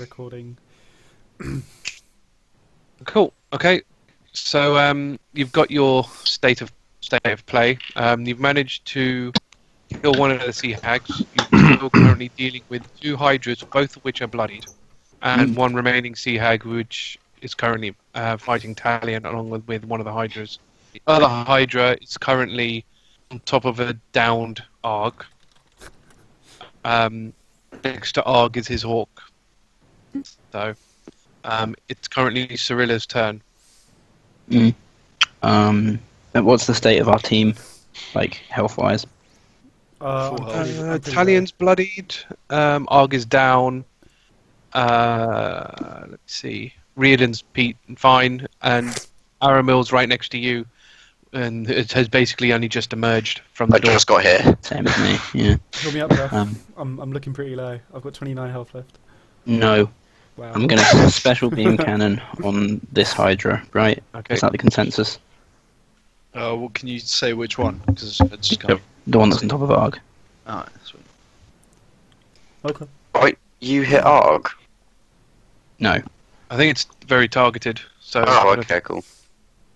recording. Cool. Okay. So you've got your state of play. You've managed to kill one of the sea hags. You're still currently dealing with 2 hydras, both of which are bloodied, and one remaining sea hag, which is currently fighting Talion along with one of the hydras. The other hydra is currently on top of a downed Argh. Next to Argh is his hawk. So it's currently Cirilla's turn. What's the state of our team, like health-wise? Talion's bloodied. Argh is down. Let's see. Riardon's fine, and Aramil's right next to you, and it has basically only just emerged from the door. I just got here. Same as me. Yeah. Fill me up, bro. I'm looking pretty low. I've got 29 health left. No. Wow. I'm going to special beam cannon on this Hydra, right? Okay. Is that the consensus? Well, can you say which one? Because I just can't. The one that's on top of Argh. Alright, sweet. Okay. Wait, you hit Argh? No. I think it's very targeted. So. Oh, okay, cool.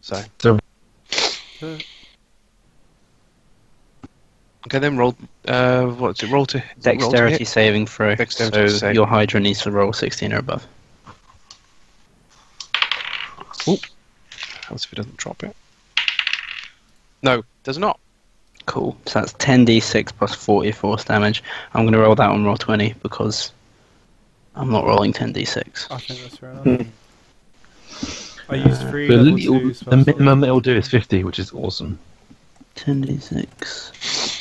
So. Okay, then roll. What's it? Roll to Dexterity hit. saving throw. Dexterity so save. your Hydra needs to roll 16 or above. Ooh. Else if it doesn't drop it. No, does not. Cool. So that's 10d6 plus 40 force damage. I'm going to roll that on roll 20 because I'm not rolling 10d6. I think that's fair enough. I used 3 The, level 2s. the minimum it'll do is 50, which is awesome. 10d6.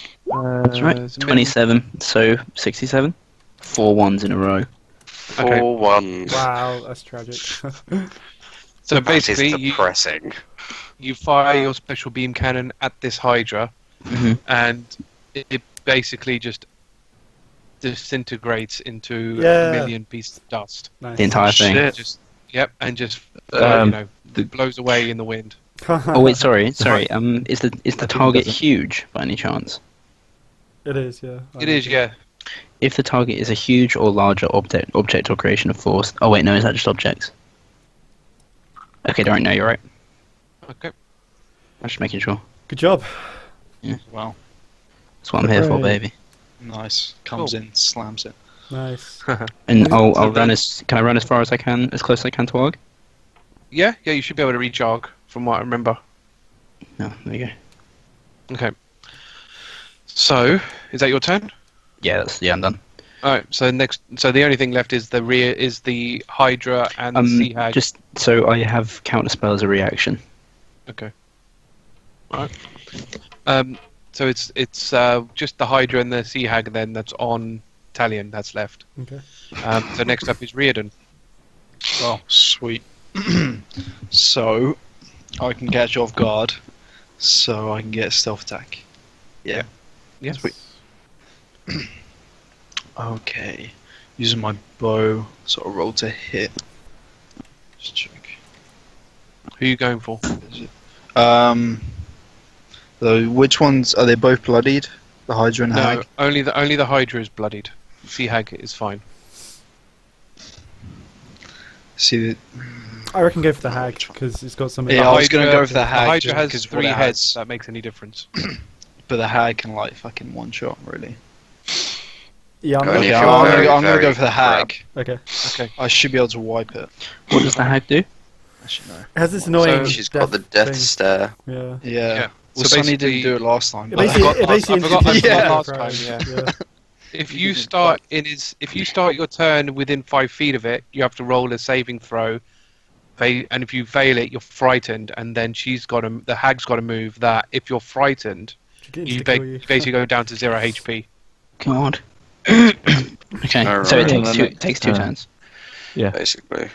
That's right. It's a 27. So 67. 4 ones in a row. Okay. 4 ones. Wow, that's tragic. So That is basically, depressing. you fire your special beam cannon at this Hydra, and it basically just disintegrates into a million pieces of dust. Nice. The entire thing. Just just the- blows away in the wind. Oh wait, sorry. Is the target huge by any chance? It is, yeah. It is, yeah. If the target is a huge or larger object or creation of force. Oh wait, no, is that just objects? Okay, don't know. You're right. Okay. I'm just making sure. Good job. Wow, That's what I'm here for, Hooray. baby. nice. Comes in, slams it. Nice. And I'll So run as. Can I run as far as I can, as close as I can to Argh? Yeah, you should be able to reach Argh, from what I remember. No, there you go. Okay. So, is that your turn? Yeah, I'm done. Alright, so the only thing left is the Hydra and the Sea Hag. Just so I have counterspell as a reaction. Okay. Alright. So it's just the Hydra and the Sea Hag then that's on Talion that's left. Okay. So next up is Riardon. Oh, sweet. So, I can catch you off guard, so I can get a stealth attack. Yeah. Yeah, sweet. Okay. Using my bow, sort of roll to hit. Just check. Who are you going for? So which ones are they both bloodied? The Hydra and No, Hag? only the Hydra is bloodied. Sea Hag is fine. See, I reckon go for the hag, because it's got something. Yeah, I was gonna go for the The Hag Hydra just has because 3 what it heads. has. That makes any difference. but the Hag can like fucking one shot, really. Yeah, I'm Only Okay, if going. you're I'm very, gonna very go for the Hag. Okay. Okay. I should be able to wipe it. What does the hag do? Actually, no. It has this annoying. She's got the death thing. stare. Yeah. Yeah. Well, So Sunny basically- didn't do it last time. It but- basically, I forgot instantly last kills time, you. yeah. If you start your turn within 5 feet of it, you have to roll a saving throw. And if you fail it, you're frightened, and then the hag's got to move that. If you're frightened, you basically go down to 0 HP. God. Okay, Alright. so it And then takes two turns. Yeah. Basically.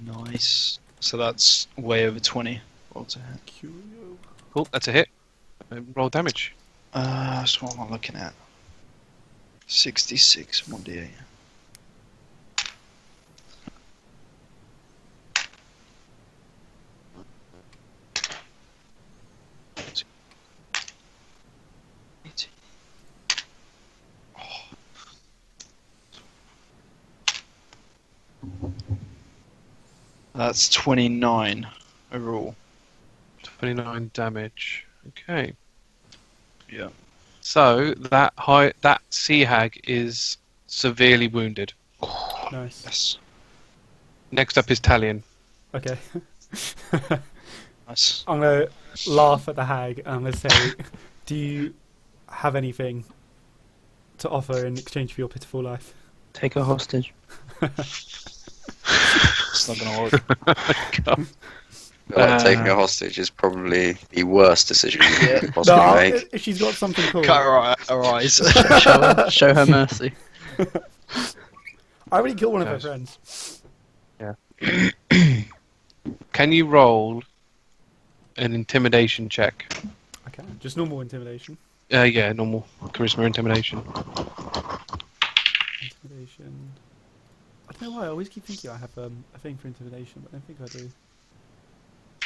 Nice. So that's way over 20. Roll to hit. Cool, that's a hit. Roll damage. So what am I looking at? 66, 1d8. That's 29 overall. 29 damage. Okay. Yeah. So that sea hag is severely wounded. Nice. Yes. Next up is Talion. Okay. Nice. I'm gonna laugh at the hag and I'm gonna say, do you have anything to offer in exchange for your pitiful life? Take a hostage. It's not gonna work. God. I feel like taking a hostage is probably the worst decision you could possibly No, make. if she's got something cool. Cut her eyes. Show her mercy. I already killed one of her Yes. friends. Can you roll an intimidation check? Okay, just normal intimidation. Yeah, normal charisma intimidation. Intimidation. I don't know why I always keep thinking I have a thing for intimidation, but I don't think I do.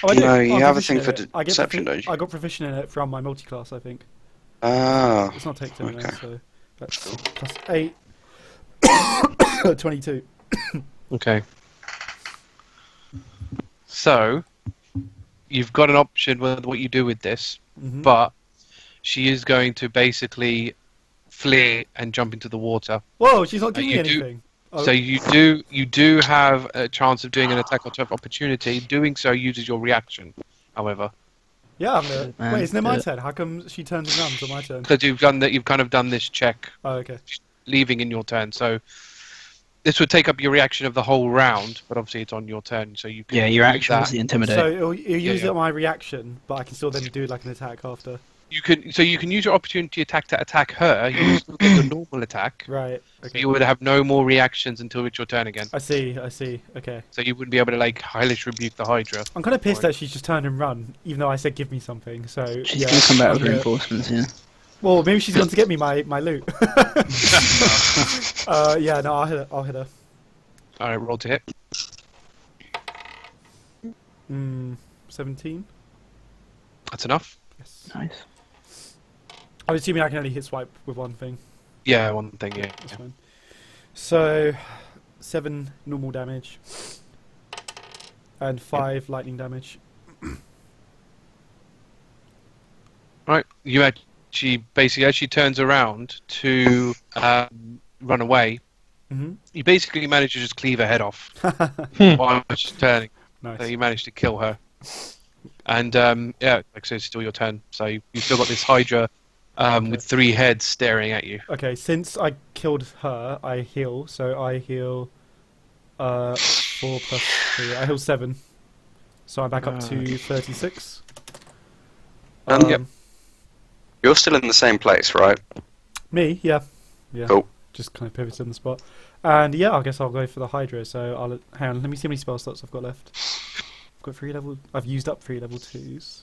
Oh, I do. No, you I'm have a proficient thing in for it. I get deception, don't you? I got proficient in it from my multi-class, I think. Ah, It's not takes anyway, okay. so that's plus 8. 22. Okay. So, you've got an option with what you do with this, Mm-hmm. but she is going to basically flee and jump into the water. Whoa, she's not giving me you do- anything. Oh, So you do have a chance of doing an attack or opportunity. Doing so uses your reaction, however. yeah, I'm gonna... Man, Wait, isn't it my do it. turn? How come she turns and runs on my turn? Because you've done that, you've kind of done this check, Oh, okay. leaving in your turn. So this would take up your reaction of the whole round, but obviously it's on your turn, so you can Yeah, your use action was that. the intimidate. So it'll use yeah. it on my reaction, but I can still then do like an attack after. You can use your opportunity attack to attack her. You still get your normal attack. Right, So okay. you would have no more reactions until it's your turn again. I see, okay. So you wouldn't be able to like Hylish rebuke the Hydra. I'm kind of pissed Right. that she's just turned and run, even though I said give me something, so... She's yeah, gonna come back I'm with gonna- reinforcements, yeah. Well, maybe she's going to get me my loot. Yeah, no, I'll hit her. All right, roll to hit. 17? That's enough. Yes. Nice. I'm assuming I can only hit swipe with one thing. Yeah, one thing. Yeah. That's fine. So, 7 normal damage. And 5 lightning damage. Right. You actually basically as she turns around to run away, Mm-hmm. you basically manage to just cleave her head off while she's turning. Nice. So you managed to kill her. And yeah, like I said, it's still your turn. So you've still got this Hydra with 3 heads staring at you. Okay, since I killed her, I heal. So I heal 4 plus 3. I heal 7. So I'm back up to 36. Yep. you're still in the same place, right? Me, yeah. Yeah. Cool. Just kind of pivots on the spot. And yeah, I guess I'll go for the Hydra. So I'll hang on. Let me see how many spell slots I've got left. I've got 3 level. I've used up 3 level 2s.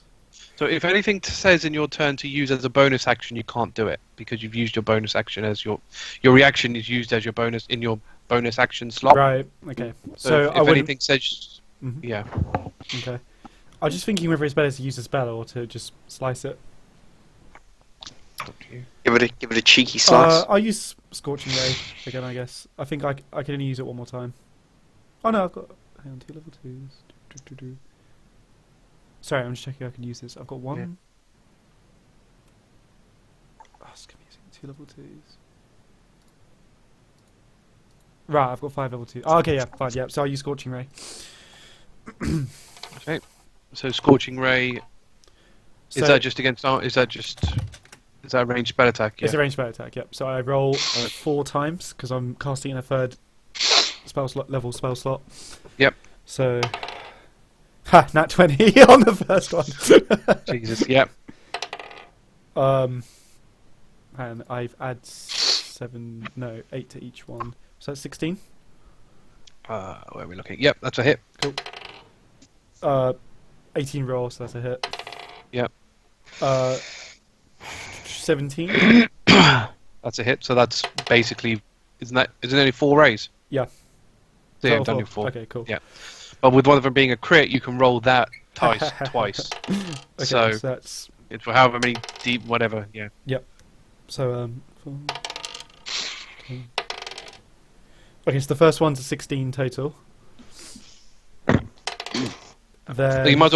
So if anything says in your turn to use as a bonus action, you can't do it because you've used your bonus action as your reaction is used as your bonus in your bonus action slot. Right. Okay. So, So I if wouldn't. anything says, Mhm. yeah, Okay. I was just thinking whether it's better to use a spell or to just slice it. Give it a cheeky slice. I'll use Scorching Ray again, I guess. I think I can only use it one more time. Oh no, I've got... Hang on, 2 level 2s. Sorry, I'm just checking I can use this. I've got 1... Yeah. Oh, it's confusing. 2 level 2s. Right, I've got 5 level 2s. Oh, okay, yeah, fine, yeah. So I'll use Scorching Ray. okay. So scorching ray So is that just against? Is that a ranged spell attack? Yeah. It's a ranged spell attack, yep. So I roll 4 times, because I'm casting in a 3rd level spell slot. Yep. So... Ha! Nat 20 on the first one. Jesus. Yep. And I've add 8 to each one. So that's 16. Where are we looking? Yep, that's a hit. 18 roll, so that's a hit. Yep. 17. That's a hit. So that's basically isn't it only 4 rays? Yeah. So yeah, Total I've done 4. 4. Okay, cool. Yeah. But with one of them being a crit, you can roll that twice. Okay, So that's it's for however many deep, whatever. Yeah. so 4, 2. Okay, so the first one's a 16 total. then... You might as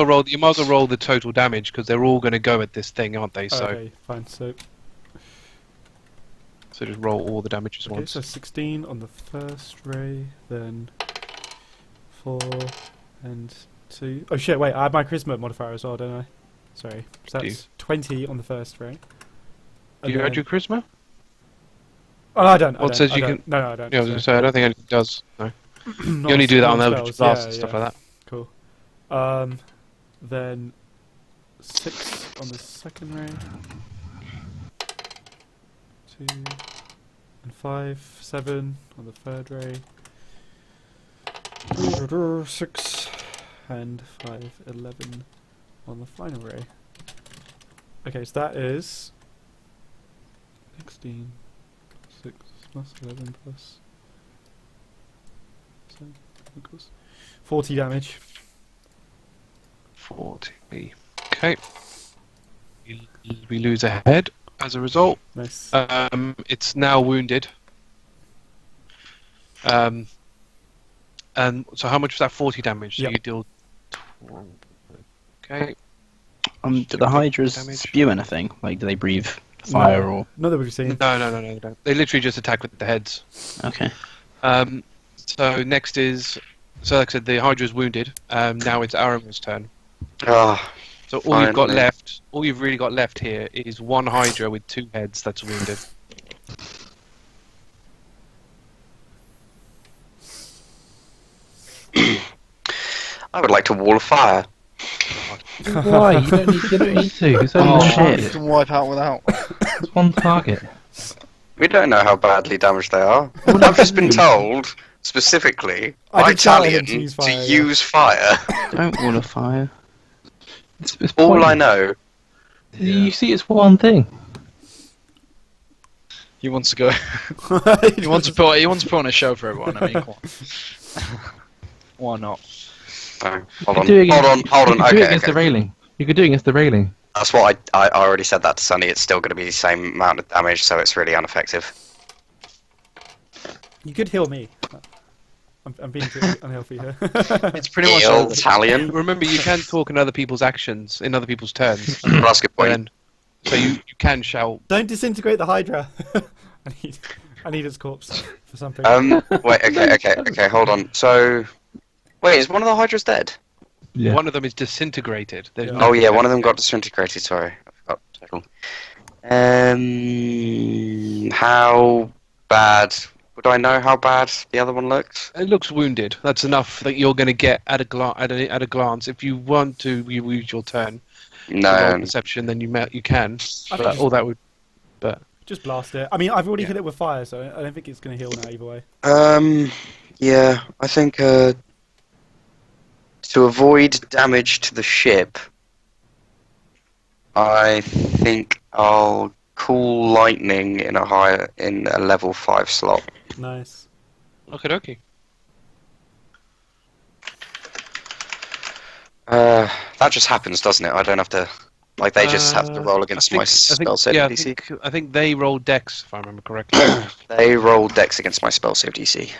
well roll the total damage because they're all going to go at this thing, aren't they? So Okay, fine. So just roll all the damages okay, once. so 16 on the first ray, then 4 and 2. Oh shit! Wait, I have my charisma modifier as well, don't I? Sorry, so Do you? that's 20 on the first ray. Do you add your charisma? Oh, no, I don't. Well, it says you don't. can. No, I don't. Yeah, I was going to say I don't think anything does. No. Not You only do that on spells, Eldritch Blast yeah, and stuff yeah. like that. Cool. Then 6 on the second ray. 2 and 5, 7 on the third ray. 6 and 5, 11 on the final ray. Okay, so that is 16 6 plus 11 plus 7 equals 40 damage. 40. Okay. We lose a head as a result. Nice. It's now wounded. And so how much was that? 40 damage. So Yep. you deal 12. Okay. Do the hydras Damage. spew anything? Like, do they breathe fire No. or? Not that we've seen. No, they don't. They literally just attack with the heads. Okay. So next is, so like I said, the Hydra's wounded. Now it's Aramil's turn. Ah, So all you've got Finally. left, all you've really got left here is one Hydra with 2 heads that's wounded. I would like to wall of fire. Why? You don't need to. It's only Oh, one shit. You target. can wipe out without. It's one target. We don't know how badly damaged they are. I've just been told specifically I by did tell him Talion to use to fire, yeah. use fire. Don't wall of fire. It's All pointless. I know. You see, it's one thing. He wants to go. He wants to put on a show for everyone. I mean, come on. Why not? No, You hold could on, do it against, hold on. You could do it Okay, against the okay. railing. You could do it against the railing. That's what I already said that to Sunny. It's still going to be the same amount of damage, so it's really ineffective. You could heal me. I'm being too unhealthy here. It's pretty much Heal over. Talion. Remember, you can talk in other people's actions, in other people's turns. Well, that's a good point. And so you can shout. Don't disintegrate the Hydra. I need its corpse for something. Wait, okay, hold on. So, wait, is one of the Hydras dead? Yeah. One of them is disintegrated. There's Yeah. no Oh yeah, one of them effect. got disintegrated. Sorry, I forgot. Total. How bad? Would I know how bad the other one looks? It looks wounded. That's enough that you're going to get at a glance. If you want to use your turn, to roll No. perception, then you can. I But think all that would. just blast it. I mean, I've already Yeah. hit it with fire, so I don't think it's going to heal now either way. Yeah, I think to avoid damage to the ship, I think I'll call lightning in a level 5 slot. Nice. Okie dokie. That just happens, doesn't it? I don't have to. Like, they just have to roll against my spell save yeah, DC. I think they roll Dex, if I remember correctly. They roll dex against my spell save DC.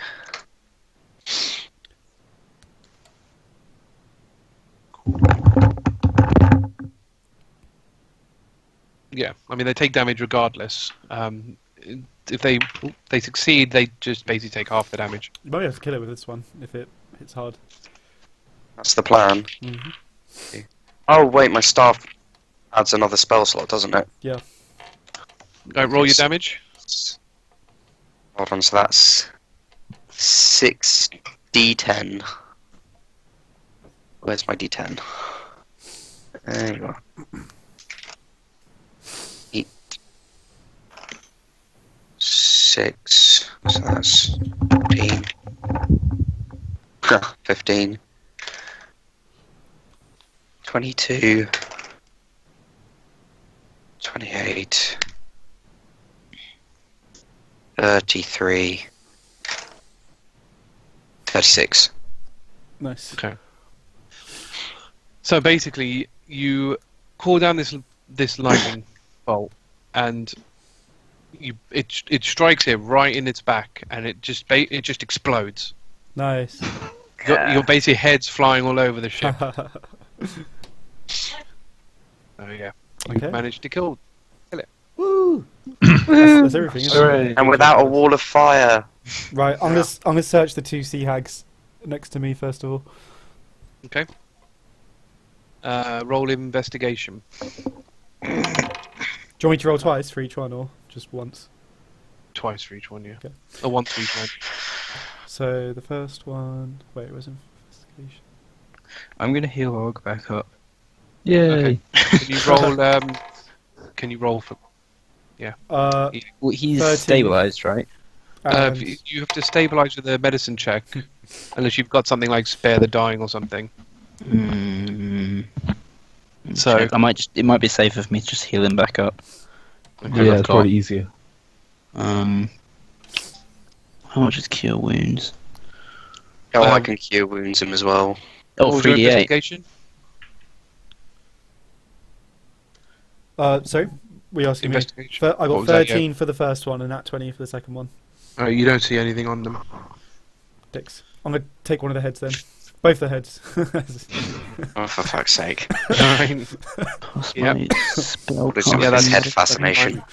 Yeah, I mean they take damage regardless. If they succeed, they just basically take half the damage. You might be able to kill it with this one if it hits hard. That's the plan. Mm-hmm. Oh wait, my staff adds another spell slot, doesn't it? Yeah. Right, roll your damage. Hold on, so that's 6d10. Where's my d10? There you are. 8. 6. So that's 15. 15. 22. 28. 33. 36. Nice. Okay. So basically, you call down this lightning bolt, and it strikes it right in its back, and it just explodes. Nice. Your basically head's flying all over the ship. Oh yeah, you Okay. managed to kill. Woo! That's everything. Isn't it? Hooray. And without a wall of fire. Right, I'm gonna search the 2 sea hags next to me first of all. Okay. Roll investigation. Do you want me to roll twice for each one or just once? Twice for each one, yeah. Okay. Or once for each one. So the first one. Wait, where's investigation? I'm gonna heal Argh back up. Yay. Okay. Can you roll? Can you roll for? Uh, Well, he's 13. stabilized, right? and You have to stabilize with a medicine check, unless you've got something like spare the dying or something. So- Check. I might just. It might be safer for me to just heal him back up. Yeah, I've it's got- probably easier. How much is cure wounds? Oh, I Um, can cure wounds him as well. Oh, what was your 3d8. investigation? sorry, we asking me? Investigation. I What got was that, 13 for the first one and that 20 for the second one. Oh, you don't see anything on them. Dicks. I'm gonna take one of the heads then. Both the heads. Oh, for fuck's sake. Nine. Plus Yep. my spell What is it with that's- this head that's fascination?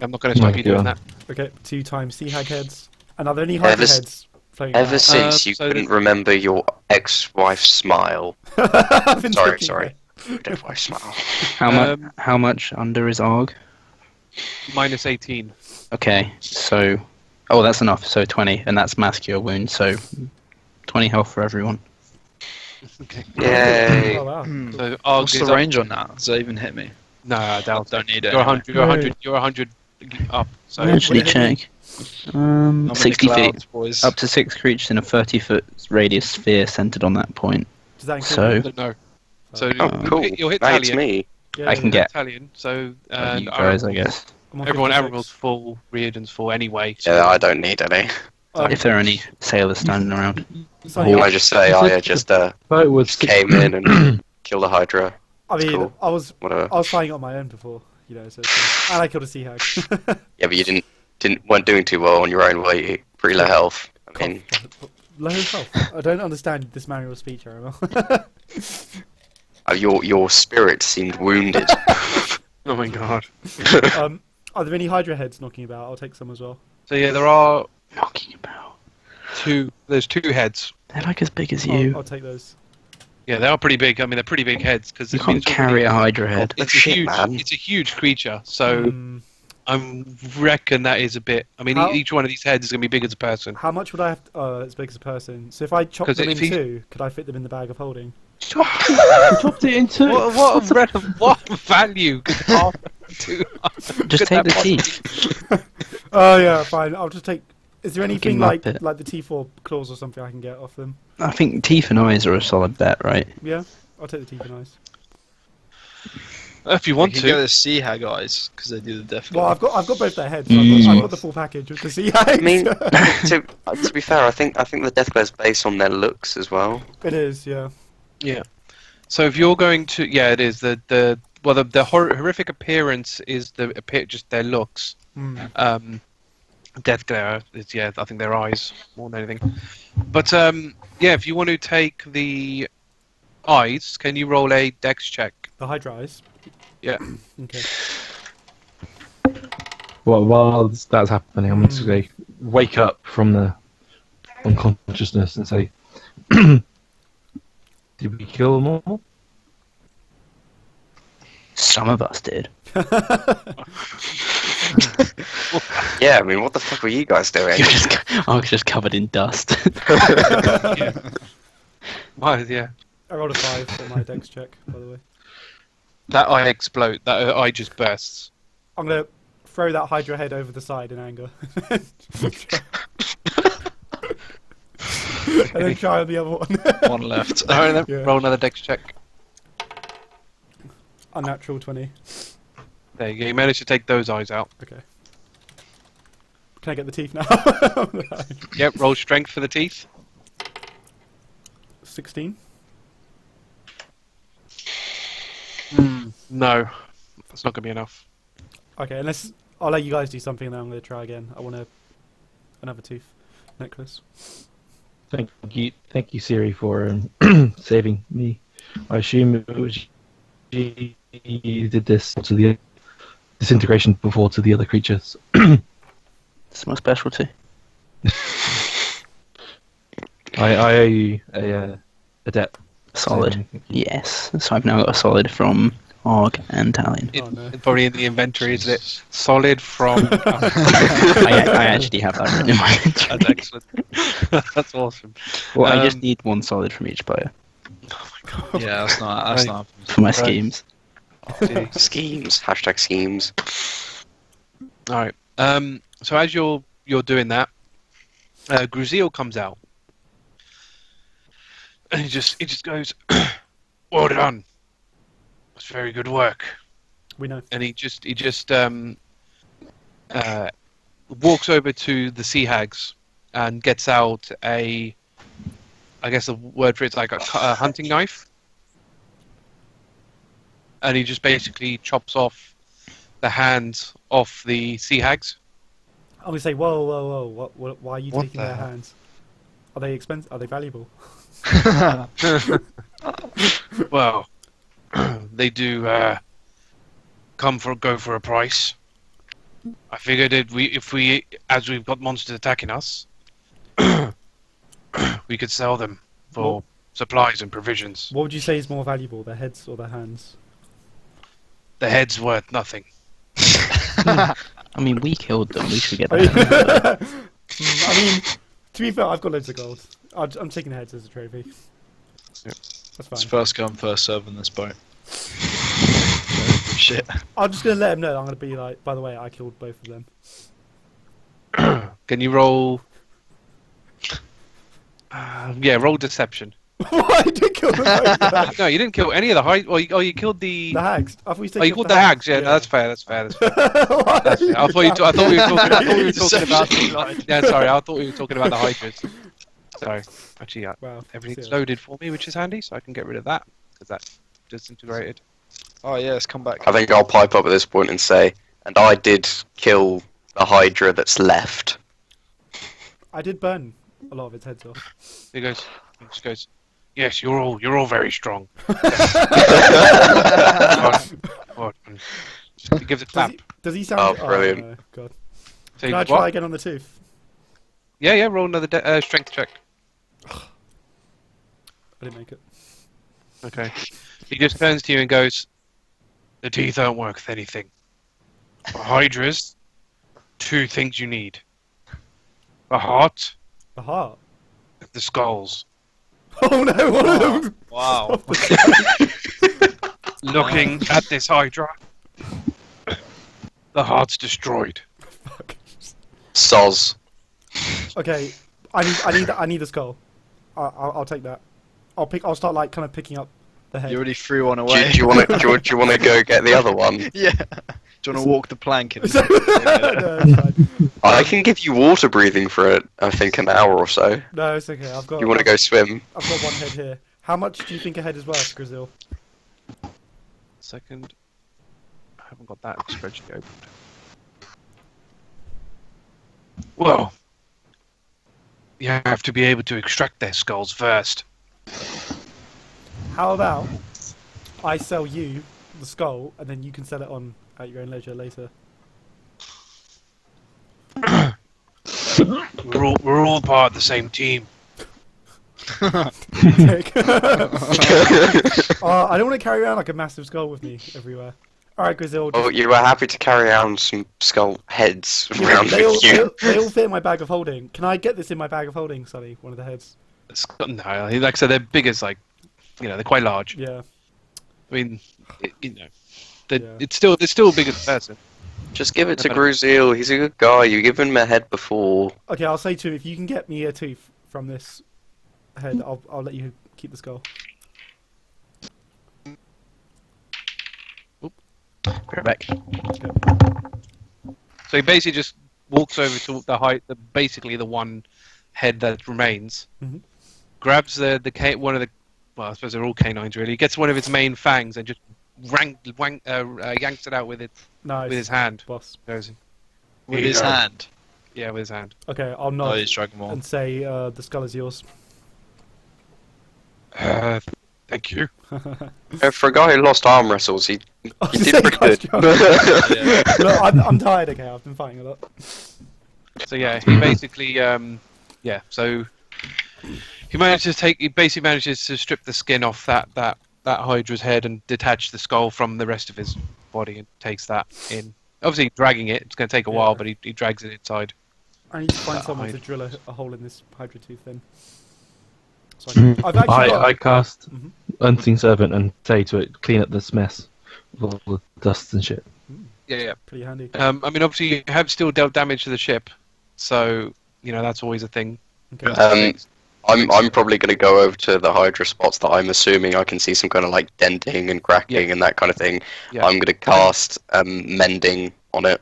I'm not gonna stop you doing that. Okay, 2 times sea hag heads. And are there any hydra Ever s- heads floating Ever about? since you so couldn't remember your ex-wife's smile. I've been Sorry, thinking sorry. about Dead wife's smile. How much under is Argh? Minus 18. Okay, so that's enough. So 20, and that's mass cure wounds. So 20 health for everyone. Okay. it. Yay. Oh wow. So What's Argh the is up. range on that? Does that even hit me? No, I doubt. Don't need it. You're anyway. 100. You're 100. You're 100 up. So Actually, what did it check. I'm in the 60 feet. clouds, boys. Up to 6 creatures in a 30-foot radius sphere centered on that point. Does that include So- me? no. So Oh, cool. you'll hit Now it's Talion. me. Yeah, I can yeah. get- Talion. So you guys, I guess. I'm on everyone, 56. Aramil's full, Riardon's full anyway. So Yeah, I don't need any. If there are any sailors standing around. So, Can I just say I just But it was came in and killed a Hydra. I mean, cool. I was Whatever. flying on my own before, you know. So and I killed a sea hag. Yeah, but you weren't doing too well on your own weight. Pretty low health. I mean, Low health. I don't understand this manual of speech, Aramil. your spirit seemed wounded. Oh my god. Are there any hydra heads knocking about? I'll take some as well. So yeah, there are Knocking about. two. There's 2 heads. They're like as big as you. I'll take those. Yeah, they are pretty big. I mean, they're pretty big heads because You can't carry a Hydra head. It's Shit, a huge. man. It's a huge creature. So Hmm, I reckon that is a bit. I mean, How- each one of these heads is going to be big as a person. how much would I have? As big as a person. So if I chop 'Cause them in if he- 2, could I fit them in the bag of holding? chopped it into. What value could half two? Just could take that the possibly- teeth. Oh yeah, fine. I'll just take. Is there anything Fucking like Muppet. the T4 claws or something I can get off them? I think teeth and eyes are a solid bet, right? Yeah, I'll take the teeth and eyes. If you You want can go to. the sea hag eyes because they do the death. Well, glove. I've got both their heads. So I've Mm. got the full package with the sea hags. I mean, to be fair, I think the Deathglow is based on their looks as well. it is. Yeah. Yeah. So if you're going to, yeah, it is the horrific appearance is just their looks. Hmm. Death glare is I think their eyes more than anything. But yeah, if you want to take the eyes, can you roll a dex check? The hydra eyes. Yeah. Okay. Well, while that's happening, I'm just going to wake up from the unconsciousness and say, "Did we kill them all?" Some of us did. Yeah, I mean, what the fuck were you guys doing? I was just covered in dust. Well, yeah. I rolled a 5 for my dex check, by the way. That eye explode. That eye just bursts. I'm gonna throw that hydra head over the side in anger. And then try on the other one. One left. Alright, then Yeah. roll another dex check. Unnatural 20. There you go. You managed to take those eyes out. Okay. Can I get the teeth now? Yep. Roll strength for the teeth. 16. No, that's not gonna be enough. Okay, unless I'll let you guys do something and then I'm gonna try again. I want another tooth necklace. Thank you, Siri, for saving me. I assume it was you did this to the disintegration before to the other creatures. It's my specialty. I owe you a debt. Solid. saving. Yes. So I've now got a solid from Argh and Talion. Oh no. Probably in the inventory, isn't it? Solid from. I actually have that written in my inventory. That's excellent. That's awesome. Well, I just need one solid from each player Yeah, that's not. for my Right. schemes. Schemes. Hashtag schemes. All right. So as you're doing that, Gruziel comes out, and he just goes, "Well done. That's very good work." We know. And he just walks over to the sea hags and gets out I guess the word for it's like a hunting knife, and he just basically chops off the hands off the sea hags. I'm gonna say, whoa! Why are you What taking the their hell? hands? Are they expensive? Are they valuable? Well, they do go for a price. I figured if we as we've got monsters attacking us, we could sell them for Well- supplies and provisions. What would you say is more valuable, their heads or their hands? The head's worth nothing. I mean, we killed them. We should get that. I mean, to be fair, I've got loads of gold. I'm taking the heads as a trophy. Yeah. That's It's fine. first come, first serve in this boat. Shit. I'm just gonna let them know. I'm gonna be like, by the way, I killed both of them. Can you roll? Yeah, roll deception. Why did you kill them both? No, you didn't kill any of the high. Well, you killed the. The hags. I thought you said Oh, you killed the hags. Yeah, no, that's fair. That's fair. That's fair. Why? That's fair. I thought we were talking about. Yeah, sorry. I thought we were talking about the hydras. Sorry. Actually, Wow. everything's See. loaded for me, which is handy, so I can get rid of that because that's disintegrated. Oh yeah, let's come back. I think I'll pipe up at this point and say, and I did kill the Hydra that's left. I did burn a lot of its heads off. He just goes. Yes, you're all very strong. Well done. He gives a clap. Does he sound? Oh, brilliant. no, God. So Can he- I what? try again on the tooth? Yeah, roll another strength check. I didn't make it. Okay. He just turns to you and goes, "The teeth aren't worth anything. For hydras, two things you need: the heart, The heart. and the skulls. Oh no! One of them. Wow. Looking at this hydra, the heart's destroyed. Fuck. Soz. Okay, I need the skull. I'll take that. I'll start like kind of picking up the head. You already threw one Do, away. do you want to? Do you want to go get the other one? Yeah. Do you want to walk the plank? And... No, it's fine. I can give you water breathing for I think an hour or so. No, it's okay. I've got. You want to go swim? I've got one head here. How much do you think a head is worth, Grizzle? Second. I haven't got that spreadsheet opened. Well, you have to be able to extract their skulls first. How about I sell you the skull and then you can sell it on at your own leisure later? We're all part of the same team. Dick. I don't want to carry around like a massive skull with me everywhere. All right, Grizzle. Oh, you were happy to carry around some skull heads around they all, with you. they all fit in my bag of holding. Can I get this in my bag of holding, Sonny? One of the heads. No, like I said, they're big as they're quite large. Yeah. I mean, Yeah. it's still big as a person. Just give it to Gruziel. He's a good guy. You given him a head before. Okay, I'll say to him, if you can get me a tooth from this head, I'll let you keep the skull. Right back. So he basically just walks over to basically the one head that remains, Mhm. grabs one of the, well, I suppose they're all canines really. Gets one of its main fangs and just yanks it out with Nice. his hand. Boss. Goes, With "Here you his go." hand. Yeah, with his hand. Okay, I'll Oh, nod he's Dragon Ball. and say the skull is yours. Thank you. For a guy who lost arm wrestles, he I was did saying, pretty nice good. job. Yeah. Look, I'm tired. Okay, I've been fighting a lot. So yeah, he basically, so he basically manages to strip the skin off that Hydra's head and detach the skull from the rest of his body and takes that in. Obviously, dragging it, it's going to take a while, but he drags it inside. I need to find That someone to hide. drill a hole in this Hydra tooth then. So Mhm. I've actually got... I cast Mhm. Unseen Servant and say to it, clean up this mess with all the dust and shit. Yeah. Pretty handy. I mean, obviously, you have still dealt damage to the ship, so that's always a thing. Okay. I'm probably going to go over to the Hydra spots that I'm assuming I can see some kind of like denting and cracking and that kind of thing. Yeah. I'm going to cast mending on it.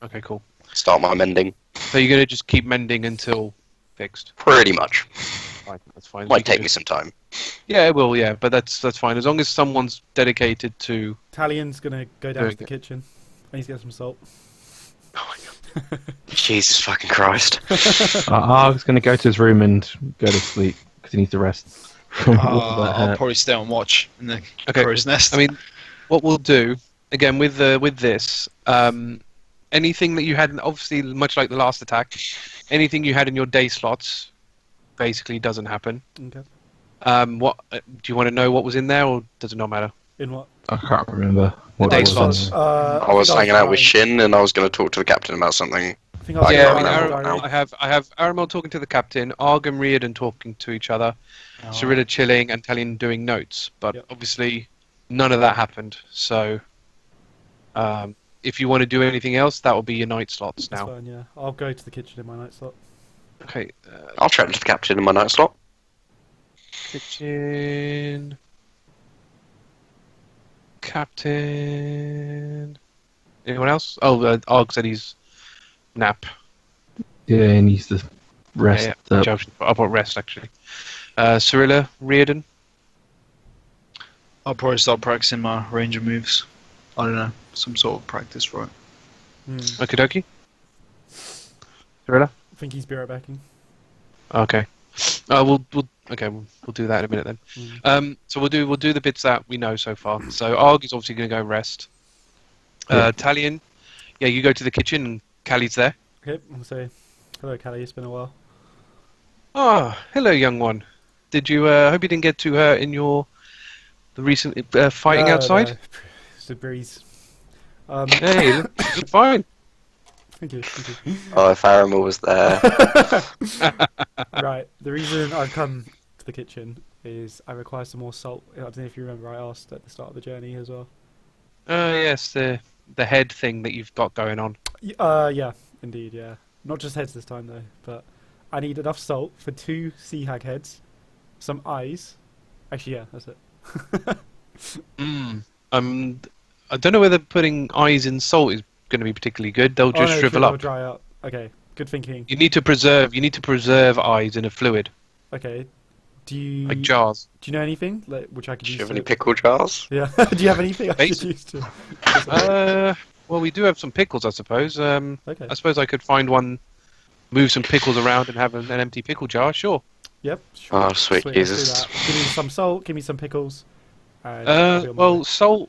Okay, cool. Start my mending. So you're going to just keep mending until fixed. Pretty much. Fine, that's fine. Might You can take me just- some time. Yeah, it will. Yeah, but that's fine as long as someone's dedicated to. Talion's gonna go down Doing to the it. kitchen. I need to get some salt. Jesus fucking Christ. Arg's going to go to his room and go to sleep because he needs to rest from all that I'll hurt. probably stay on watch in the Okay. crow's nest. I mean, what we'll do again with this, anything that you had, obviously, much like the last attack, anything you had in your day slots, basically doesn't happen. Okay. What do you want to know? What was in there, or does it not matter? In what? I can't remember what Day it was. slots. I was hanging out with writing- Shin and I was going to talk to the captain about something. I think I was Yeah, Yeah, I writing mean, Aramil in my diary. I have Aramil talking to the captain, Argh and Riardon talking to each other, Oh. Cirilla chilling, and Talion doing notes. But Yep. obviously, none of that happened. So, if you want to do anything else, that will be your night slots That's now. fine, yeah. I'll go to the kitchen in my night slot. Okay. I'll chat to the captain in my night slot. Kitchen. Captain. Anyone else? Oh, Argh said he's nap. Yeah, he needs to rest Yeah, up. I'll put rest actually. Cirilla, Riardon. I'll probably start practicing my ranger moves. I don't know, some sort of practice for it. Okie dokie. Cirilla. I think he's spirit backing. Okay. We'll do that in a minute then. So we'll do the bits that we know so far. So Argh is obviously going to go rest. Yeah. Talion, yeah, you go to the kitchen and Callie's there. Okay, I'll say hello, Callie. It's been a while. Oh, hello, young one. Did you? Hope you didn't get too hurt in the recent fighting outside. No, it's a breeze. Hey, look fine. Thank you. Thank you. Oh, if Aramil was there. Right. The reason I've come to the kitchen is I require some more salt. I don't know if you remember, I asked at the start of the journey as well. Yes, the head thing that you've got going on. Yeah, indeed, yeah. Not just heads this time though, but I need enough salt for 2 sea hag heads, some eyes. Actually, yeah, that's it. I don't know whether putting eyes in salt is going to be particularly good. They'll just shrivel They'll up. dry up. Okay, good thinking. You need to preserve eyes in a fluid, Okay, do you like jars. do you know anything like, which I could Do use? you have any to- pickle jars? Yeah. Do you have anything I could Basic. use to? Well, we do have some pickles, I suppose. Okay. I suppose I could find one, move some pickles around, and have an empty pickle jar. Sure. Yep. Sure. Oh, sweet Let's do Jesus. that. Give me some salt. Give me some pickles. And I'll be on my Well, way.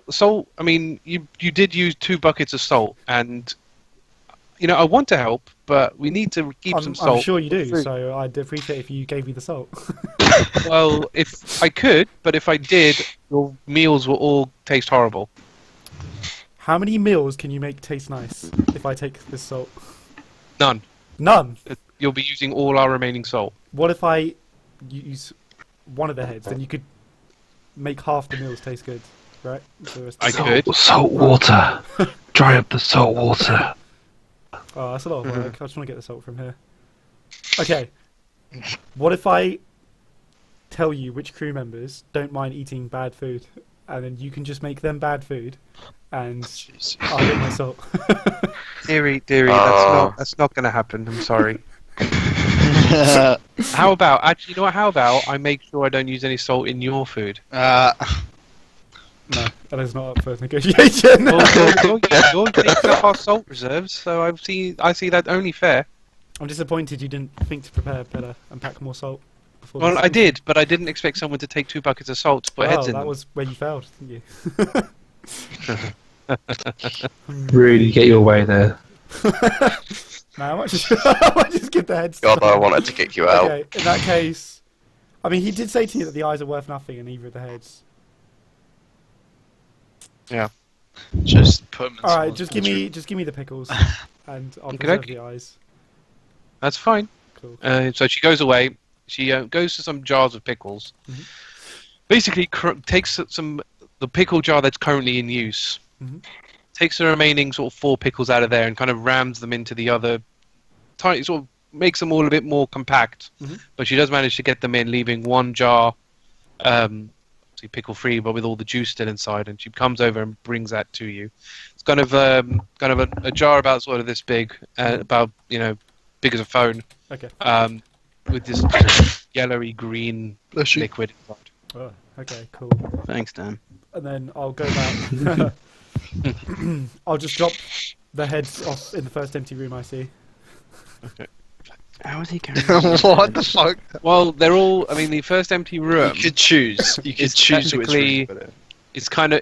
salt. I mean, you did use 2 buckets of salt, and I want to help, but we need to keep some salt. I'm sure you do. Food. So I'd appreciate if you gave me the salt. Well, if I could, but if I did, your meals will all taste horrible. How many meals can you make taste nice if I take this salt? None. None. You'll be using all our remaining salt. What if I use one of the heads? Then you could make half the meals taste good, right? The rest of I the- could. Salt water. Dry up the salt water. Oh, that's a lot of work. I just want to get the salt from here. Okay. What if I tell you which crew members don't mind eating bad food, and then you can just make them bad food, and I'll get my salt. Dearie, Oh. that's not going to happen. I'm sorry. How about actually? You know what? How about I make sure I don't use any salt in your food? No, that is not up for negotiation. Well, you're taking up our salt reserves, so I see that only fair. I'm disappointed you didn't think to prepare better and pack more salt. before Well, this? I did, but I didn't expect someone to take 2 buckets of salt to put heads in that them. was where you failed, didn't you? Really get your way there. No, I might just give the heads. God, I wanted to kick you out. Okay, in that case, I mean, he did say to you that the eyes are worth nothing and either of the heads. Just put them in All right, someone's just give me the pickles, and I'll preserve Okay. the eyes. That's fine. Cool. So she goes away. She goes to some jars of pickles. Mhm. Basically, takes the pickle jar that's currently in use. Mhm. Takes the remaining sort of 4 pickles out of there and kind of rams them into the other. Tiny, sort of makes them all a bit more compact. Mhm. But she does manage to get them in, leaving one jar, obviously pickle free, but with all the juice still inside. And she comes over and brings that to you. It's kind of a jar about sort of this big, about big as a phone. Okay. With this sort of yellowy green Bless you. liquid inside. Oh, okay, cool. Thanks, Dan. And then I'll go back. I'll just drop the heads off in the first empty room I see. How is he carrying? What the fuck? Well, they're all. I mean, the first empty room You could choose. You could It's choose which technically- room to put it. is kind of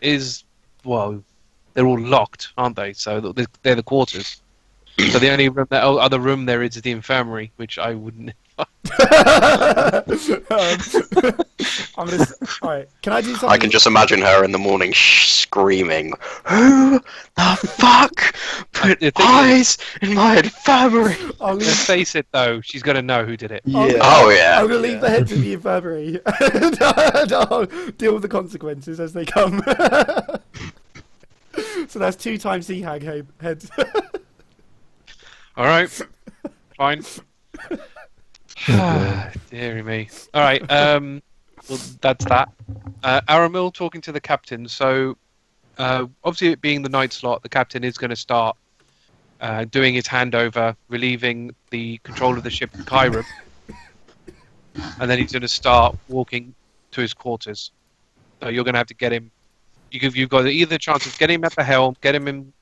well, they're all locked, aren't they? So they're the quarters. So the only room, other room there is the infirmary, which I wouldn't. I'm gonna. Alright, can I do something? I can just imagine her in the morning screaming, "Who the fuck put The thing eyes in my infirmary?" I'll Let's leave, face it, though, she's gonna know who did it. Yeah. Oh yeah. I'm gonna leave the heads in the infirmary, and I'll deal with the consequences as they come. So that's 2 times the hag heads. All right, fine. dear. Deary me. All right. Well, that's that. Aramil talking to the captain. So, obviously, it being the night slot, the captain is going to start doing his handover, relieving the control of the ship to Kyrum, and then he's going to start walking to his quarters. So you're going to have to get him. You've got either chance of getting him at the helm, get him in,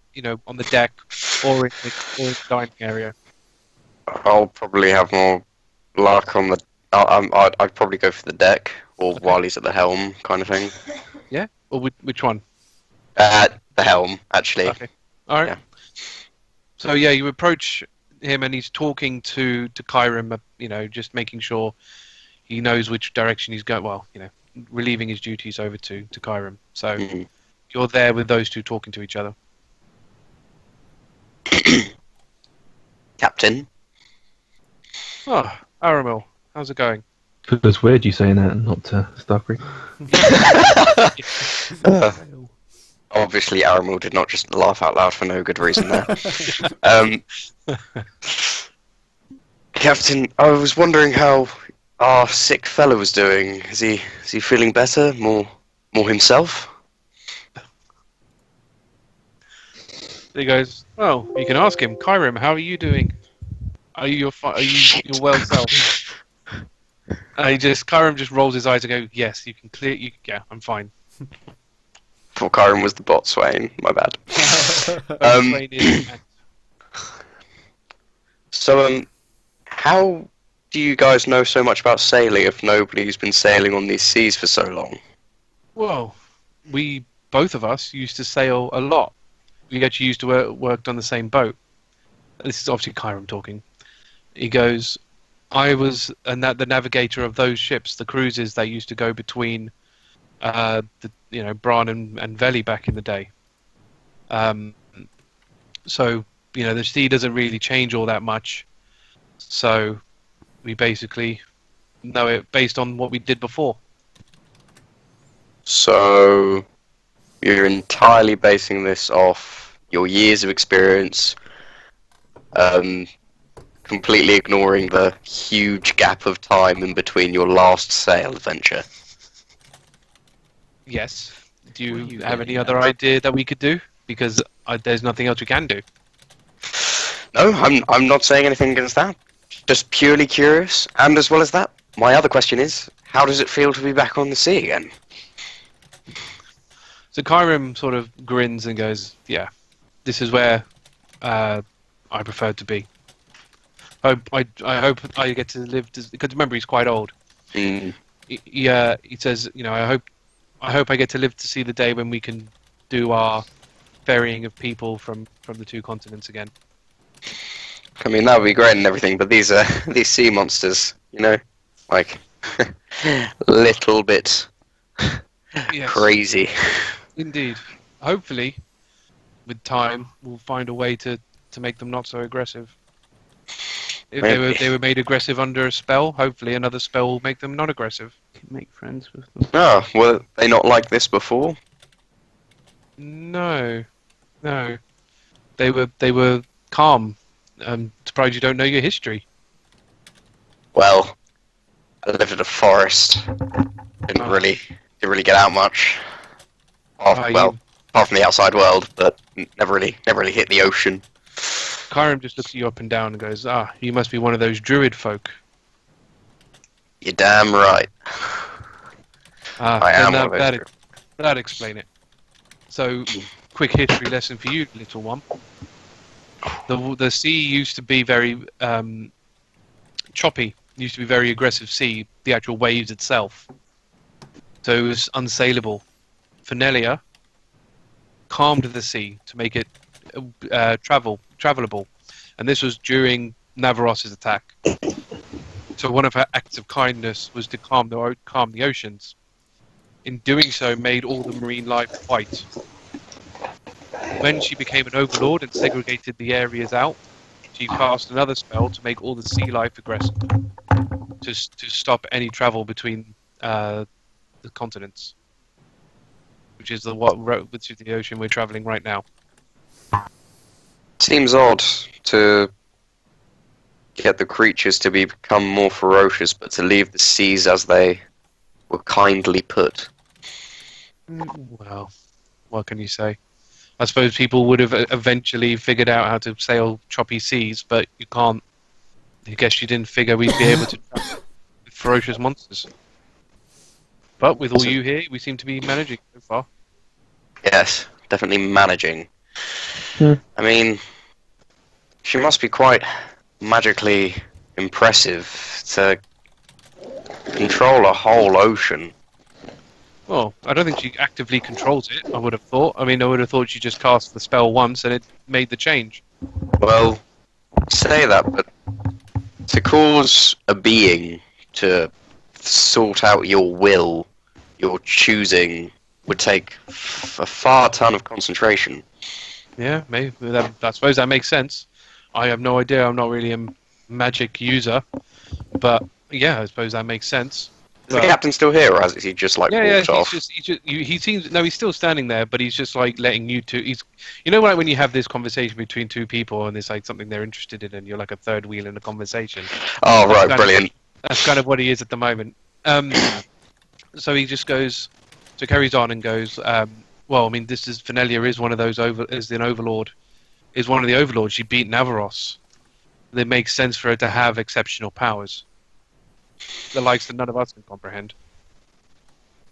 on the deck, or in the dining area. I'll probably have more luck on the. I'd probably go for the deck or while he's at the helm, kind of thing. Yeah. Or which one? At the helm, actually. Okay. All right. Yeah. So yeah, you approach him and he's talking to Kyrum, just making sure he knows which direction he's going. Well, relieving his duties over to Kyrum. So Mhm. you're there with those two talking to each other. Captain. Oh, Aramil, how's it going? Feels weird you saying that and not to Starkreek. Obviously, Aramil did not just laugh out loud for no good reason there. Captain, I was wondering how our sick fellow was doing. Is he feeling better? More himself? He goes, well, you can ask him. Kyrum, how are you doing? Are you your well self? Kyrum just rolls his eyes and goes, yes, you can clear. Yeah, I'm fine. Thought Kyron was the botswain. My bad. Botswain is- So, how do you guys know so much about sailing if nobody's been sailing on these seas for so long? Well, both of us used to sail a lot. We actually used to worked on the same boat. This is obviously Kyrum talking. He goes, I was the navigator of those ships, the cruises that used to go between Bran and Veli back in the day. So, the sea doesn't really change all that much. So we basically know it based on what we did before. So, you're entirely basing this off your years of experience, completely ignoring the huge gap of time in between your last sail adventure. Yes. Do What are you you have any getting other at? idea that we could do? Because there's nothing else we can do. No, I'm not saying anything against that. Just purely curious, and as well as that, my other question is, how does it feel to be back on the sea again? So Kyrum sort of grins and goes, yeah, this is where I prefer to be. I hope I get to live, because remember he's quite old. Mm. He says, I hope I get to live to see the day when we can do our ferrying of people from the two continents again. I mean, that would be great and everything, but these these sea monsters, like little bit Yes, crazy. indeed. Hopefully, with time, we'll find a way to make them not so aggressive. If Maybe. they were made aggressive under a spell, hopefully another spell will make them not aggressive. Can make friends with them. Oh, were they not like this before? No. They were calm. I'm surprised you don't know your history. Well, I lived in a forest. Didn't Oh. really get out much. Oh, Well, apart from the outside world, but never really hit the ocean. Kyram just looks you up and down and goes, you must be one of those druid folk. You're damn right. I am Then one of those. that'd explain it. So, quick history lesson for you, little one. The sea used to be very choppy. It used to be very aggressive sea, the actual waves itself. So it was unsailable. Fenelia calmed the sea to make it travelable. And this was during Navaros's attack. So one of her acts of kindness was to calm the oceans. In doing so, made all the marine life white. When she became an overlord and segregated the areas out, she cast another spell to make all the sea life aggressive, to stop any travel between the continents, which is the ocean we're traveling right now. Seems odd to get the creatures to become more ferocious, but to leave the seas as they were kindly put. Well, what can you say? I suppose people would have eventually figured out how to sail choppy seas, but you can't. I guess you didn't figure we'd be able to travel with ferocious monsters. But with all you here, we seem to be managing so far. Yes, definitely managing. Hmm. I mean, she must be quite magically impressive to control a whole ocean. Well, I don't think she actively controls it, I would have thought. I mean, I would have thought she just cast the spell once and it made the change. Well, say that, but to cause a being to sort out your will, your choosing, would take a far ton of concentration. Yeah, maybe. I suppose that makes sense. I have no idea. I'm not really a magic user. But, yeah, I suppose that makes sense. Is the captain still here, or has he just walked off? He seems he's still standing there, but he's just like letting you two. Like when you have this conversation between two people and it's like something they're interested in, and you're like a third wheel in the conversation. Oh, right, brilliant. That's kind of what he is at the moment. So he just goes, carries on and goes. Well, I mean, Fenelia is one of those is an overlord, is one of the overlords. She beat Navaros. It makes sense for her to have exceptional powers. The likes that none of us can comprehend.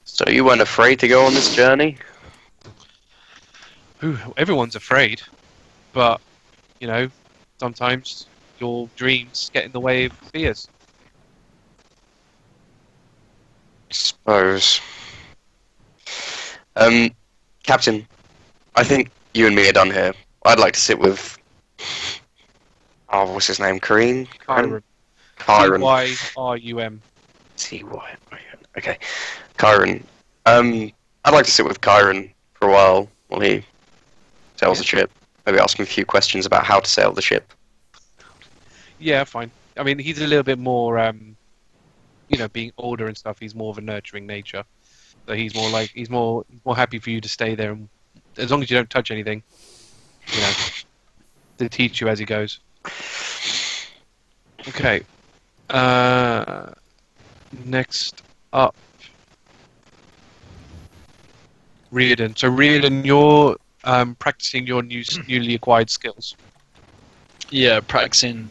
So you weren't afraid to go on this journey? Ooh, everyone's afraid, but sometimes your dreams get in the way of fears. Suppose. Captain, I think you and me are done here. I'd like to sit with... Oh, what's his name? Kyron? Kyron. Cyrum. Cyrum. Okay. Kyron. I'd like to sit with Kyron for a while he sails the ship. Maybe ask him a few questions about how to sail the ship. Yeah, fine. I mean, he's a little bit more, being older and stuff. He's more of a nurturing nature. So he's more happy for you to stay there, and as long as you don't touch anything, to teach you as he goes. Okay. Next up, Riardon. So Riardon, you're practicing your newly acquired skills. Yeah, practicing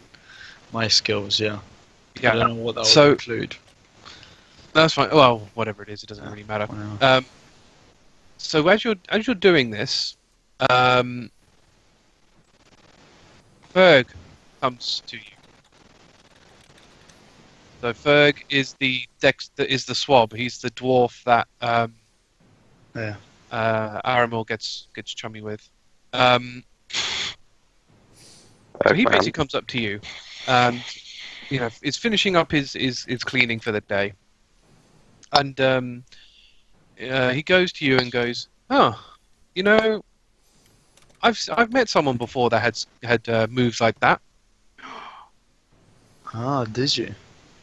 my skills, yeah. I don't know what that would include. That's fine. Well, whatever it is, it doesn't really matter. Wow. So as you're doing this, Berg comes to you. So Ferg is the swab. He's the dwarf that Yeah. Aramil gets chummy with. So he Okay. basically comes up to you, and is finishing up his cleaning for the day, and he goes to you and goes, "Oh, I've met someone before that had moves like that. Ah, did you?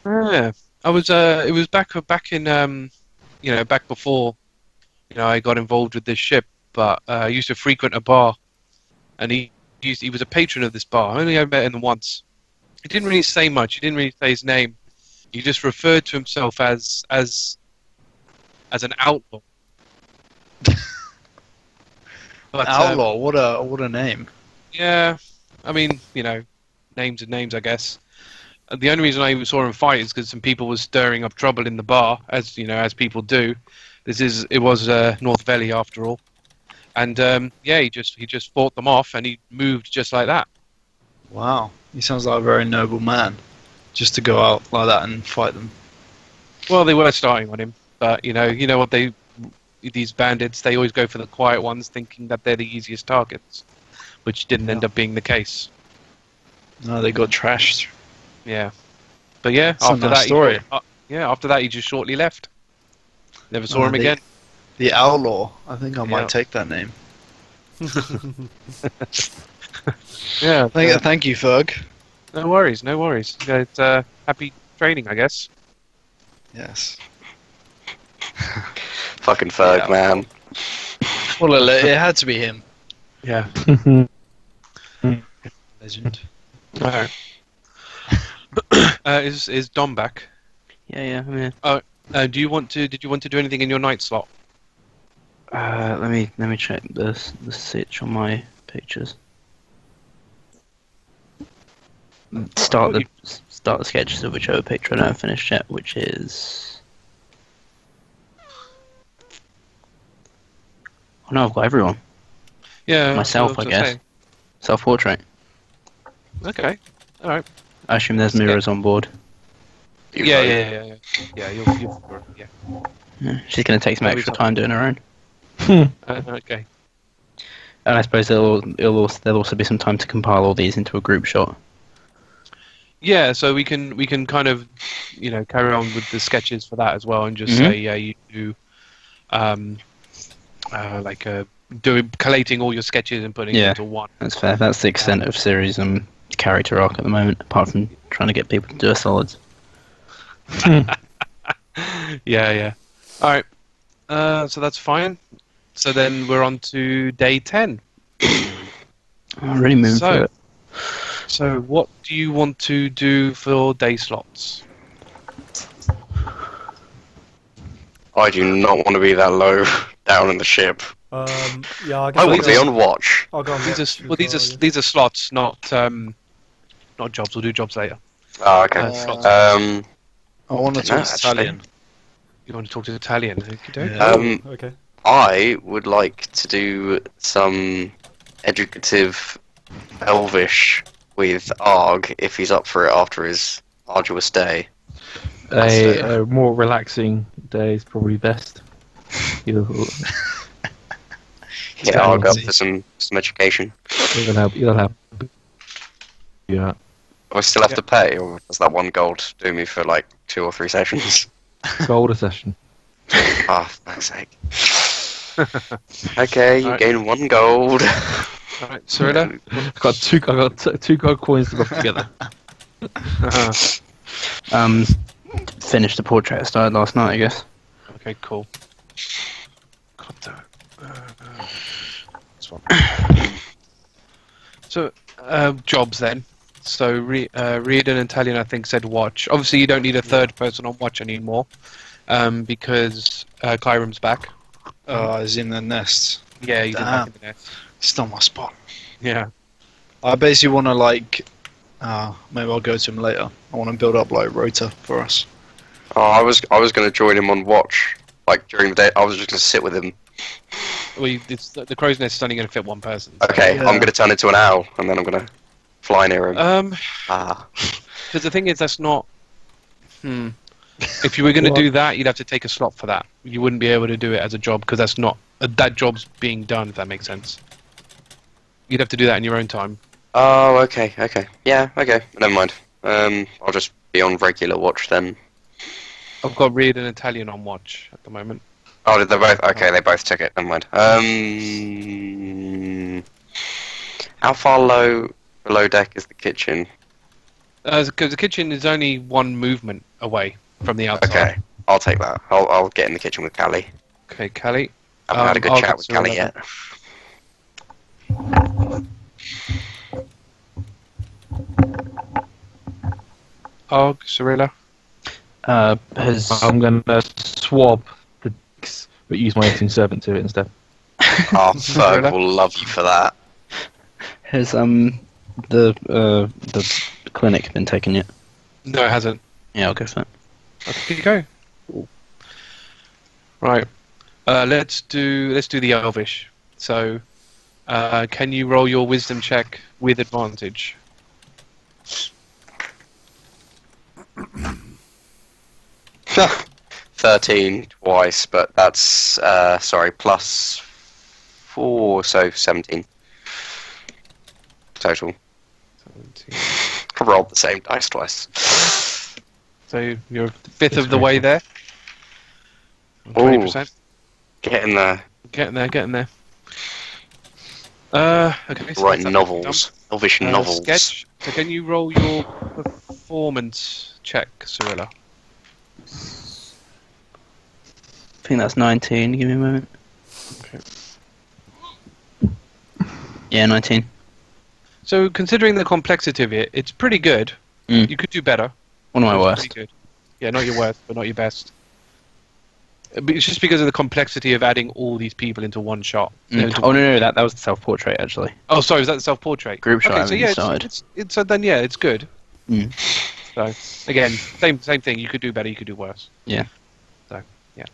Yeah, I was. It was back in back before I got involved with this ship, but I used to frequent a bar, and he was a patron of this bar. I only ever met him once. He didn't really say much. He didn't really say his name. He just referred to himself as an outlaw. But, Outlaw. What a name. yeah, I mean, names are names, I guess. The only reason I even saw him fight is because some people were stirring up trouble in the bar, as people do. It was North Valley after all, and he just fought them off, and he moved just like that. Wow. He sounds like a very noble man. Just to go out like that and fight them. Well, they were starting on him, but you know what these bandits, they always go for the quiet ones, thinking that they're the easiest targets, which didn't end up being the case. No, they got trashed. Yeah, but yeah, It's a after nice that, story. After that, he just shortly left. Never saw him again. The Outlaw. I think I might Yeah. take that name. Yeah, Thank you, Ferg. no worries. It's happy training, I guess. Yes. Fucking Ferg, Yeah. man. Well, it had to be him. Yeah. Legend. Alright. Is Dom back? Yeah, I'm here. Did you want to do anything in your night slot? Let me check the sitch on my pictures. Start the sketches of whichever picture I don't have finished yet, which is. Oh no, I've got everyone. Yeah. Myself, I guess. Self-portrait. Okay. All right. I assume there's mirrors on board. Yeah. You'll yeah. Yeah, she's going to take some Maybe extra so. time doing her own. Okay. And I suppose there'll also be some time to compile all these into a group shot. Yeah, so we can kind of carry on with the sketches for that as well, and just say you do collating all your sketches and putting it into one. That's fair. That's the extent of series character arc at the moment, apart from trying to get people to do a solids. Yeah. All right. So that's fine. So then we're on to day 10. I'm really moving So- through it. So what do you want to do for day slots? I do not want to be that low down in the ship. Yeah, I guess I I'll want to be go- on watch. I'll go on watch as well, These are slots, not jobs. We'll do jobs later. Oh, okay. Slots. I want to dunno, talk to actually. Talion. You want to talk to Talion? Okey-doke. Yeah. Okay. I would like to do some educative Elvish with Argh if he's up for it after his arduous day. A more relaxing day is probably best. You'll Hit very Argh up easy. for some education. help. Yeah. I still have to pay, or does that one gold do me for like 2 or 3 sessions? Gold a session. Ah, for fuck's sake. Okay, you Alright. gain 1 gold. All right, Cirilla. I got two gold coins to rub together. Finished the portrait I started last night, I guess. Okay, cool. God damn it. This one. So, jobs then. So, Riardon and Talion, I think, said watch. Obviously, you don't need a third person on watch anymore, because Kyram's back. He's in the nest. Yeah, he's in back in the nest. It's not my spot. Yeah. I basically want to maybe I'll go to him later. I want to build up rota for us. Oh, I was going to join him on watch, like during the day. I was just going to sit with him. The crow's nest is only going to fit one person. so- Okay, Yeah. I'm going to turn into an owl, and then I'm going to fly near him. Because the thing is, that's not. If you were going to What? do that, you'd have to take a slot for that. You wouldn't be able to do it as a job because that's not that job's being done. If that makes sense, you'd have to do that in your own time. Oh, okay. Yeah, okay. Never mind. I'll just be on regular watch then. I've got Riardon and Talion on watch at the moment. Oh, did they both? Okay, they both took it. Never mind. How far below deck is the kitchen? Because the kitchen is only one movement away from the outside. Okay, I'll take that. I'll get in the kitchen with Callie. Okay, Callie. I haven't had a good I'll chat get with Cirilla Callie yet. Argh, Cirilla. Has I'm gonna swab the dicks, but use my 18 servant to it instead. Oh, Ferg will love you for that. the clinic been taken yet? No, it hasn't. Yeah, I'll go for that. Okay, you go. Right. Let's do the Elvish. So, can you roll your Wisdom check with advantage? 13 twice, but that's sorry, plus 4, so 17 total. 17. I rolled the same dice twice. So you're a fifth of the way there. 20%. Getting there. Getting there. Okay. So Writing that's novels, Elvish done. novels. Sketch. So can you roll your performance check, Cirilla? I think that's 19. Give me a moment. Okay. Yeah, 19. So considering the complexity of it, it's pretty good. Mm. You could do better. One of my It's worst. pretty good. Yeah, not your worst, but not your best. But it's just because of the complexity of adding all these people into one shot. Oh no, that was the self-portrait actually. Oh, sorry, was that the self-portrait? Group shot. Okay, so yeah, started. it's so then yeah, it's good. Mm. So again, same thing. You could do better. You could do worse. Yeah. So yeah.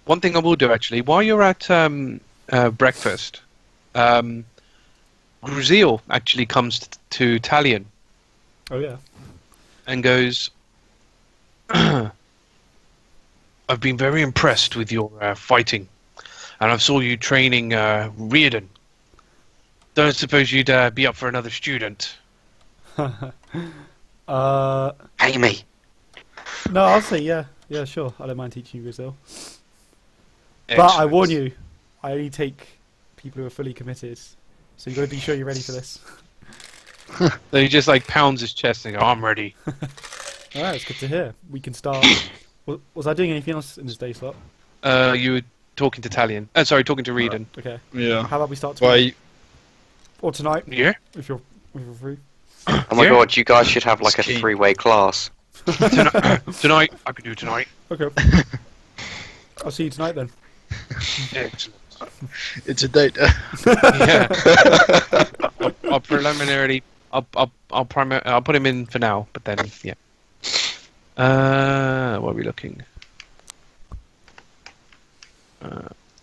One thing I will do actually, while you're at breakfast, Crisia actually comes to Talion Oh yeah. and goes, I've been very impressed with your fighting, and I saw you training Riardon. Don't suppose you'd be up for another student? Pay me. No, I'll say yeah. Yeah, sure. I don't mind teaching you Brazil. But I Excellent. warn you, I only take people who are fully committed. So you've got to be sure you're ready for this. So he just like pounds his chest and goes, I'm ready. Alright, it's good to hear. We can start. Was I doing anything else in this day slot? You were talking to Talion. Sorry, talking to Riardon. Okay. Yeah. How about we start tomorrow? Wait. Or tonight, Yeah. if you're free. Oh my Yeah. god, you guys should have like a It's keen. 3-way class. Tonight. I can do tonight. Okay. I'll see you tonight then. Excellent. It's a date. Yeah. I'll preliminarily. I'll put him in for now, but then yeah. What are we looking?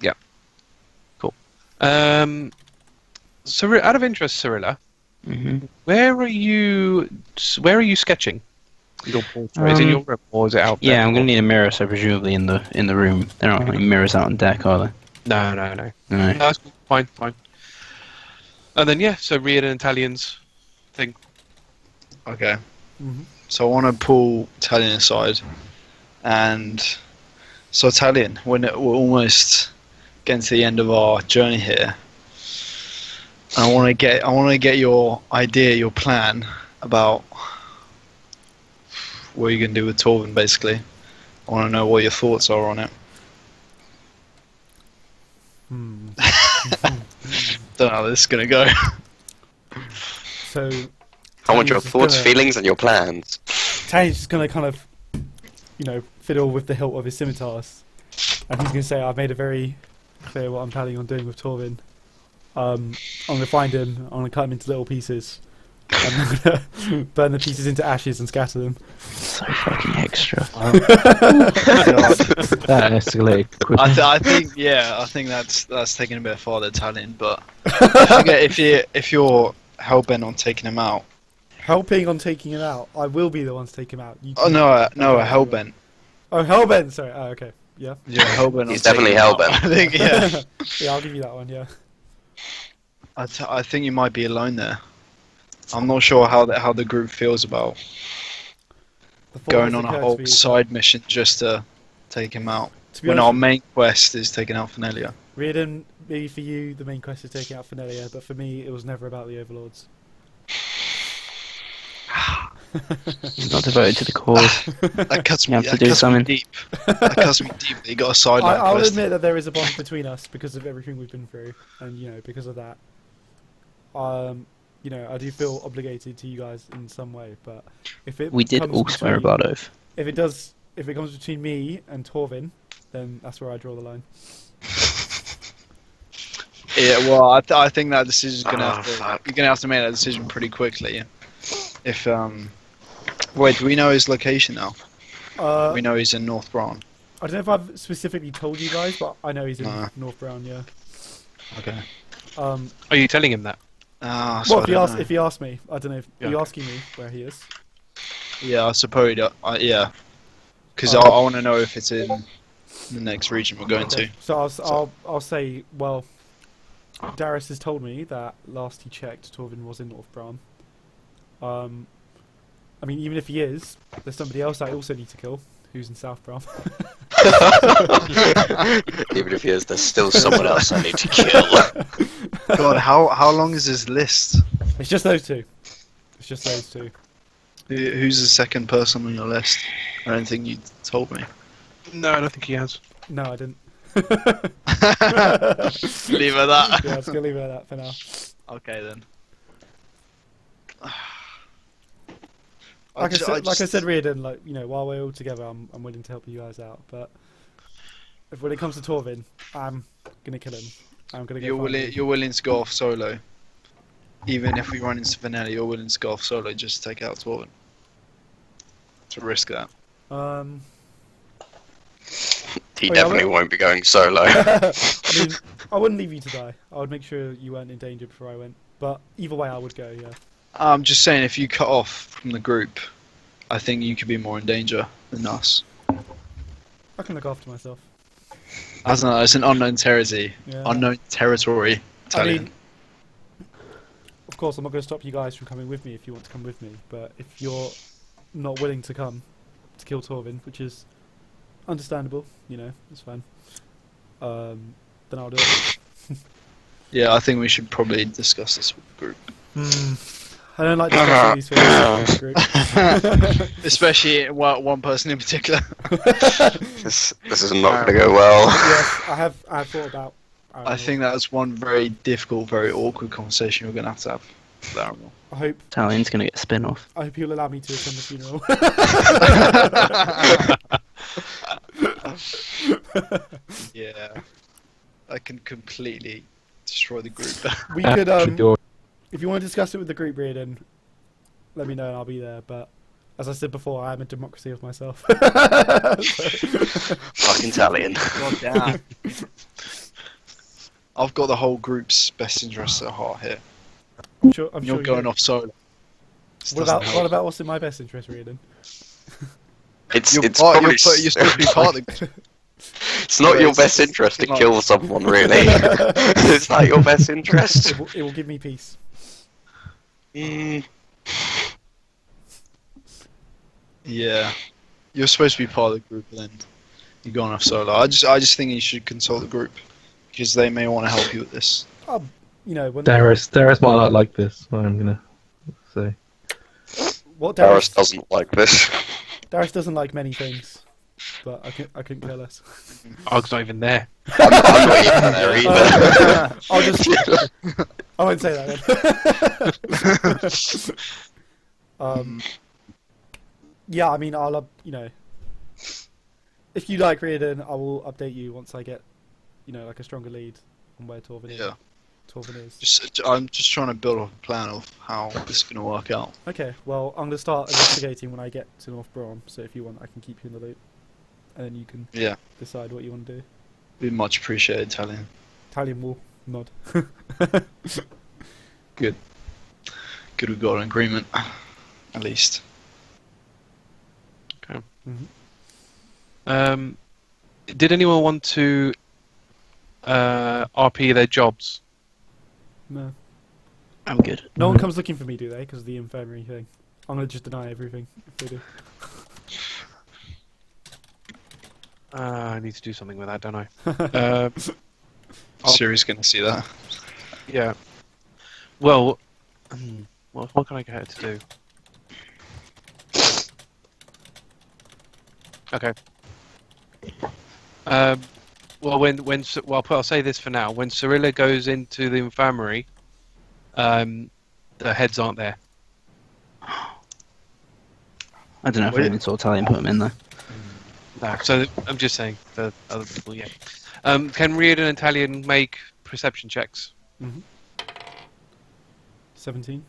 Yeah. Cool. So out of interest, Cirilla, Mm-hmm. where are you sketching? Your portrait? Is it in your room or is it out there? Yeah, I'm gonna need a mirror, so presumably in the room. There aren't any mirrors out on deck, are there? No. No. No, that's cool. Fine. And then yeah, so Riardon and Talion's thing. Okay. Mhm. So I want to pull Talion aside, and so Talion, we're almost getting to the end of our journey here. And I want to get your idea, your plan about what you're gonna do with Torvin. Basically, I want to know what your thoughts are on it. Don't know how this is gonna go. So I want your Tanya's thoughts, gonna- feelings, and your plans. Tanya's just gonna kind of, fiddle with the hilt of his scimitars, and he's gonna say, "I've made it very clear what I'm planning on doing with Torvin. I'm gonna find him. I'm gonna cut him into little pieces. And I'm gonna burn the pieces into ashes and scatter them." So fucking extra. That escalated quickly. I think that's taking a bit farther, Talion. But if you're hell bent on taking him out, helping on taking him out. I will be the one to take him out. You Oh can- no, Okay, hellbent. Oh, hellbent. Sorry. Oh, okay. Yeah. Yeah, hellbent. He's on taking definitely him out. hellbent. I think, yeah. Yeah, I'll give you that one. Yeah. I think you might be alone there. I'm not sure how the group feels about The thought going has on a occurred to whole me- side mission just to take him out. To be When honest, our main quest is taking out Fenelia. Riardon, maybe for you the main quest is taking out Fenelia, but for me it was never about the overlords. He's not devoted to the cause. That cuts You me. have to That do cuts me something. deep. That cuts me deep. That you got a sideline I'll quest. admit that there is a bond between us because of everything we've been through, and because of that, I do feel obligated to you guys in some way. But if it We did comes all swear a between- blood oath. if it comes between me and Torvin, then that's where I draw the line. Yeah, well, I think that decision's gonna have to. fuck. You're gonna have to make that decision pretty quickly. If wait, do we know his location now? We know he's in North Bron. I don't know if I've specifically told you guys, but I know he's in No. North Brown. Yeah. Okay. Are you telling him that? So Well, I don't know. if he asked me, I don't know. Are you okay. asking me where he is? Yeah, I suppose. Yeah. Because Oh. I want to know if it's in the next region we're going to. So I'll say, well, Darius has told me that last he checked, Torvin was in North Brown. I mean, even if he is, there's somebody else I also need to kill who's in South Brown. Even if he is, there's still someone else I need to kill. God, how long is this list? It's just those two. It's just those two. Who's the second person on your list? I don't think you told me. No, I don't think he has. No, I didn't. Leave it at that. Yeah, I'm just gonna leave it at that for now. Okay then. Like I said, Riardon, while we're all together, I'm willing to help you guys out. But when it comes to Torvin, I'm gonna kill him. I'm gonna. You're willing to go off solo, even if we run into Vanilla. You're willing to go off solo just to take out Torvin. To risk that. He Oh, yeah, definitely well- won't be going solo. I mean, I wouldn't leave you to die. I would make sure you weren't in danger before I went. But either way, I would go. Yeah. I'm just saying, if you cut off from the group, I think you could be more in danger than us. I can look after myself. As it's an unknown territory. Yeah. Unknown territory. I Talion. mean, of course, I'm not going to stop you guys from coming with me if you want to come with me. But if you're not willing to come to kill Torvin, which is understandable, it's fine. Then I'll do it. Yeah, I think we should probably discuss this with the group. I don't like discussing these things with the group. Especially one person in particular. This is not going to go well. Yes, I have thought about. I think that's one very difficult, very awkward conversation we're going to have with Aramil. I hope Talion's gonna get a spin off. you'll allow me to attend the funeral. Yeah. I can completely destroy the group. We could, Actually, if you want to discuss it with the group, Riardon, let me know and I'll be there. But as I said before, I am a democracy of myself. Fucking Talion. God damn. I've got the whole group's best interests at heart here. I'm sure You're you going do. off solo. This What doesn't about help. what's in my best interest, Riardon? It's You're probably you're supposed to be part of the it's not your it's best just interest to fucking kill someone, really. It's not your best interest. It will give me peace. Mm, Yeah. You're supposed to be part of the group, and then you're going off solo. I just think you should consult the group because they may want to help you with this. When Darius might not like this. I'm gonna say. what Darius Darius doesn't like this. Darius doesn't like many things, but I couldn't care less. Argh's not even there. I'm not even there either. I'll just. I won't say that then. Yeah, I mean, I'll if you like Riardon, I will update you once I get, like a stronger lead on where Torvin Yeah. is. I'm just trying to build up a plan of how this is going to work out. Okay, well, I'm gonna start investigating when I get to North Brom. So if you want, I can keep you in the loop, and then you can Yeah. decide what you want to do. Be much appreciated, Talion. Talion will nod. Good, we got an agreement. at least. Did anyone want to RP their jobs? No. I'm good. No one comes looking for me, do they? Because of the infirmary thing. I'm gonna just deny everything if they do. I need to do something with that, don't I? Siri's gonna see that. Yeah. Well, what can I get her to do? Okay. Well, I'll say this for now. When Cirilla goes into the infirmary, the heads aren't there. I don't know if I even saw Talion put them in there. No, so I'm just saying for other people, yeah. Can Riardon and Talion make perception checks? 17.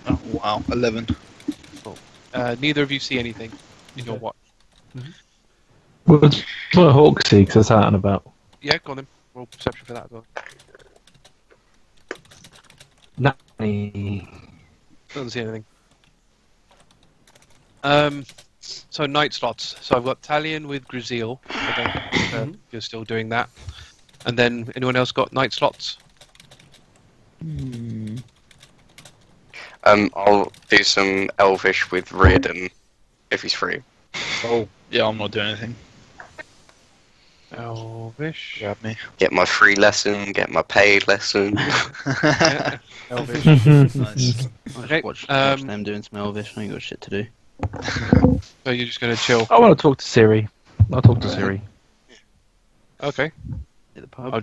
Oh wow, 11. Neither of you see anything in your Okay. watch. What Hawk see? Because that's out and about. Yeah, go on then. Roll perception for that as well. Doesn't see anything. So night slots. So I've got Talion with Grisil. I don't think you're still doing that. And then anyone else got night slots? I'll do some Elvish with Riardon if he's free. Oh, yeah, I'm not doing anything. Elvish. Grab me. Get my free lesson, get my paid lesson. Yeah, Elvish. Nice. Okay. Watch them doing some Elvish. I ain't got shit to do. So you're just gonna chill. I want to talk to Siri. I'll talk to Siri. Okay. At the pub.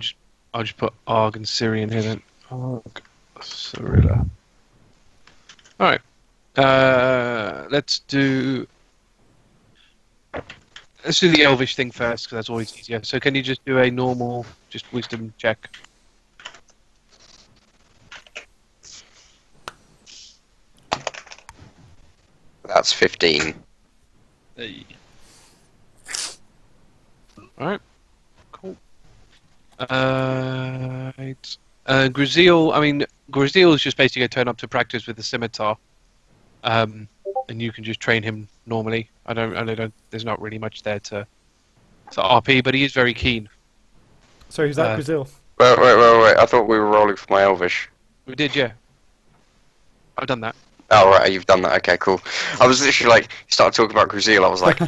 I'll just put Argh and Siri in here then. Argh, Cirilla. Alright. Let's do the Elvish thing first, because that's always easier. So can you just do a normal, just wisdom check? That's 15. Hey. Alright. Cool. Right. Grisil is just basically going to turn up to practice with the scimitar. And you can just train him normally. There's not really much there to RP, but he is very keen. Sorry, who's that? Brazil. Wait. I thought we were rolling for my Elvish. We did, yeah. I've done that. Oh, right, you've done that. Okay, cool. I was literally like, you started talking about Crisia, I was like, No,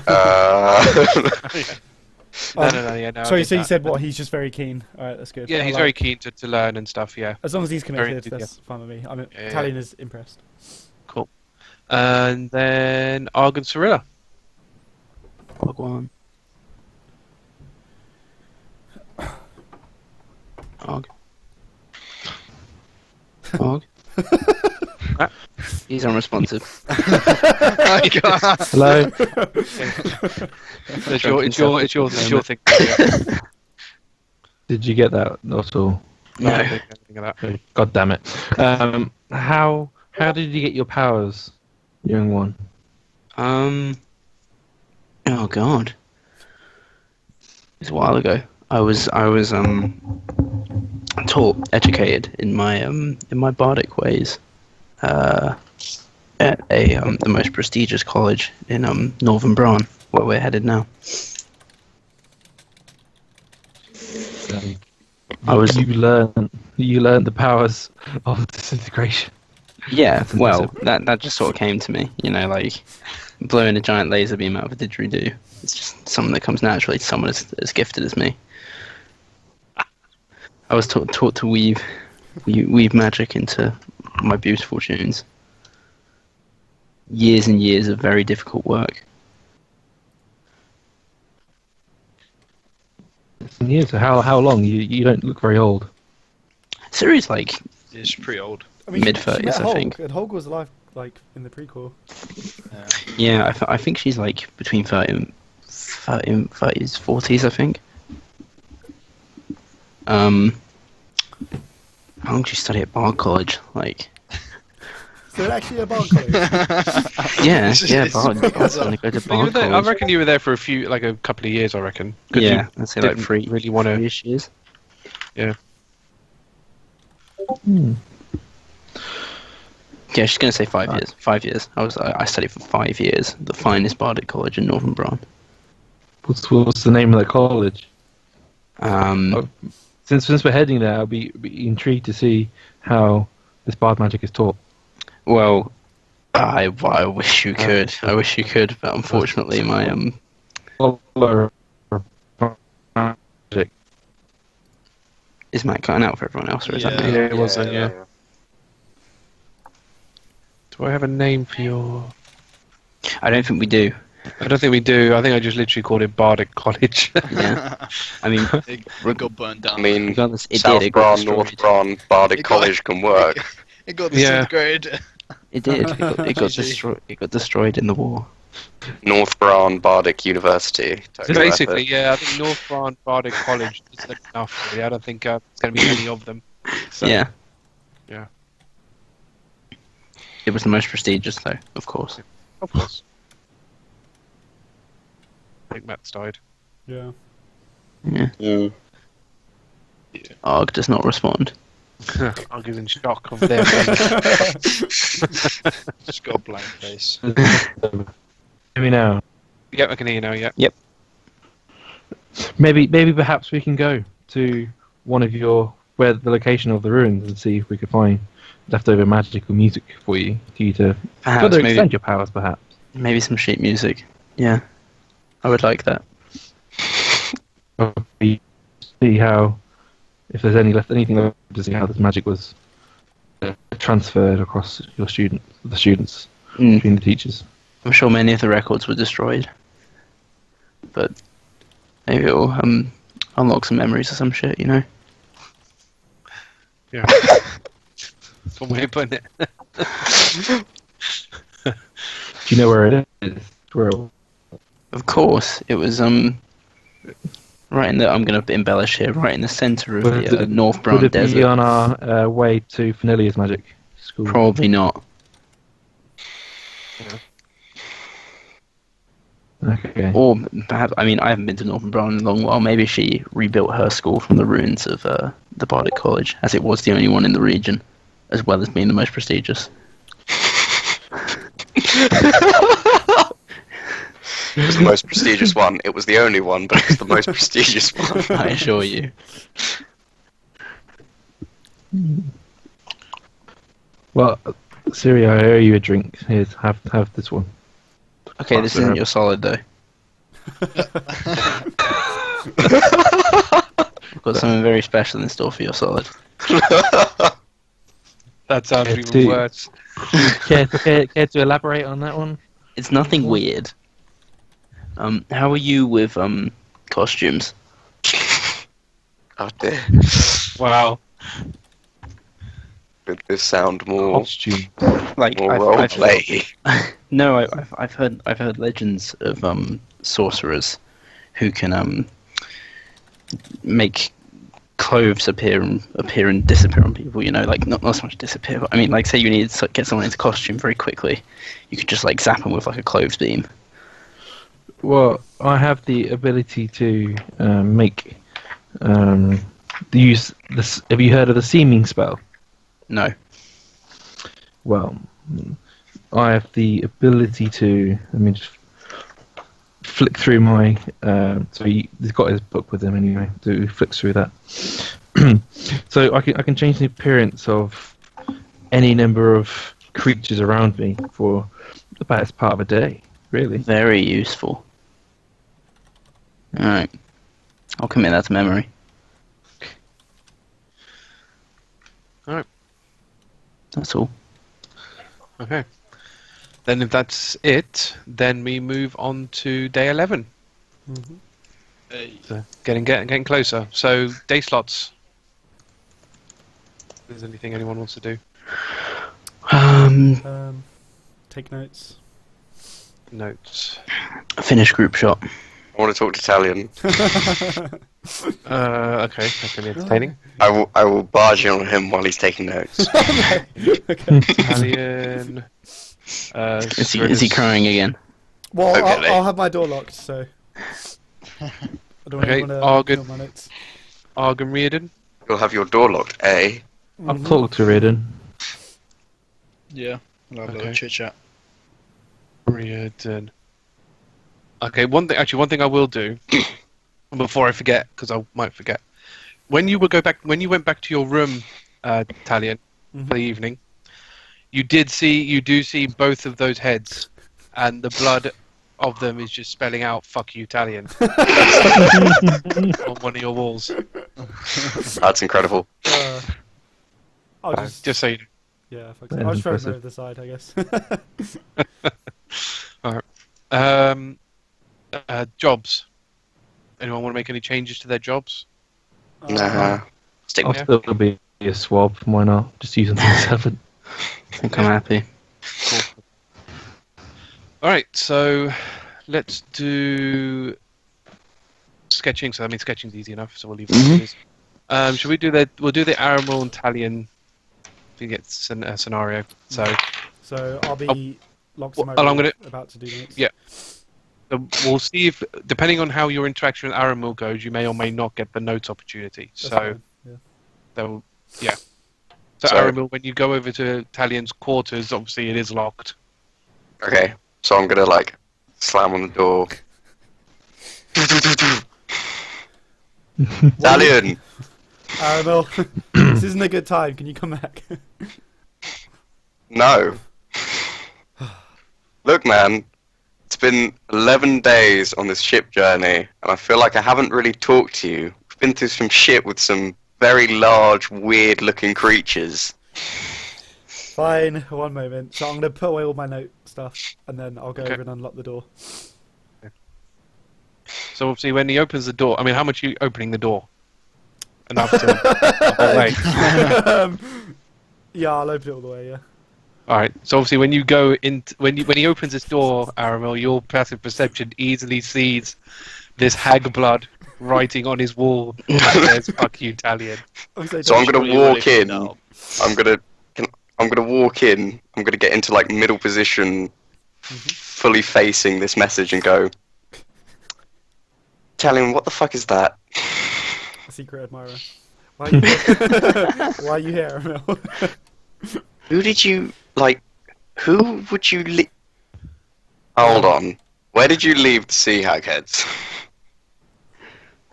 yeah, no. I Sorry, did so you that. said what? He's just very keen. Alright, that's good. Yeah, I he's like- very keen to learn and stuff, yeah. As long as he's committed, very- that's fine with me. I mean, Yeah, yeah. Talion is impressed. Cool. And then Argh and Cirilla. Bhagwan. Argh. Argh. He's unresponsive. Hello. It's your thing. Yeah. Did you get that? Not all. No, I No. don't think anything of that. Okay, God damn it. How did you get your powers, young one? Oh god. It's a while ago. I was taught, educated in my bardic ways, at the most prestigious college in Northern Bran, where we're headed now. You learned the powers of disintegration. Yeah, well, that just sort of came to me, like blowing a giant laser beam out of a didgeridoo. It's just something that comes naturally to someone as gifted as me. I was taught to weave magic into my beautiful tunes. Years and years of very difficult work. Yeah, so how long? You don't look very old. Ciri's like It's pretty old. I mean, Mid-30s, she met I Hulk, think. And Hulk was alive, like, in the prequel. Yeah. I think she's like between 30 and 30s, 40s, I think. How long did she study at Bard College? Like, So actually a Bard college. yeah, It's- Bard. it's- I want to go to You were Bard there, I College. reckon you were there for a couple of years, I reckon. 'Cause Yeah, you I'd say like didn't three really want to. years. Yeah, she's going to say 5 years. 5 years. I studied for 5 years at the finest bardic college in Northern Bron. What's the name of that college? Um, Since we're heading there, I'll be intrigued to see how this bard magic is taught. well, I wish you could. I wish you could, but unfortunately, my Magic. is Matt cutting out for everyone else, or is that Yeah. me? Yeah, it was then, yeah. Do I have a name for your... I don't think we do. I don't think we do. I think I just literally called it Bardic College. Yeah, I mean, It got burnt down. I mean, regardless, it South did. It got Bron, North destroyed. Bron, Bardic It got- College can work. It got the Yeah. 6th grade. It did. It got GG. destroyed. It got destroyed in the war. North Bron, Bardic University. So Totally worth basically, it. yeah, I think North Bron Bardic College is enough, really. I don't think there's going to be any of them. So, Yeah. Yeah. It was the most prestigious, though, of course. Of course. I think Matt's died. Yeah. Yeah. Mm. Argh does not respond. Argh is in shock of their Just got a blank face. Hear me now. Yep, I can hear you now, yeah. Maybe perhaps we can go to one of where the location of the ruins and see if we could find leftover magical music for you to Perhaps further maybe, extend your powers, perhaps. maybe some sheet music. Yeah, I would like that. See how if there's anything left to see how this magic was transferred across the students Mm. between the teachers. I'm sure many of the records were destroyed, but maybe it'll unlock some memories or some shit. You know. Yeah. That's one way of putting it. Do you know where it is? Where Of course, it was right in the. I'm going to embellish here. Right in the center of Would the it- North would Bron it be Desert. on our way to Fenilia's magic school? Probably not. Okay. Or perhaps, I mean, I haven't been to Northern Bron in a long while. Maybe she rebuilt her school from the ruins of the Bardic College, as it was the only one in the region, as well as being the most prestigious. It was the most prestigious one. It was the only one, but it was the most prestigious one. I assure you. Well, Siri, I owe you a drink. Here's have this one. Okay, this isn't your solid though. We've got something very special in store for your solid. That sounds Yeah, even dude. worse. Care to elaborate on that one? It's nothing weird. How are you with costumes? Oh dear. Wow. Could this sound more Costume. Like more I've roleplay? no, I've heard legends of sorcerers who can make clothes appear and disappear on people. You know, like not so much disappear. But, I mean, like say you need to get someone into costume very quickly, you could just like zap them with like a clothes beam. Well, I have the ability to make use this. Have you heard of the seeming spell? No. Well, I have the ability to. Let me just flick through my. He's got his book with him anyway. So he flicks through that. So I can change the appearance of any number of creatures around me for the best part of a day. Really. Very useful. Alright. I'll commit that to memory. Alright. That's all. Okay. Then if that's it, then we move on to day 11. Mhm. Hey. So getting closer. So day slots. If there's anything anyone wants to do. Take notes. Notes. Finish group shot. I want to talk to Talion. Okay, that's gonna be entertaining. I will barge in on him while he's taking notes. Okay. Italian. Is he crying again? Well, Okay. I'll have my door locked, so I don't Okay, want Argh. to kill my notes. Argh and Riardon. You'll have your door locked, eh? I'll talk to Riardon. Yeah, we'll have a little Okay. chit chat. Riardon. Okay, one thing I will do before I forget, because I might forget. When you went back to your room, Talion, for the evening, you do see both of those heads, and the blood of them is just spelling out "fuck you, Talion" on one of your walls. That's incredible. I'll Just so you know. yeah, fuck That it. I'll is just throw him impressive. over the side, I guess. Jobs. Anyone want to make any changes to their jobs? Nah. Stick I'll with still be a swab. Why not? Just use something 7. I think I'm happy. Cool. All right, so let's do sketching. So I mean, sketching's easy enough. So we'll leave it as it is. Should we do that? We'll do the Aramil and Talion. If you get a scenario. So I'll be locked and I'm gonna- about to do next. Yeah. We'll see if, depending on how your interaction with Aramil goes, you may or may not get the notes opportunity. That's So, fine, yeah. yeah. So Sorry. Aramil, when you go over to Talion's quarters, obviously it is locked. Okay, so I'm gonna like slam on the door. Talion! Aramil, this isn't a good time. Can you come back? No. Look, man, it's been 11 days on this ship journey, and I feel like I haven't really talked to you. We've been through some shit with some very large, weird-looking creatures. Fine, one moment. So I'm going to put away all my note stuff, and then I'll go Okay. over and unlock the door. So obviously when he opens the door, I mean, how much are you opening the door? Enough to the whole way. Yeah, I'll open it all the way, yeah. All right. So obviously when you go in, when he opens this door, Aramil, your passive perception easily sees this hag blood writing on his wall that says "fuck you, Talion." So I'm gonna Really, walk really in. good help. I'm gonna walk in. I'm gonna get into like middle position, fully facing this message, and go. Talion, what the fuck is that? A secret admirer. Why are you here? Why are you here, Aramil? Who did you like? Who would you leave? Hold on. Where did you leave the sea hag heads?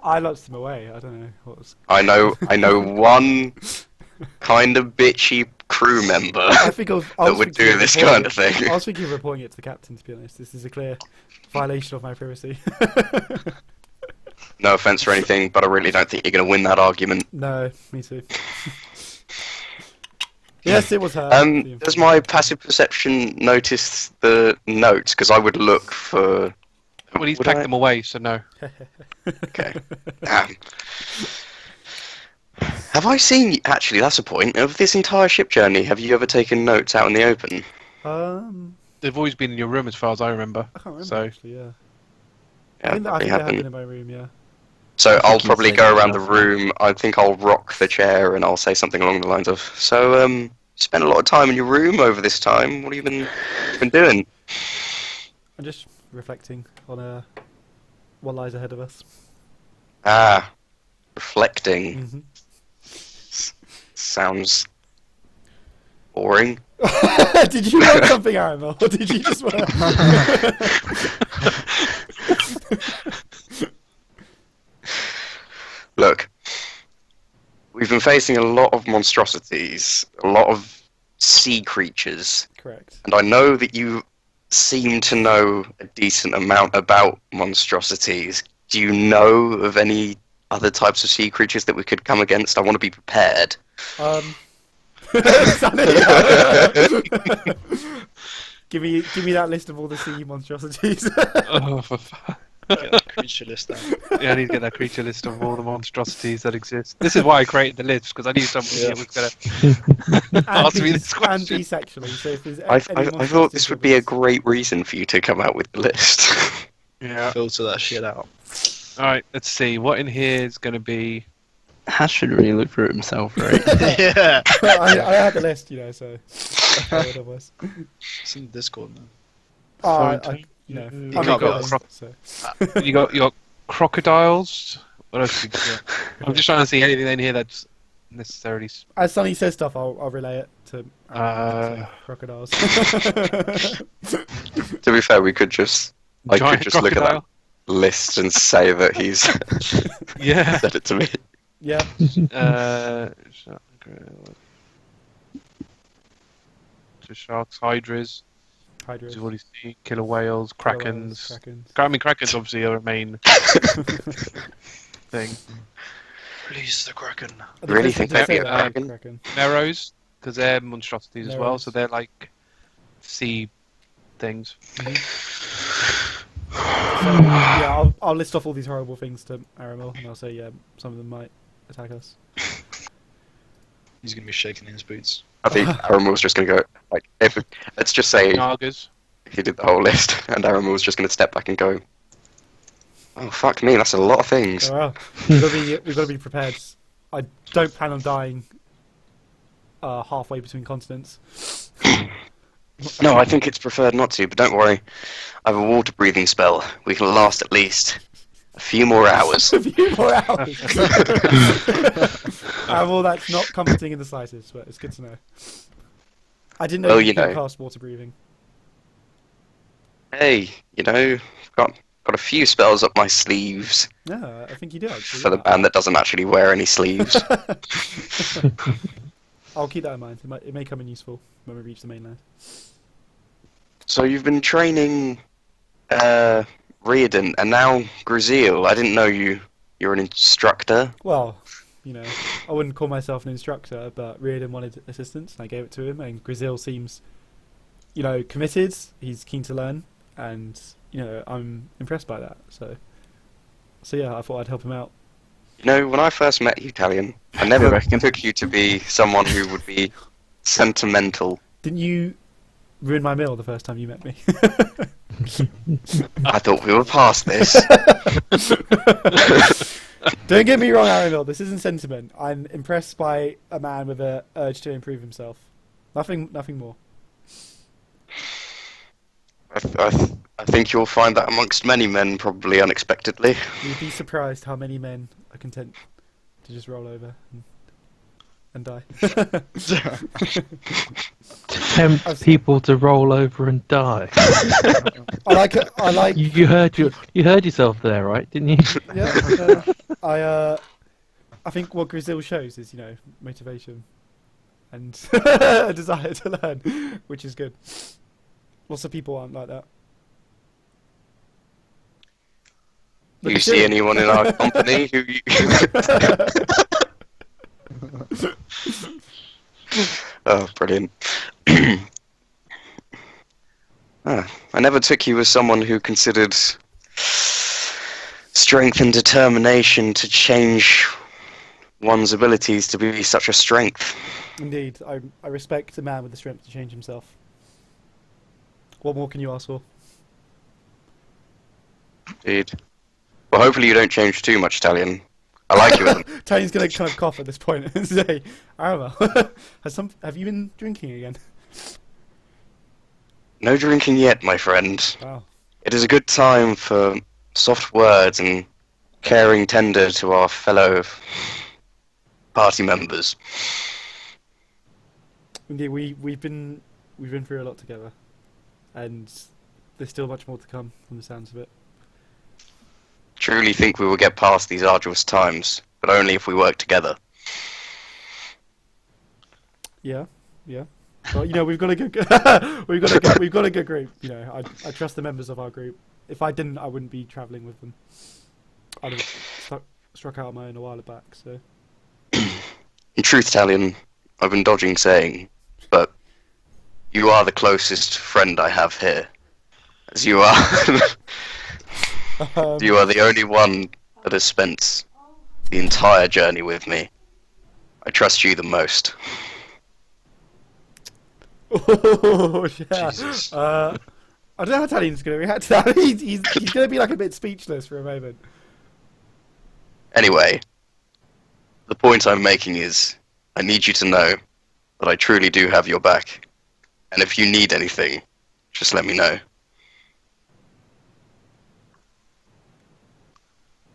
I locked them away. I don't know what was... I know one kind of bitchy crew member I think that would do this kind of thing. I was thinking of reporting it to the captain, to be honest. This is a clear violation of my privacy. No offense or anything, but I really don't think you're going to win that argument. No, me too. Yes, it was her. Does my passive perception notice the notes? Because I would look for. Well, he's Would packed I? them away, so no. Okay. Damn. Have I seen? Actually, that's a point. Of this entire ship journey, have you ever taken notes out in the open? They've always been in your room, as far as I remember. I can't remember So- actually. Yeah, Yeah, I think probably they have haven't. been in my room. Yeah. So think I'll you probably said go that around the last night. room. I think I'll rock the chair and I'll say something along the lines of, "So, you spent a lot of time in your room over this time. What have you been doing?" I'm just reflecting on what lies ahead of us. Ah, reflecting. Mhm. Sounds boring. Did you learn something, Aramil? Or did you just want Look, we've been facing a lot of monstrosities, a lot of sea creatures, Correct. and I know that you seem to know a decent amount about monstrosities. Do you know of any other types of sea creatures that we could come against? I want to be prepared. Give me that list of all the sea monstrosities. Oh, for fuck. Get that creature list out. Yeah, I need to get that creature list of all the monstrosities that exist. This is why I created the list, because I knew somebody Yeah. was going to ask me this And question. bisexually. So if there's I any thought this monstrosities would be a with us- great reason for you to come out with the list. Yeah. Filter that shit out. Alright, let's see. What in here is going to be... Hash should really look for it himself, right? Yeah. I had the list, so. It was. It's in Discord now. I'm can't not be good asked. at it, so. You got crocodiles. What else you got? I'm just trying to see anything in here that's necessarily. As Sonny says stuff, I'll relay it to crocodiles. To be fair, we could just I could Giant just look at that crocodile. list and say that he's Yeah. said it to me. Yeah. So sharks, hydras. Hydra. What do you see? Killer whales, krakens. Krakens. I mean, krakens obviously are a main thing. Release the Kraken. I Really Kristen think did that'd be say a that, kraken? Kraken. Meros, because they're monstrosities as well, Meros. so they're like sea things. So, yeah, I'll list off all these horrible things to Aramil, and I'll say, yeah, some of them might attack us. He's gonna be shaking in his boots. I think Aramil's just going to go, like, let's just say Argers. he did the whole list, and Aramil's just going to step back and go, oh, fuck me, that's a lot of things. Oh, well, we've got to be prepared. I don't plan on dying halfway between continents. No, I think it's preferred not to, but don't worry. I have a water breathing spell. We can last at least a few more hours. A few more hours. Well, that's not comforting in the slightest, but it's good to know. I didn't know Well, you you could know. cast water breathing. Hey, you know, got a few spells up my sleeves Yeah, I think you do actually. for the band that doesn't actually wear any sleeves. I'll keep that in mind. It may come in useful when we reach the mainland. So you've been training Riardon and now Crisia. I didn't know you're an instructor. Well, you know, I wouldn't call myself an instructor, but Riardon wanted assistance, and I gave it to him. And Crisia seems, you know, committed. He's keen to learn, and you know, I'm impressed by that. So yeah, I thought I'd help him out. You know, when I first met you, Talion, I never took you to be someone who would be sentimental. Didn't you ruin my meal the first time you met me? I thought we were past this. Don't get me wrong, Aramil. This isn't sentiment. I'm impressed by a man with an urge to improve himself. Nothing more. I think you'll find that amongst many men, probably unexpectedly. You'd be surprised how many men are content to just roll over and die. Tempt people to roll over and die. I like. You heard yourself there, right? Didn't you? Yeah. I think what Crisia shows is, you know, motivation and a desire to learn, which is good. Lots of people aren't like that. Do you see anyone in our company who you... Oh, brilliant. I never took you as someone who considered strength and determination to change one's abilities to be such a strength. Indeed, I respect a man with the strength to change himself. What more can you ask for? Indeed. Well, hopefully you don't change too much, Talion. I like you. Tony's going to kind of cough at this point and say, Aramil, have you been drinking again? No drinking yet, my friend. Wow. It is a good time for soft words and caring tender to our fellow party members. Indeed, we've been through a lot together, and there's still much more to come from the sounds of it. Truly think we will get past these arduous times, but only if we work together. Yeah. Well, you know, we've got a good group. You know, I trust the members of our group. If I didn't, I wouldn't be travelling with them. I'd have struck out on my own a while back. So. In truth, Talion, I've been dodging saying, but you are the closest friend I have here, as you are. You are the only one that has spent the entire journey with me. I trust you the most. Oh, yeah. Jesus. I don't know how Talion's going to react to that. He's going to be like a bit speechless for a moment. Anyway, the point I'm making is, I need you to know that I truly do have your back. And if you need anything, just let me know.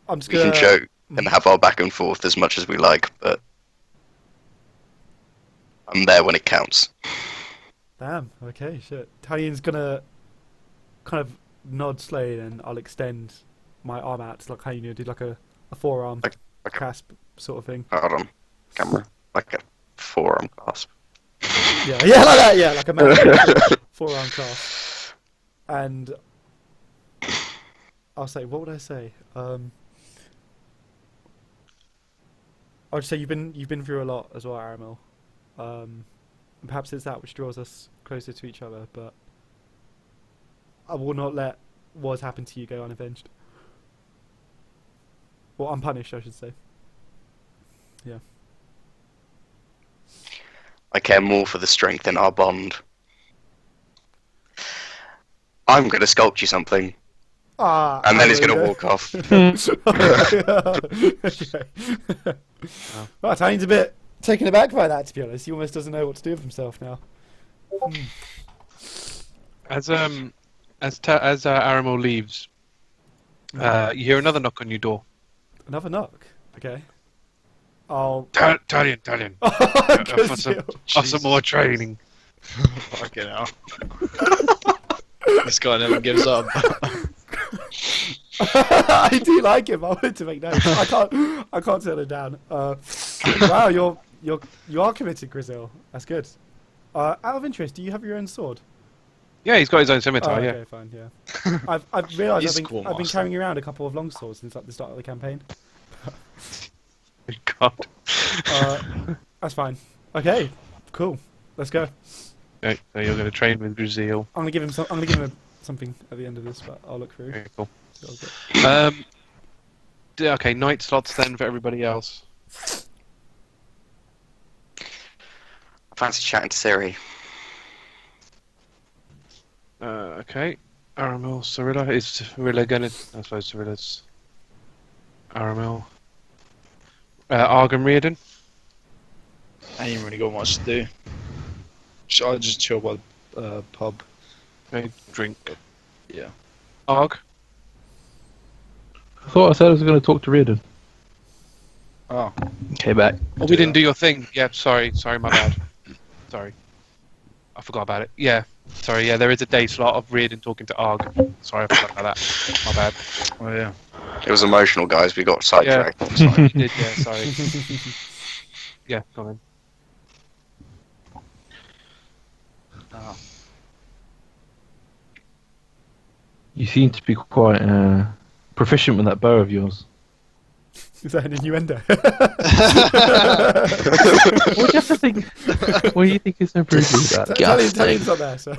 I'm just We gonna can joke and have our back and forth as much as we like, but I'm there when it counts. Damn. Okay. Shit. Talion's gonna kind of nod slowly, and I'll extend my arm out to like how you do like a forearm Like a- clasp sort of thing. Hold on, camera. Like a forearm clasp. Yeah, yeah, like that. Yeah, like a man forearm clasp. And I'll say, what would I say? I'd say you've been through a lot as well, Aramil. Perhaps it's that which draws us closer to each other, but I will not let what has happened to you go unavenged. Well, unpunished, I should say. Yeah. I care more for the strength in our bond. I'm gonna sculpt you something, and then he's gonna walk off. Okay. Well, Talion's a bit taken aback by that, to be honest. He almost doesn't know what to do with himself now. As Aramil leaves, you hear another knock on your door. Another knock. Okay. I'll. Talion. For some more training. Fucking hell. This guy never gives up. I do like him. I wanted to make notes. I can't turn it down. Wow, you are committed, Grizel. That's good. Out of interest, do you have your own sword? Yeah, he's got his own scimitar. Okay, fine. Yeah. I've realised He's I've been Squawmaster. carrying around a couple of long swords since like the start of the campaign. God. That's fine. Okay, cool. Let's go. Okay, so you're going to train with Grizel. I'm gonna give him something at the end of this, but I'll look through. Okay, cool. See what I've got. Okay, night slots then for everybody else. I fancy chatting to Siri. Okay. Aramil, Cirilla. Is Cirilla gonna... I suppose Cirilla's... Aramil. Argh and Riardon. I ain't really got much to do. I'll just chill by the pub. Okay, drink. Yeah. Argh. I thought I said I was going to talk to Riardon. Oh. Okay, back. Oh, we didn't do your thing. Yeah, sorry, my bad. Sorry. I forgot about it. Yeah. Sorry, yeah, there is a day slot of Riardon talking to Argh. Sorry, I forgot about that. My bad. Oh yeah. It was emotional, guys. We got sidetracked. Sorry, you did, yeah, sorry. Yeah, go on then. Oh. You seem to be quite proficient with that bow of yours. Is that an innuendo? What do you have to think? What do you think is so brutal with that? Talion's not there, so.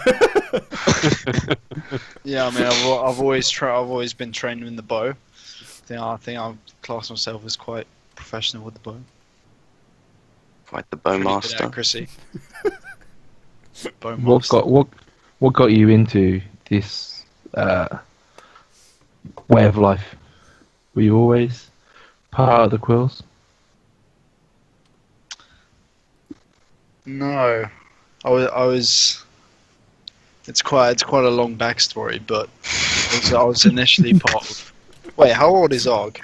Yeah, I mean, I've always been trained in the bow. I think I've classed myself as quite professional with the bow. Quite the Pretty good bowmaster. accuracy. What got you into this way of life? Were you always part of the Quills? No, I was. It's quite a long backstory, but I was initially part of. Wait, how old is Argh?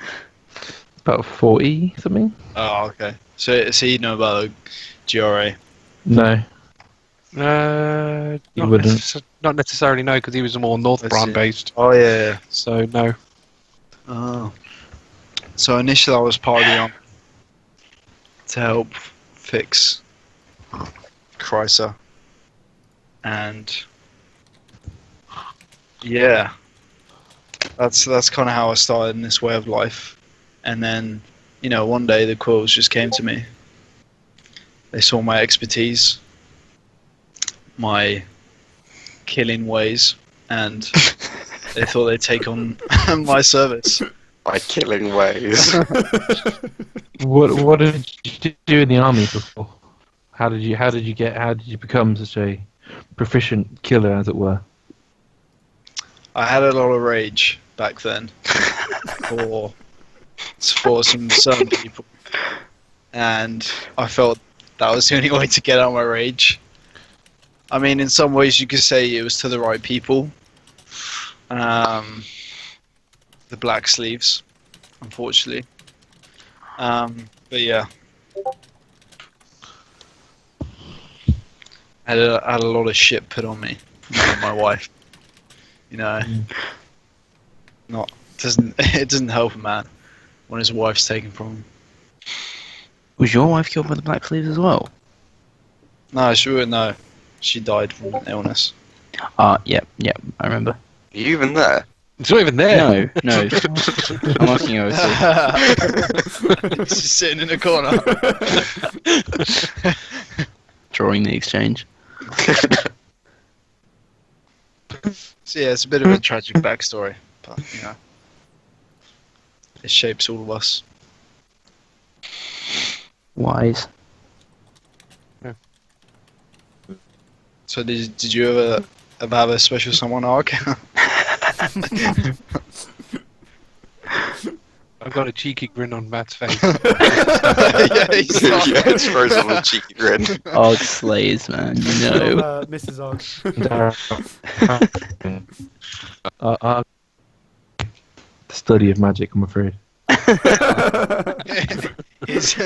About 40 something? Oh, okay. So you know about the GRA? No. Not, wouldn't. not necessarily, no, because he was more North I Brand see. based. Oh yeah. So, no. Oh. So initially I was part of the army to help fix Crisia. And yeah, that's kind of how I started in this way of life. And then, one day the Quills just came to me. They saw my expertise, my killing ways, and they thought they'd take on my service. By killing ways. What did you do in the army before? How did you become such a proficient killer, as it were? I had a lot of rage back then for some certain people, and I felt that was the only way to get out my rage. I mean, in some ways you could say it was to the right people. The black sleeves, unfortunately. But yeah. I had a lot of shit put on me from my wife. You know, it doesn't help a man when his wife's taken from him. Was your wife killed by the Black Sleeves as well? No, she died from an illness. Yeah, I remember. Are you even there? It's not even there. No. I'm asking you. He's just sitting in the corner. Drawing the exchange. So yeah, it's a bit of a tragic backstory, but you know, it shapes all of us. Wise. So did you ever have a special someone arc? I've got a cheeky grin on Matt's face. Yeah, he's not. Yeah, it's frozen with a cheeky grin. Arg slays, man. You know. Mrs. Argh. The study of magic, I'm afraid. He's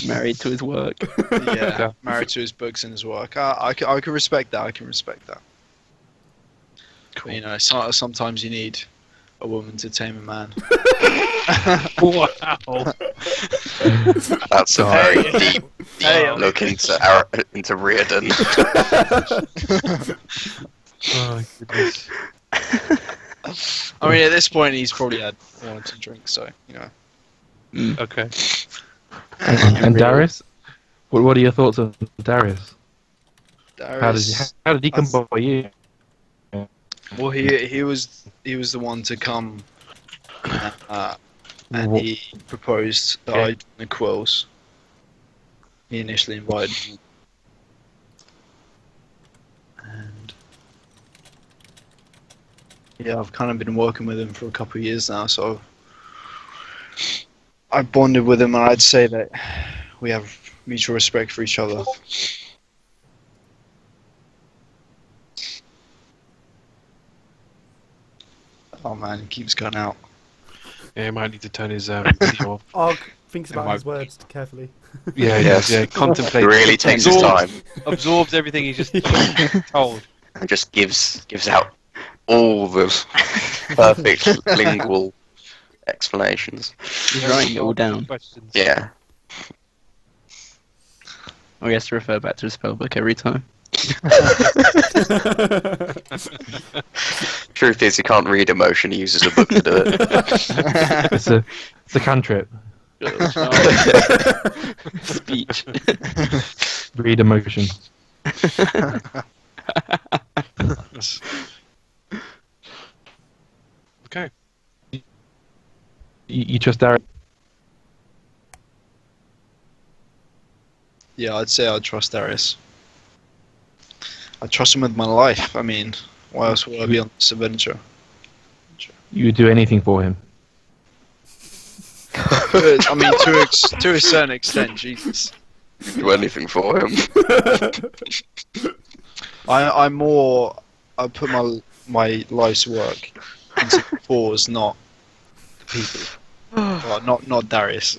Married to his work. yeah, married to his books and his work. I can respect that. I can respect that. But, you know, sometimes you need a woman to tame a man. Wow. That's a very deep Hey, look into Riardon. Oh, goodness. I mean, at this point, he's probably had 1 or 2 drinks, so you know. Okay. And Darius? What are your thoughts on Darius? Darius, How did he come by you? well, he was the one to come, and he proposed that I join the Quills. He initially invited me. And yeah, I've kind of been working with him for a couple of years now, so I bonded with him, and I'd say that we have mutual respect for each other. Oh man, he keeps going out. Yeah, he might need to turn his video off. Argh thinks It about might- his words carefully. Yeah, Yes. yeah. Contemplate. He really takes his time Absorbs everything he's just told. and just gives out all the perfect lingual explanations. He's writing it all down. Questions. Yeah. Or he has to refer back to the spellbook every time. Truth is, he can't read emotion. He uses a book to do it. It's a cantrip. Speech. Read emotion. Okay. You trust Darius? Yeah, I'd say I trust Darius. I trust him with my life. I mean, why else would I be on this adventure? You would do anything for him. I mean, to a certain extent, Jesus. Do anything for him. I put my life's work into the cause, not the people. Well, not Darius.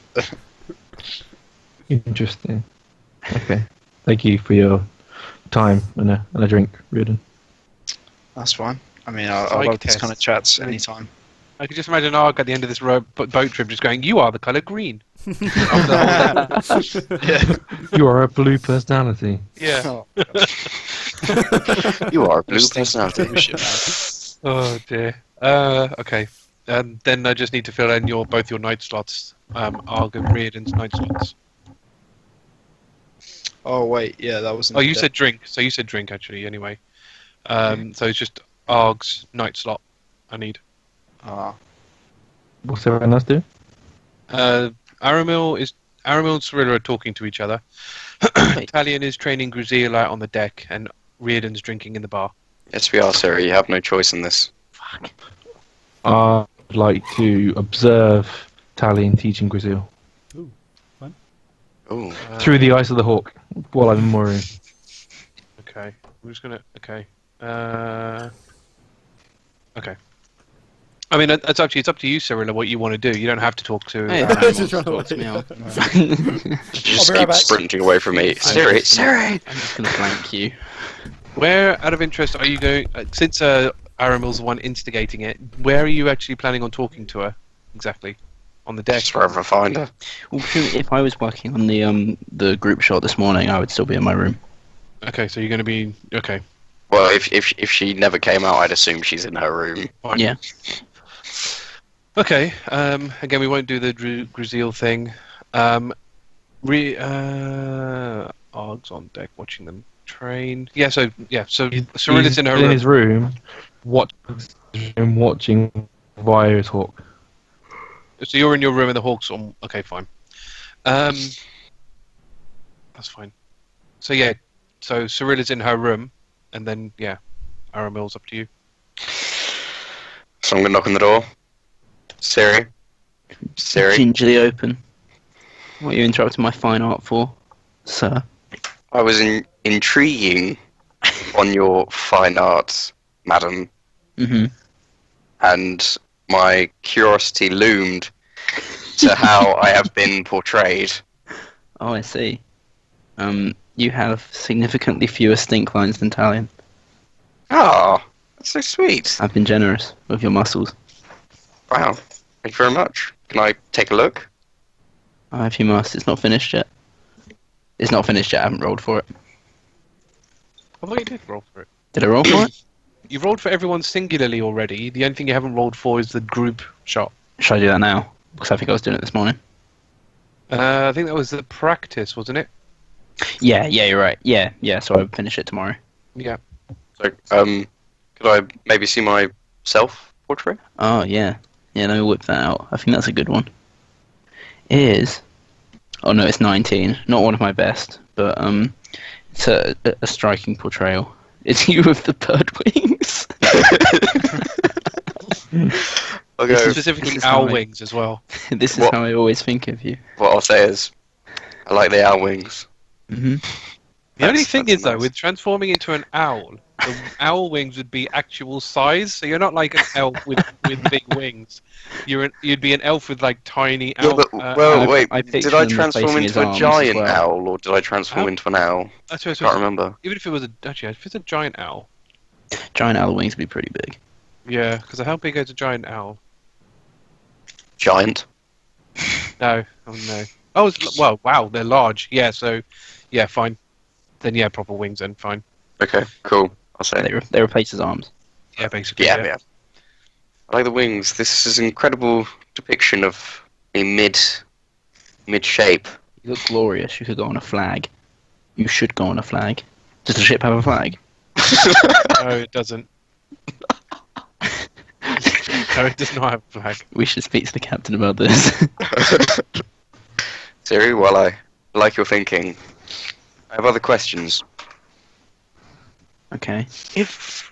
Interesting. Okay. Thank you for your time and a drink, Riardon. That's fine. I mean, I Psych love this test. kind of chats anytime. I could just imagine Argh at the end of this boat trip just going, "You are the colour green." Yeah. You are a blue personality. Yeah. Oh, You are a blue Just personality. shit, man. Oh dear. Okay. Then I just need to fill in both your night slots. Argh and Riardon's night slots. Oh wait, yeah, that was. Oh, you said drink. So you said drink actually. Anyway. So it's just Argh's night slot. I need. What's everyone else do? Aramil and Cirilla are talking to each other. Talion is training Crisia on the deck, and Riardon's drinking in the bar. Yes, we are, sir. You have no choice in this. I'd like to observe Talion teaching Crisia Ooh. through the eyes of the hawk while I'm in worrying. Okay, I'm just gonna. Okay. Okay. I mean, it's up to you, Cirilla, what you want to do. You don't have to talk to. Hey, Just run talk to me. away. Just be right keep back. sprinting away from me. Siri! I'm just gonna flank you. Where, out of interest, are you going? Since Aramil's the one instigating it, where are you actually planning on talking to her exactly? On the deck? Just wherever I find her. Well, if I was working on the group shot this morning, I would still be in my room. Okay, so you're going to be okay. Well, if she never came out, I'd assume she's in her room. Fine. Yeah. Okay. Again, we won't do the Grusil thing. Argh's on deck watching them train. So Cirilla's in her in room. his room, watching via his hawk. So you're in your room and the hawk's on. Okay, fine. That's fine. So Cirilla's in her room, and then Aramil's up to you. So I'm gonna knock on the door. Siri? Gingerly open. What are you interrupting my fine art for, sir? I was intriguing on your fine art, madam, Mm-hmm. and my curiosity loomed to how I have been portrayed. Oh, I see. You have significantly fewer stink lines than Talion. Ah, that's so sweet. I've been generous with your muscles. Wow, thank you very much. Can I take a look? If you must, it's not finished yet. It's not finished yet, I haven't rolled for it. I thought you did roll for it. Did I roll for it? You've rolled for everyone singularly already. The only thing you haven't rolled for is the group shot. Should I do that now? Because I think I was doing it this morning. I think that was the practice, wasn't it? Yeah, you're right. Yeah, so I'll finish it tomorrow. Yeah. So, could I maybe see my self-portrait? Oh, yeah. Yeah, let me whip that out. I think that's a good one. Oh no, it's 19. Not one of my best, but it's a striking portrayal. It's you with the bird wings. I'll go. Specifically this is owl how I- wings as well. This is What? how I always think of you. What I'll say is, I like the owl wings. Hmm. The only That's- thing that's is, though, nice. with transforming into an owl, the owl wings would be actual size, so you're not like an elf with big wings. You'd be an elf with like tiny Yeah, owl. but wait. I Did picture I them transform replacing his into a arms as giant well. owl, or did I transform Ow. into an owl? Sorry, Can't remember. even if it was if it's a giant owl. Giant owl wings would be pretty big. Yeah, because how big is a giant owl? Giant. No, no. Oh, wow, they're large. Yeah, so fine. Then proper wings. Then fine. Okay, cool. I'll say. They replace his arms. Yeah, basically. Yeah. I like the wings. This is an incredible depiction of a mid shape. You look glorious. You could go on a flag. You should go on a flag. Does the ship have a flag? No, it doesn't. No, it does not have a flag. We should speak to the captain about this. Siri, while I like your thinking, I have other questions. Okay. If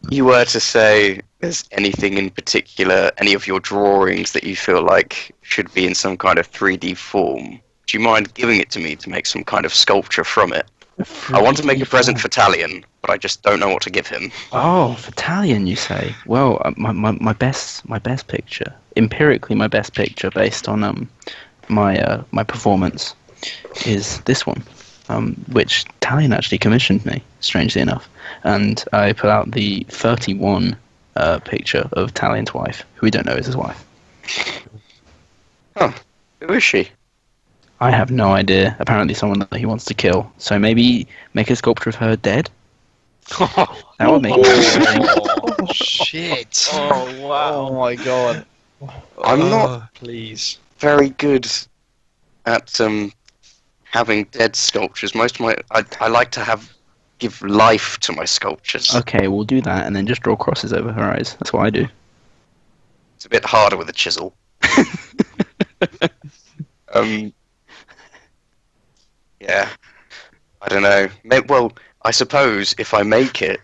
you were to say there's anything in particular, any of your drawings that you feel like should be in some kind of 3D form, do you mind giving it to me to make some kind of sculpture from it? I want to make a present for Talion, but I just don't know what to give him. Oh, for Talion, you say? Well, my best picture, empirically, my best picture based on my performance is this one, which Talion actually commissioned me, strangely enough, and I put out the 31 picture of Talion's wife, who we don't know is his wife. Huh. Who is she? I have no idea. Apparently, someone that he wants to kill. So maybe make a sculpture of her dead. That would make it. Oh shit! Oh wow! Oh my god! I'm not Please. very good at having dead sculptures. Most of my I like to give life to my sculptures. Okay, we'll do that, and then just draw crosses over her eyes. That's what I do. It's a bit harder with a chisel. Yeah, I don't know. Well, I suppose if I make it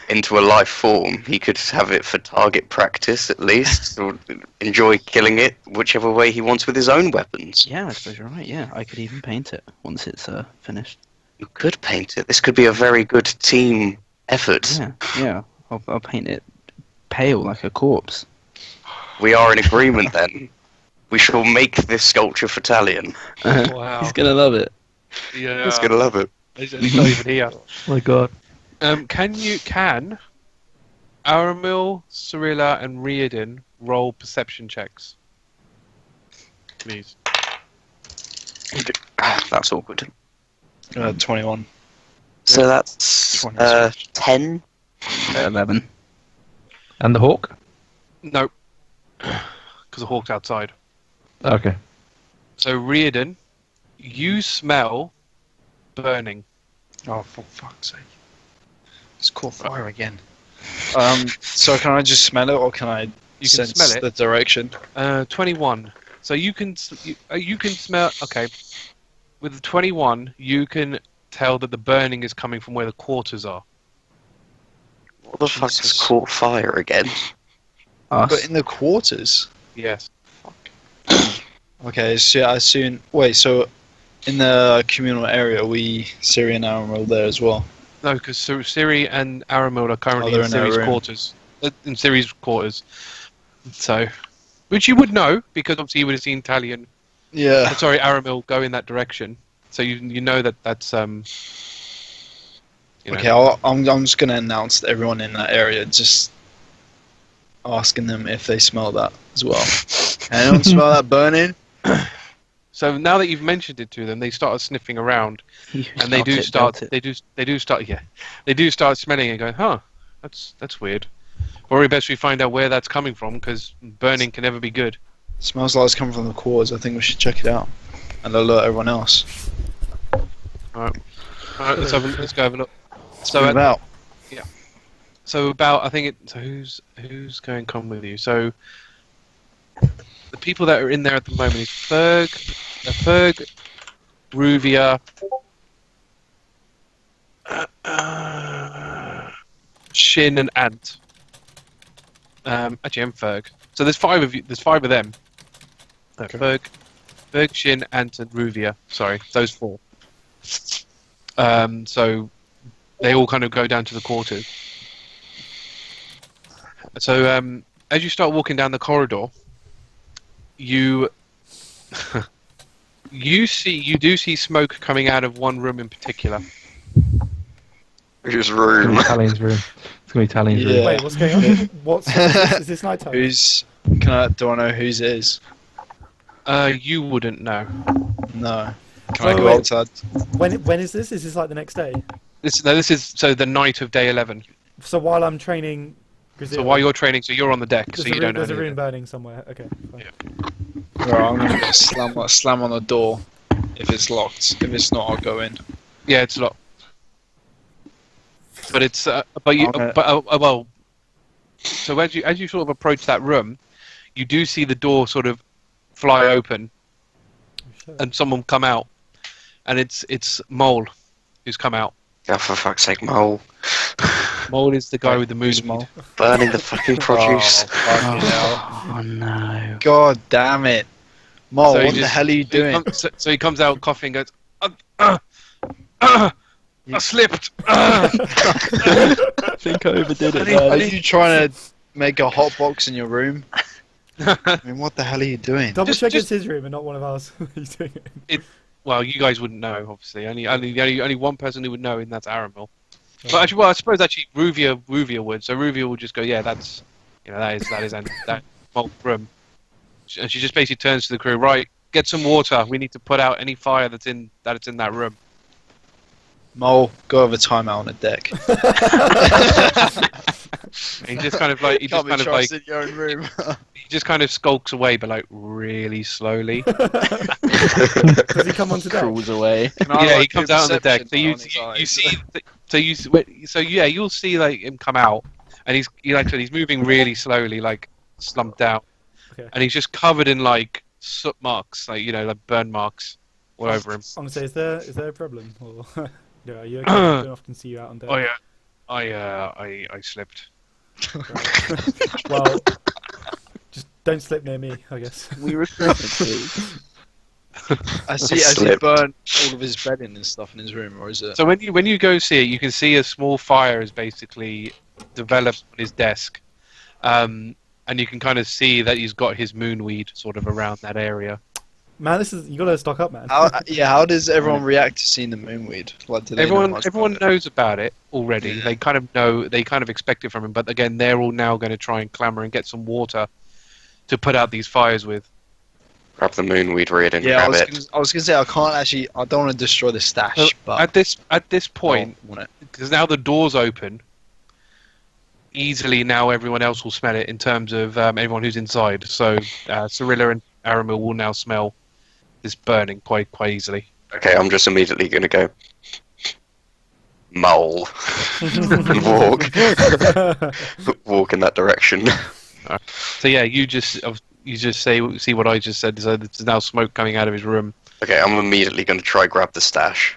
into a life form, he could have it for target practice at least, or enjoy killing it whichever way he wants with his own weapons. Yeah, I suppose you're right. Yeah, I could even paint it once it's finished. You could paint it. This could be a very good team effort. Yeah. I'll paint it pale like a corpse. We are in agreement then. We shall make this sculpture for Talion. Wow. He's gonna love it. Yeah. He's gonna love it. He's not even here. Oh my god. Can Aramil, Cirilla, and Riardon roll perception checks? Please. That's awkward. 21. So that's 10. 11. And the hawk? No. Because the hawk's outside. Okay. So Riardon, you smell burning. Oh, for fuck's sake. It's caught fire again. So can I just smell it, or can I You can sense smell it. the direction? 21. So you can smell. Okay. With the 21, you can tell that the burning is coming from where the quarters are. What the fuck has caught fire again? Us. But in the quarters? Yes. Okay, so I soon... Wait, so in the communal area, Ciri and Aramil there as well? No, because Ciri and Aramil are currently they're in in their Ciri's room. quarters. In Ciri's quarters. So, which you would know because obviously you would have seen Talion. Yeah. Sorry, Aramil go in that direction. So you know that's you know. Okay, I'm just going to announce to everyone in that area, just asking them if they smell that as well. Anyone smell that burning? So now that you've mentioned it to them, they start sniffing around, and they do start smelling and going, huh, that's weird. Probably best we find out where that's coming from because burning can never be good. Smells like it's coming from the quarters. I think we should check it out and alert everyone else. All right, let's go have a look. So about So I think so who's going to come with you? So the people that are in there at the moment is Ferg, Ruvia, Shin, and Ant. Actually, I'm Ferg. So there's 5 of you. There's 5 of them. Okay. Ferg, Shin, Ant, and Ruvia. Sorry, those 4. So they all kind of go down to the quarters. So as you start walking down the corridor, you do see smoke coming out of one room in particular. Whose It's room? gonna be Talion's room. It's gonna be Talion's room. Yeah. Wait, what's going on? Is this night time? do I know whose it is? You wouldn't know. No. Can So I go wait. outside? When is this? Is this like the next day? This is so the night of day 11. So while I'm training, So while you're training, so you're on the deck, so you don't know. There's a any of room it. burning somewhere. Okay. Fine. Yeah. Right, I'm gonna slam on the door if it's locked. If it's not, I'll go in. Yeah, it's locked. But it's Okay. well. So as you sort of approach that room, you do see the door sort of fly open, Oh, shit. and someone come out, and it's Mole who's come out. Oh, for fuck's sake, Mole. Mole is the guy with the Who's mood. Mole? Burning the fucking produce. Oh, fucking hell. Oh no. God damn it. Mole, So he what the just- hell are you doing? So he comes out coughing, goes, I slipped. I think I overdid it. Are you trying to make a hot box in your room? I mean, what the hell are you doing? Double check just- it's his room and not one of ours. He's doing it. Well, you guys wouldn't know, obviously. Only one person who would know, and that's Aramil. But actually, well, I suppose actually Ruvia would. So Ruvia would just go, yeah, that's that is that Mole's room. And she just basically turns to the crew, right? Get some water. We need to put out any fire that's in that room. Mole, go have a timeout on the deck. And he just kind of like he Can't be trusted in your own room. he just kind of skulks away, but like really slowly. Does he come onto deck? Crawls away. Yeah, he comes out on the deck. So you'll see like him come out, and like I said, he's moving really slowly, like slumped out, Okay. and he's just covered in like soot marks, like like burn marks all over him. I'm gonna say, is there a problem? Or no, are you okay? I don't often see you out on deck. Oh yeah, I slipped. Right. Well, just don't slip near me, I guess. We regret it, please. Has he Slipped. burned all of his bedding and stuff in his room, or is it? So when you go see it, you can see a small fire is basically developed on his desk, And you can kind of see that he's got his moonweed sort of around that area. Man, you gotta stock up, man. How does everyone react to seeing the moonweed? Like, do they know much Everyone about it? knows about it already. Yeah. They kind of know. They kind of expect it from him. But again, they're all now going to try and clamour and get some water to put out these fires with. Grab the moonweed, Riardon. Yeah, I Grab was gonna say I can't actually. I don't want to destroy the stash, So but at this point, I want it. because now the door's open, easily now everyone else will smell it in terms of everyone who's inside. So Cirilla and Aramil will now smell this burning quite easily. Okay, I'm just immediately going to go mole and walk in that direction. So yeah, you just see what I just said. So there's now smoke coming out of his room. Okay, I'm immediately going to try grab the stash.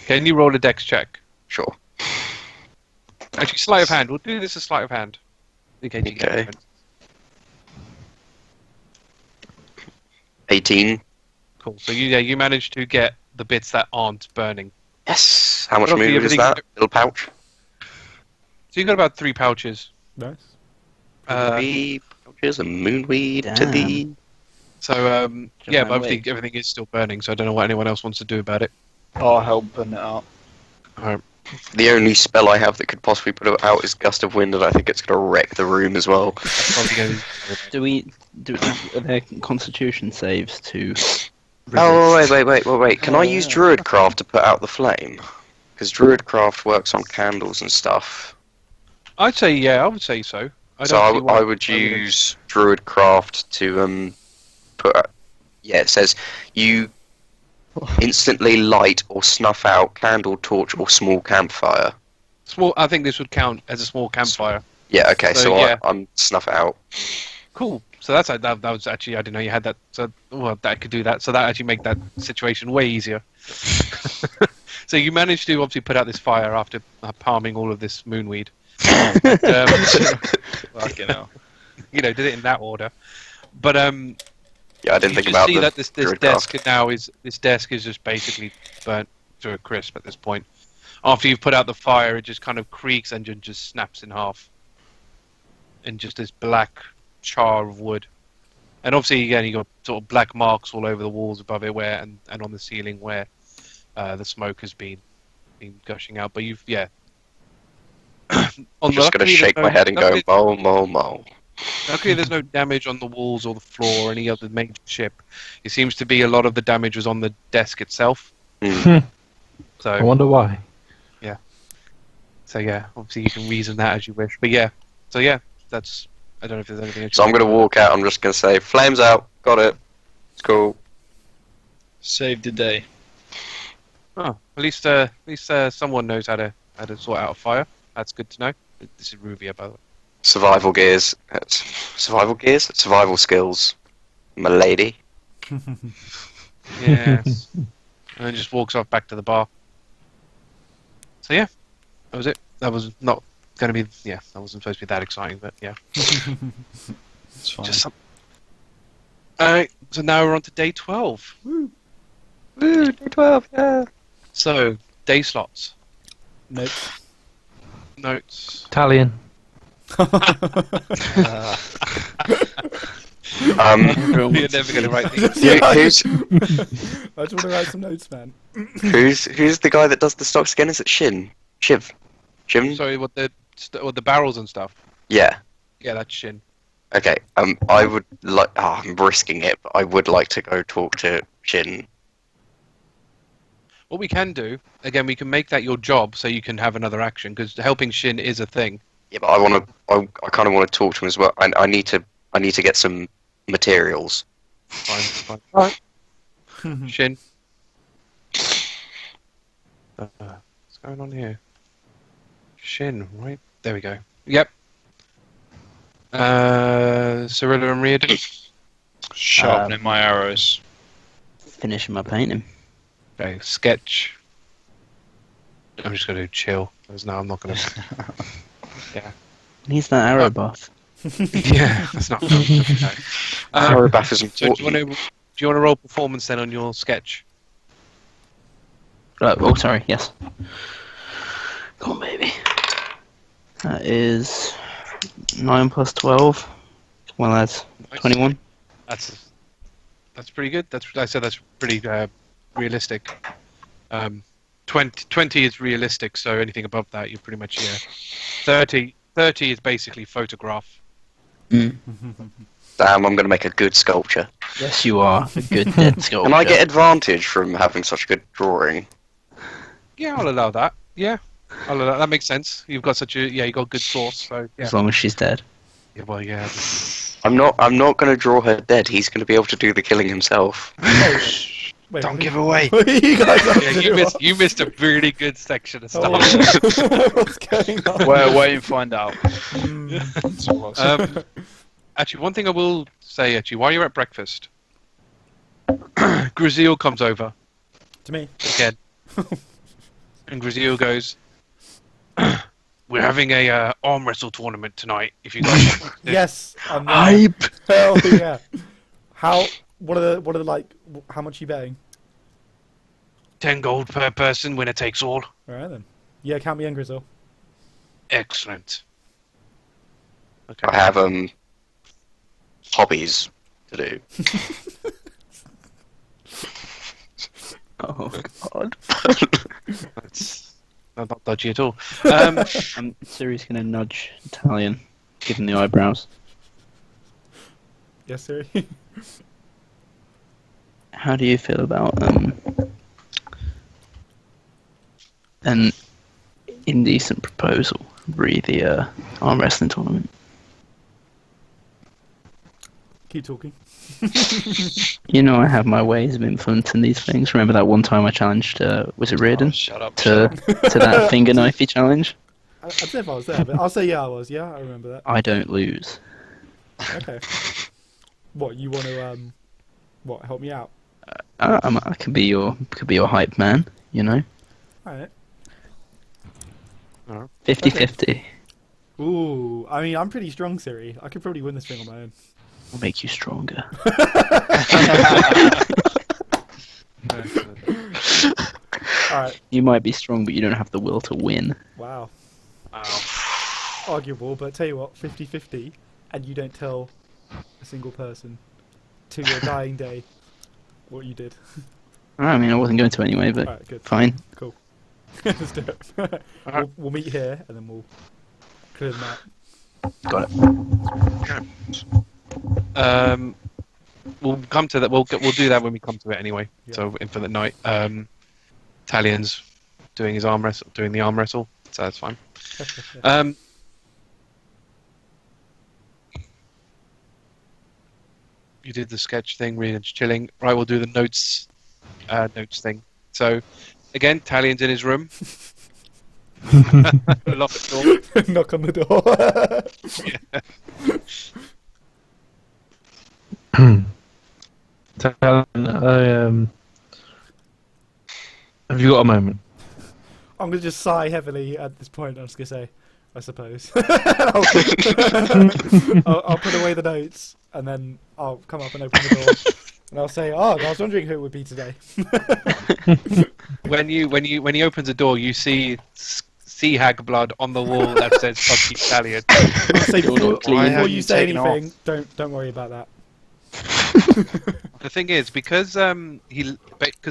Can you roll a dex check? Sure. Actually, sleight of hand. We'll do this as sleight of hand. Okay. Okay. 18. Cool. So you managed to get the bits that aren't burning. Yes. How much Roughly moonweed is everything- that? Little pouch. So you got about 3 pouches. Nice. 3 pouches of moonweed to Damn. the... So yeah, Just but wait. everything is still burning. So I don't know what anyone else wants to do about it. I'll help burn it out. The only spell I have that could possibly put it out is Gust of Wind, and I think it's going to wreck the room as well. Probably gonna- Are there constitution saves to? Oh, wait. Can I use Druidcraft to put out the flame? Because Druidcraft works on candles and stuff. I'd say yeah. I would say so. So I would use Druidcraft to put... Yeah, it says you instantly light or snuff out candle, torch, or small campfire. Small. I think this would count as a small campfire. Yeah, okay, So, so yeah. I'm snuff it out. Cool. So that was actually I didn't know you had that. So that could do that. So that actually make that situation way easier. So you managed to obviously put out this fire after palming all of this moonweed. Fucking hell. Did it in that order. But Yeah, I didn't you think just about see the that this Druidcraft. desk is just basically burnt to a crisp at this point. After you've put out the fire, it just kind of creaks and just snaps in half, and just this black char of wood. And obviously, again, you got sort of black marks all over the walls above it, and on the ceiling where the smoke has been gushing out. But you've I'm just going to shake my head and go, mole. Luckily, there's no damage on the walls or the floor or any other major ship. It seems to be a lot of the damage was on the desk itself. I So, wonder why. obviously you can reason that as you wish. But that's. I don't know if there's anything. So I'm going to walk out, I'm just going to say, flames out, got it. It's cool. Save the day. Oh, at least someone knows how to sort out a fire. That's good to know. This is Ruvia, by the way. Survival gears. Survival skills. My lady. Yes. And then just walks off back to the bar. So yeah, that was it. That was not going to be. Yeah, that wasn't supposed to be that exciting, but yeah. It's fine. Just some... Alright, so now we're on to day 12. Woo, day 12, yeah. So, day slots. Nope. Notes. Talion. You're never going to write these. Who's I just want to write some notes, man. who's the guy that does the stocks again? Is it Shiv? Sorry, what the barrels and stuff. Yeah. Yeah, that's Shin. Okay. I would like. Oh, I'm risking it, but I would like to go talk to Shin. What we can do, again, we can make that your job so you can have another action, because helping Shin is a thing. Yeah, but I kind of want to talk to him as well. I need to get some materials. Fine. Alright. Shin. What's going on here? Shin, right? There we go. Yep. Cirilla and Riardon. Sharpening my arrows. Finishing my painting. Okay, sketch. I'm just going to chill. Because now I'm not going to... Needs that arrow buff. Yeah, that's not... No. Arrow bath is So do you want to roll performance then on your sketch? Oh, sorry, yes. Come on, baby. That is 9 plus 12. Well, that's Nice. 21. That's pretty good. I said that's pretty realistic. 20 is realistic, so anything above that, you're pretty much 30 is basically photograph. Mm. Damn, I'm going to make a good sculpture. Yes, you are. A good dead sculpture. Can I get advantage from having such good drawing? Yeah, I'll allow that. Yeah, I'll allow that. That makes sense. You've got you got a good source. So yeah. As long as she's dead. Yeah, well, yeah. I'm not going to draw her dead. He's going to be able to do the killing himself. Wait, Don't what give away. what are you guys up Yeah, to? you missed a really good section of stuff. Oh, yeah. What's going on? We're waiting to find out. Actually, one thing I will say, while you're at breakfast, Grazil comes over To me. again, and Grazil goes, "We're having a arm wrestle tournament tonight. If you guys want to." Yes. I'm there. Hype! Hell yeah. What are the like? How much are you betting? 10 gold per person, winner takes all. All right then. Yeah, count me in, Grizzle. Excellent. Okay. I have hobbies to do. Oh, God. That's not dodgy at all. Siri's going to nudge Talion, give him the eyebrows. Yes, sir. How do you feel about an indecent proposal, re the arm wrestling tournament? Keep talking. You know I have my ways of influencing these things. Remember that one time I challenged, was it Riardon? Shut up. To that finger knifey challenge? I don't know if I was there, but I'll say yeah, I was. Yeah, I remember that. I don't lose. Okay. What you want to help me out? I could be your hype man, you know? All right. 50-50. Ooh, I mean, I'm pretty strong, Siri. I could probably win this thing on my own. Will make you stronger. Alright, You might be strong, but you don't have the will to win. wow. Wow. Arguable, but tell you what, 50-50, and you don't tell a single person to your dying day what you did. I mean, I wasn't going to anyway, but Alright, good. fine. Cool. Let's do it. We'll meet here, and then we'll clear them out. Got it. We'll come to that. We'll do that when we come to it anyway. Yeah. So Infinite Night. Talion's doing the arm wrestle, so that's fine. You did the sketch thing, really just chilling. Right, we'll do the notes thing. So again, Talion's in his room. Lock the door. Knock on the door. Talon, have you got a moment? I'm going to just sigh heavily at this point. I'm just going to say, I suppose. I'll put away the notes, and then I'll come up and open the door, and I'll say, "Oh, I was wondering who it would be today." When he opens the door, you see sea hag blood on the wall that says "Fuck you, Talion." I'll say before have you you say taken anything, don't worry about that. The thing is, because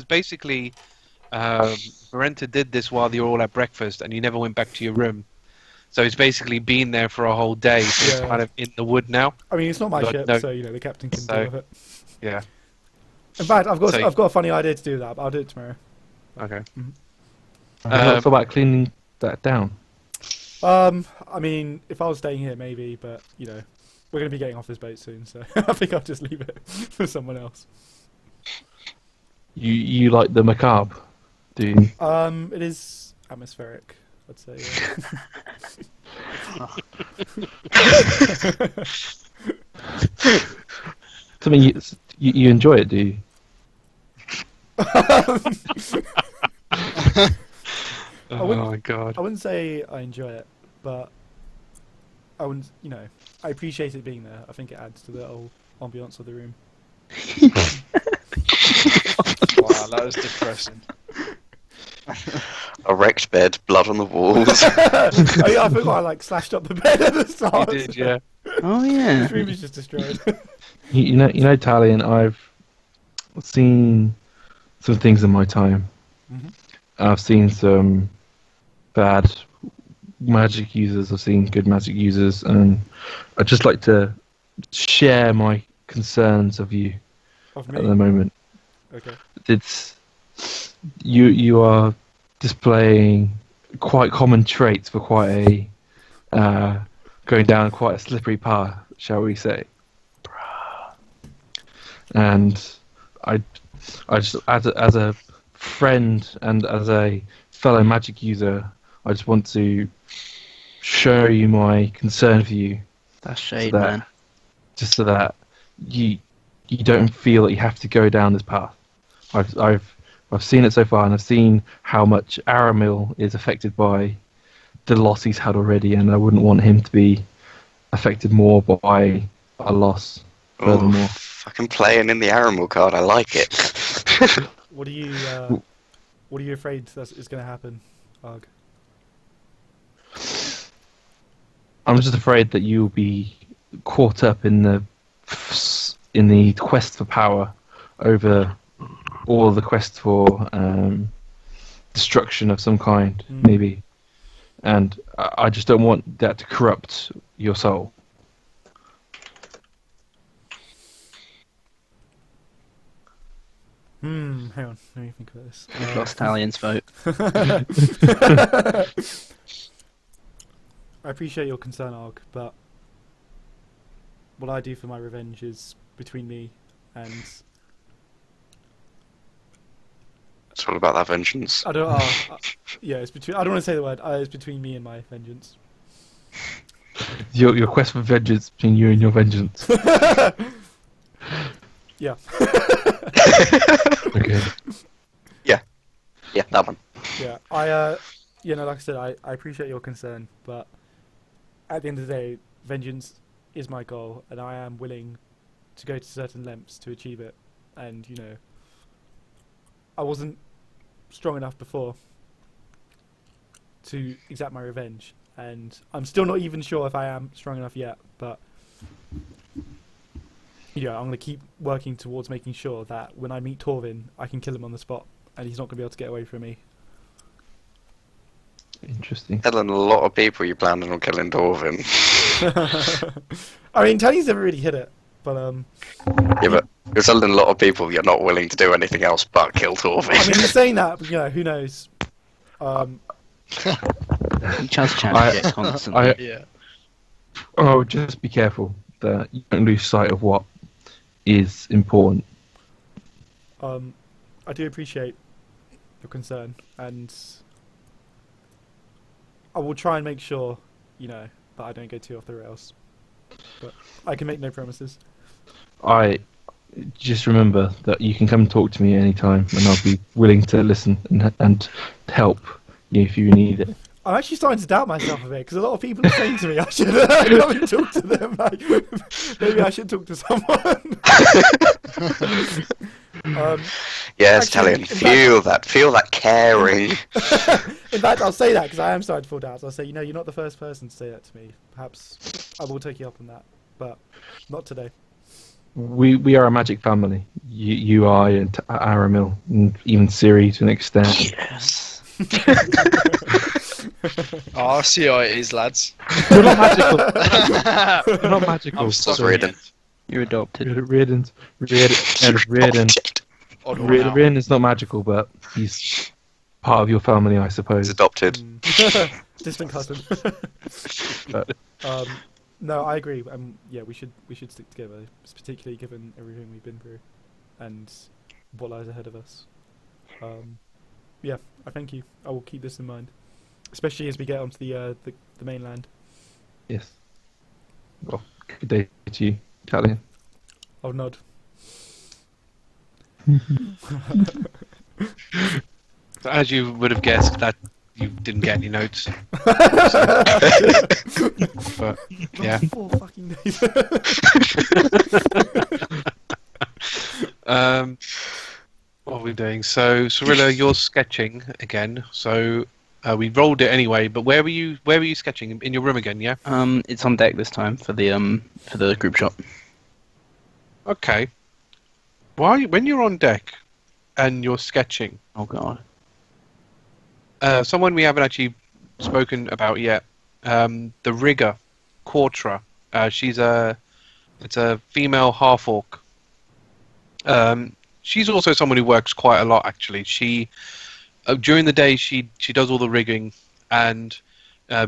basically, Berenta did this while you were all at breakfast, and you never went back to your room. So it's basically been there for a whole day. So it's Yeah. kind of in the wood now. I mean, it's not my But ship, no. so the captain can So- deal with it. Yeah. In fact, I've got So- a funny idea to do that, but I'll do it tomorrow. Okay. What about cleaning that down? I mean, if I was staying here, maybe, but we're going to be getting off this boat soon, so I think I'll just leave it for someone else. You like the macabre, do you? It is atmospheric, I'd say. Yeah. I mean, you enjoy it, do you? Oh my god. I wouldn't say I enjoy it, but I wouldn't. I appreciate it being there. I think it adds to the whole ambiance of the room. Wow, that was depressing. A wrecked bed, blood on the walls. Oh yeah, I forgot I like slashed up the bed at the You start. did, yeah. Oh yeah. This room is just destroyed. You know, Talion, I've seen some things in my time. Mhm. I've seen some bad magic users. I've seen good magic users, and I'd just like to share my concerns of you Of at the me. moment. Okay. It's you are displaying quite common traits for quite a going down quite a slippery path, shall we say? And I just as a friend and as a fellow magic user, I just want to show you my concern for you, That's shade, So that- man. just so that you don't feel that you have to go down this path. I've seen it so far, and I've seen how much Aramil is affected by the loss he's had already, and I wouldn't want him to be affected more by a loss. Oh, Furthermore, fucking playing in the Aramil card, I like it. What are you afraid is going to happen, Argh? I'm just afraid that you'll be caught up in the quest for power over all the quest for destruction of some kind, Mm. maybe. And I just don't want that to corrupt your soul. Hang on, let me think about this. We've lost Talion's vote. I appreciate your concern, Arg, but what I do for my revenge is between me and It's all about that vengeance. I don't. Yeah, it's between. I don't want to say the word. It's between me and my vengeance. Your quest for vengeance between you and your vengeance. Yeah. Okay. Yeah, that one. Yeah. Like I said, I appreciate your concern, but at the end of the day, vengeance is my goal, and I am willing to go to certain lengths to achieve it. And I wasn't strong enough before to exact my revenge, and I'm still not even sure if I am strong enough yet. But I'm going to keep working towards making sure that when I meet Torvin, I can kill him on the spot, and he's not going to be able to get away from me. Interesting. Telling a lot of people you planning on killing Dwarven. I mean, Talion's never really hit it, but Yeah, but you're telling a lot of people you're not willing to do anything else but kill Torvin. I mean, he's saying that, but who knows? Chance gets constantly. Yeah. Oh, just be careful that you don't lose sight of what is important. I do appreciate your concern, and I will try and make sure, that I don't go too off the rails. But I can make no promises. I just remember that you can come and talk to me anytime, and I'll be willing to listen and help you if you need it. I'm actually starting to doubt myself a bit, because a lot of people are saying to me I should come and talk to them. Like, maybe I should talk to someone. Yes, actually, Talion, feel that caring. In fact, I'll say that because I am starting to fall down. So I'll say, you're not the first person to say that to me. Perhaps I will take you up on that, but not today. We are a magic family. You are and Aramil, and even Ciri to an extent. Yes. I see how it is, lads. You're not magical. You're not magical. I'm That's sorry. Riardon. You're adopted. Riardon Odd one out. Riardon is not magical, but he's part of your family, I He's suppose. adopted. Distant cousin. But No, I agree. Yeah, we should stick together, particularly given everything we've been through and what lies ahead of us. Yeah, I thank you. I will keep this in mind, especially as we get onto the mainland. yes. Well, good day to you, Talion. I'll nod. So as you would have guessed, that you didn't get any notes. But yeah. 4 fucking days. What are we doing? So, Cirilla, you're sketching again. So, we rolled it anyway. But where were you? Where were you sketching? In your room again? Yeah. It's on deck this time for the group shot. Okay. When you're on deck and you're sketching, Oh god. someone we haven't actually spoken about yet, the rigger, Quartra. It's a female half-orc. She's also someone who works quite a lot. Actually, she during the day she does all the rigging, and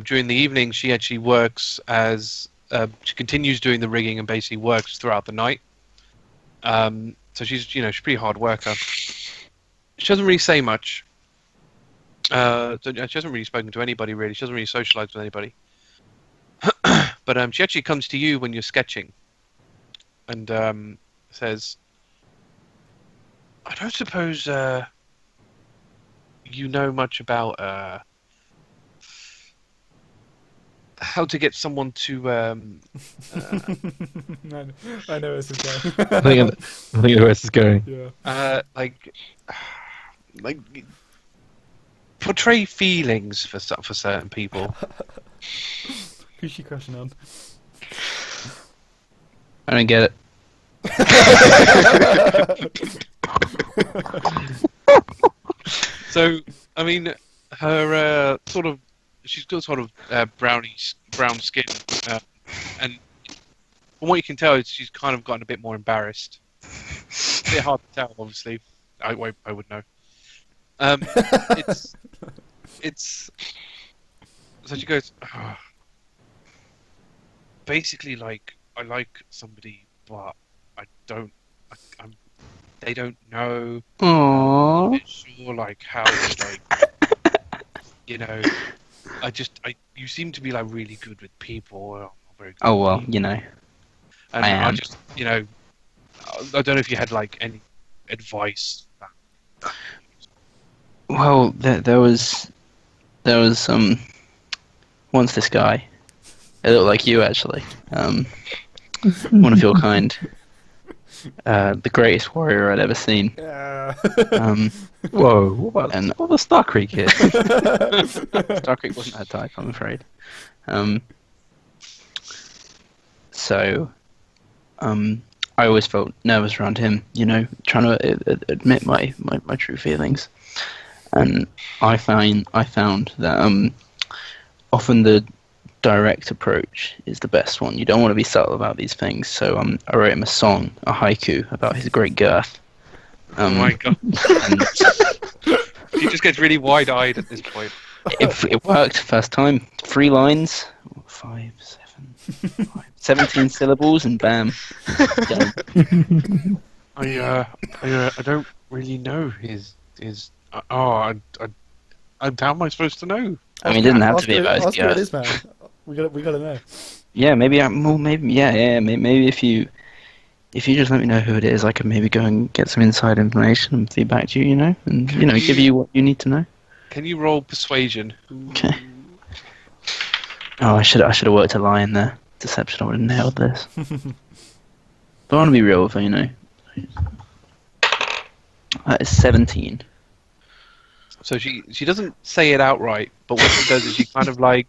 during the evening she actually works as she continues doing the rigging and basically works throughout the night. So she's she's a pretty hard worker. She doesn't really say much. So she hasn't really spoken to anybody really. She doesn't really socialise with anybody. But she actually comes to you when you're sketching, and says, "I don't suppose you know much about how to get someone to." I know where this is going. I think where this is going. Yeah. Like portray feelings for certain people. Who's she crushing on? I don't get it. So, I mean, her she's got sort of brown skin, and from what you can tell, is she's kind of gotten a bit more embarrassed. A bit hard to tell, obviously. I would know. It's so she goes. "Oh, basically, like, I like somebody, but I don't. They don't know. Aww. I'm not sure, like, how to, like, you seem to be, like, really good with people. I'm not very good Oh with well, people. I And am. just, I don't know if you had, like, any advice. Well, there was once this guy. It looked like you actually. One of your kind. The greatest warrior I'd ever seen. Yeah. Whoa, what And about the Star Creek here? Star Creek wasn't her type, I'm afraid. So, I always felt nervous around him, trying to admit my true feelings. And I found that often the direct approach is the best one. You don't want to be subtle about these things. So I wrote him a song, a haiku about his great girth. Oh my god. And He just gets really wide-eyed at this point. it worked first time. 3 lines, 17 syllables, and bam. Done. I don't really know his. How am I supposed to know? I mean, it didn't have to Ask be who- about his ask who it girth. is, man. We gotta know. Yeah, maybe maybe if you just let me know who it is, I can maybe go and get some inside information and feed back to you, and give you what you need to know. Can you roll persuasion? Okay. Oh, I should have worked a lie in there. Deception, I would have nailed this. But I want to be real with her, That is 17. So she doesn't say it outright, but what she does is she kind of like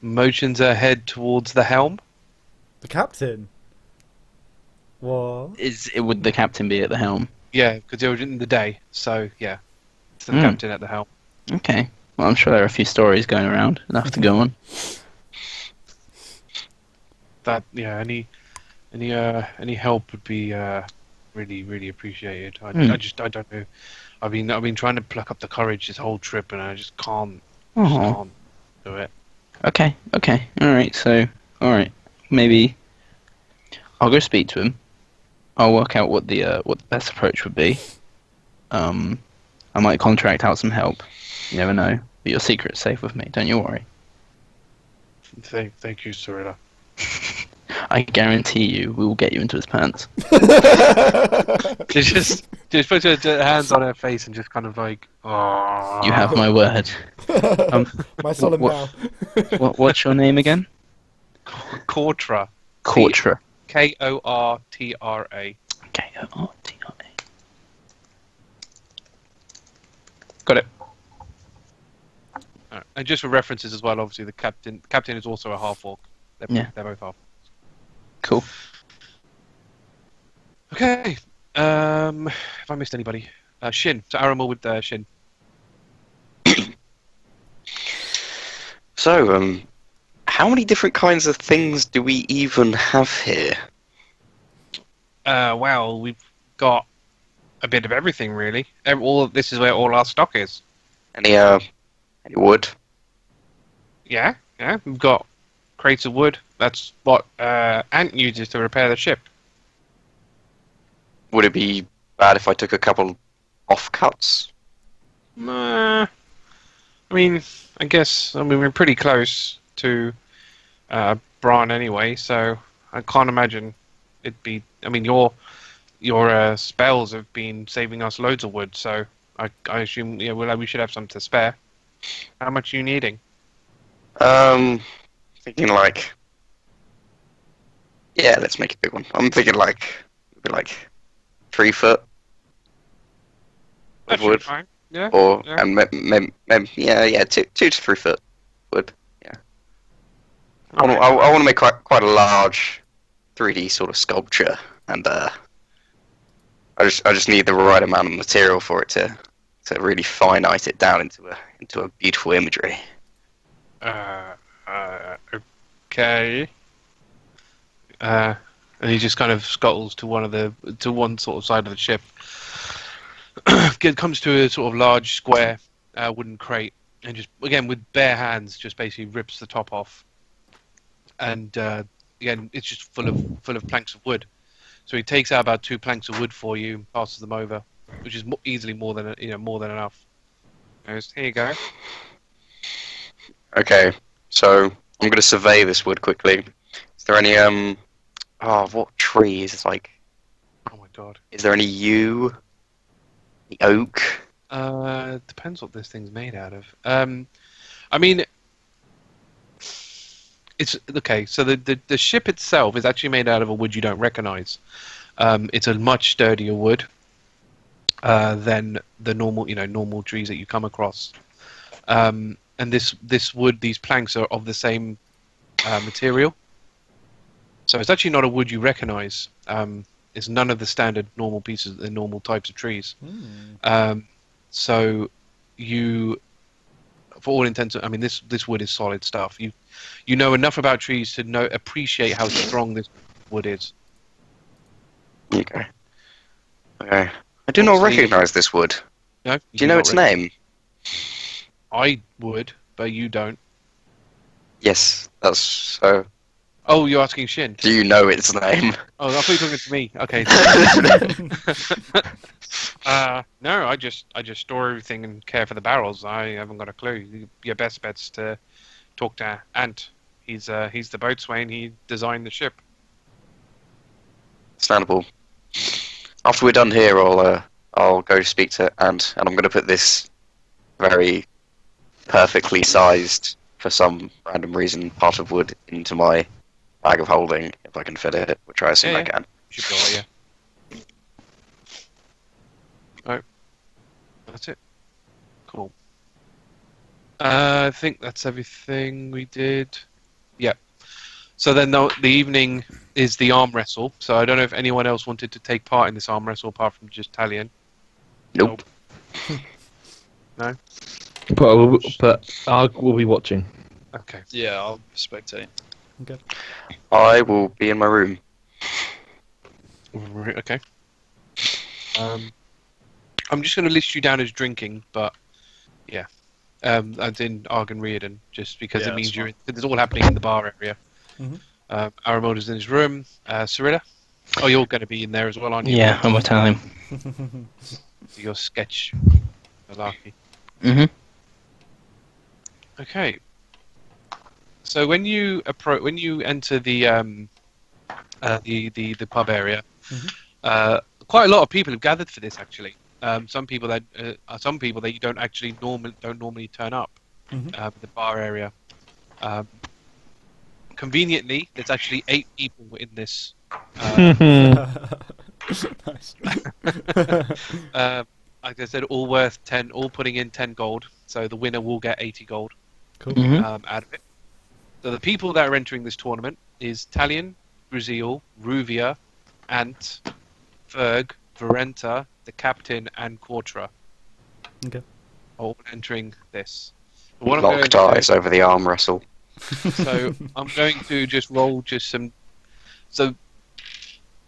motions her head towards the helm. The captain. What? Would the captain be at the helm? Yeah, because they were in the day. So yeah, it's the Hmm. captain at the helm. Okay. Well, I'm sure there are a few stories going around. Enough to go on. That any help would be really appreciated. I don't know. I've been trying to pluck up the courage this whole trip, and I just can't Oh. do it. Okay. All right. Maybe I'll go speak to him. I'll work out what the best approach would be. I might contract out some help. You never know. But your secret's safe with me. Don't you worry. Thank you, Cirilla. I guarantee you, we will get you into his pants. Just put her hands on her face and just kind of like, oh. You have my word. My solemn vow. What's your name again? Quartra. Quartra. Kortra. Kortra. Got it. Alright. And just for references as well, obviously the captain is also a half-orc. They're both half. Cool. Okay. Have I missed anybody? Shin. So Aramil with Shin. So, how many different kinds of things do we even have here? Well, we've got a bit of everything really. This is where all our stock is. Any wood? Yeah. We've got crates of wood. That's what Ant uses to repair the ship. Would it be bad if I took a couple offcuts? I mean, I guess we're pretty close to Bran anyway, so I can't imagine it'd be. I mean, your spells have been saving us loads of wood, so I assume we should have some to spare. How much are you needing? Thinking like, yeah, let's make it a big one. I'm thinking like 3 foot That of should be wood, fine. Yeah. or yeah. and 2 to 3 foot wood. Yeah, I want to make quite a large 3D sort of sculpture, and I just need the right amount of material for it to really finite it down into a beautiful imagery. Okay. And he just kind of scuttles to one sort of side of the ship. It comes to a sort of large square wooden crate, and just again with bare hands, just basically rips the top off. And again, it's just full of planks of wood. So he takes out about 2 planks of wood for you, and passes them over, which is easily more than enough. Goes, here you go. Okay, so I'm going to survey this wood quickly. Is there any what trees? It's like, Oh my god. is there any yew? The oak? Depends what this thing's made out of. I mean, it's okay. So the ship itself is actually made out of a wood you don't recognize. It's a much sturdier wood than the normal trees that you come across. And this wood, these planks are of the same material. So it's actually not a wood you recognize. It's none of the standard normal pieces, the normal types of trees. So you, for all intents, I mean, this wood is solid stuff. You know enough about trees to appreciate how strong this wood is. Okay. I do not recognize this wood. No, Do you know its name? I would, but you don't. Yes, that's so. Oh, you're asking Shin. Do you know its name? Oh, I thought you were talking to me. Okay. No, I just store everything and care for the barrels. I haven't got a clue. Your best bet's to talk to Ant. He's the boatswain. He designed the ship. Understandable. After we're done here, I'll go speak to Ant, and I'm going to put this very perfectly sized, for some random reason, part of wood into my bag of holding, if I can fit it, which I assume I can. Should go, yeah. Right. That's it. Cool. I think that's everything we did. Yeah. So then the evening is the arm wrestle. So I don't know if anyone else wanted to take part in this arm wrestle apart from just Talion. Nope. No? But Argh will be watching. Okay. Yeah, I'll spectate. Okay. I will be in my room. Okay. I'm just going to list you down as drinking, but yeah. As in Argh and Riardon, just because it means it's all happening in the bar area. Mhm. Aramil is in his room. Cirilla? Oh, you're going to be in there as well, aren't you? Yeah, I'm gonna tell him. Your sketch malarkey. Mhm. Okay. So when you enter the pub area, quite a lot of people have gathered for this actually. Some people that you don't actually normally turn up. The bar area. Conveniently, there's actually 8 people in this. Nice. like I said, all worth 10, all putting in 10 gold. So the winner will get 80 gold Cool. Mhm. out of it. So the people that are entering this tournament is Talion, Grisiel, Ruvia, Ant, Ferg, Verenta, the captain, and Quartra. Okay. All entering this. But what I'm Locked going to eyes over the arm wrestle. So I'm going to just roll just some. So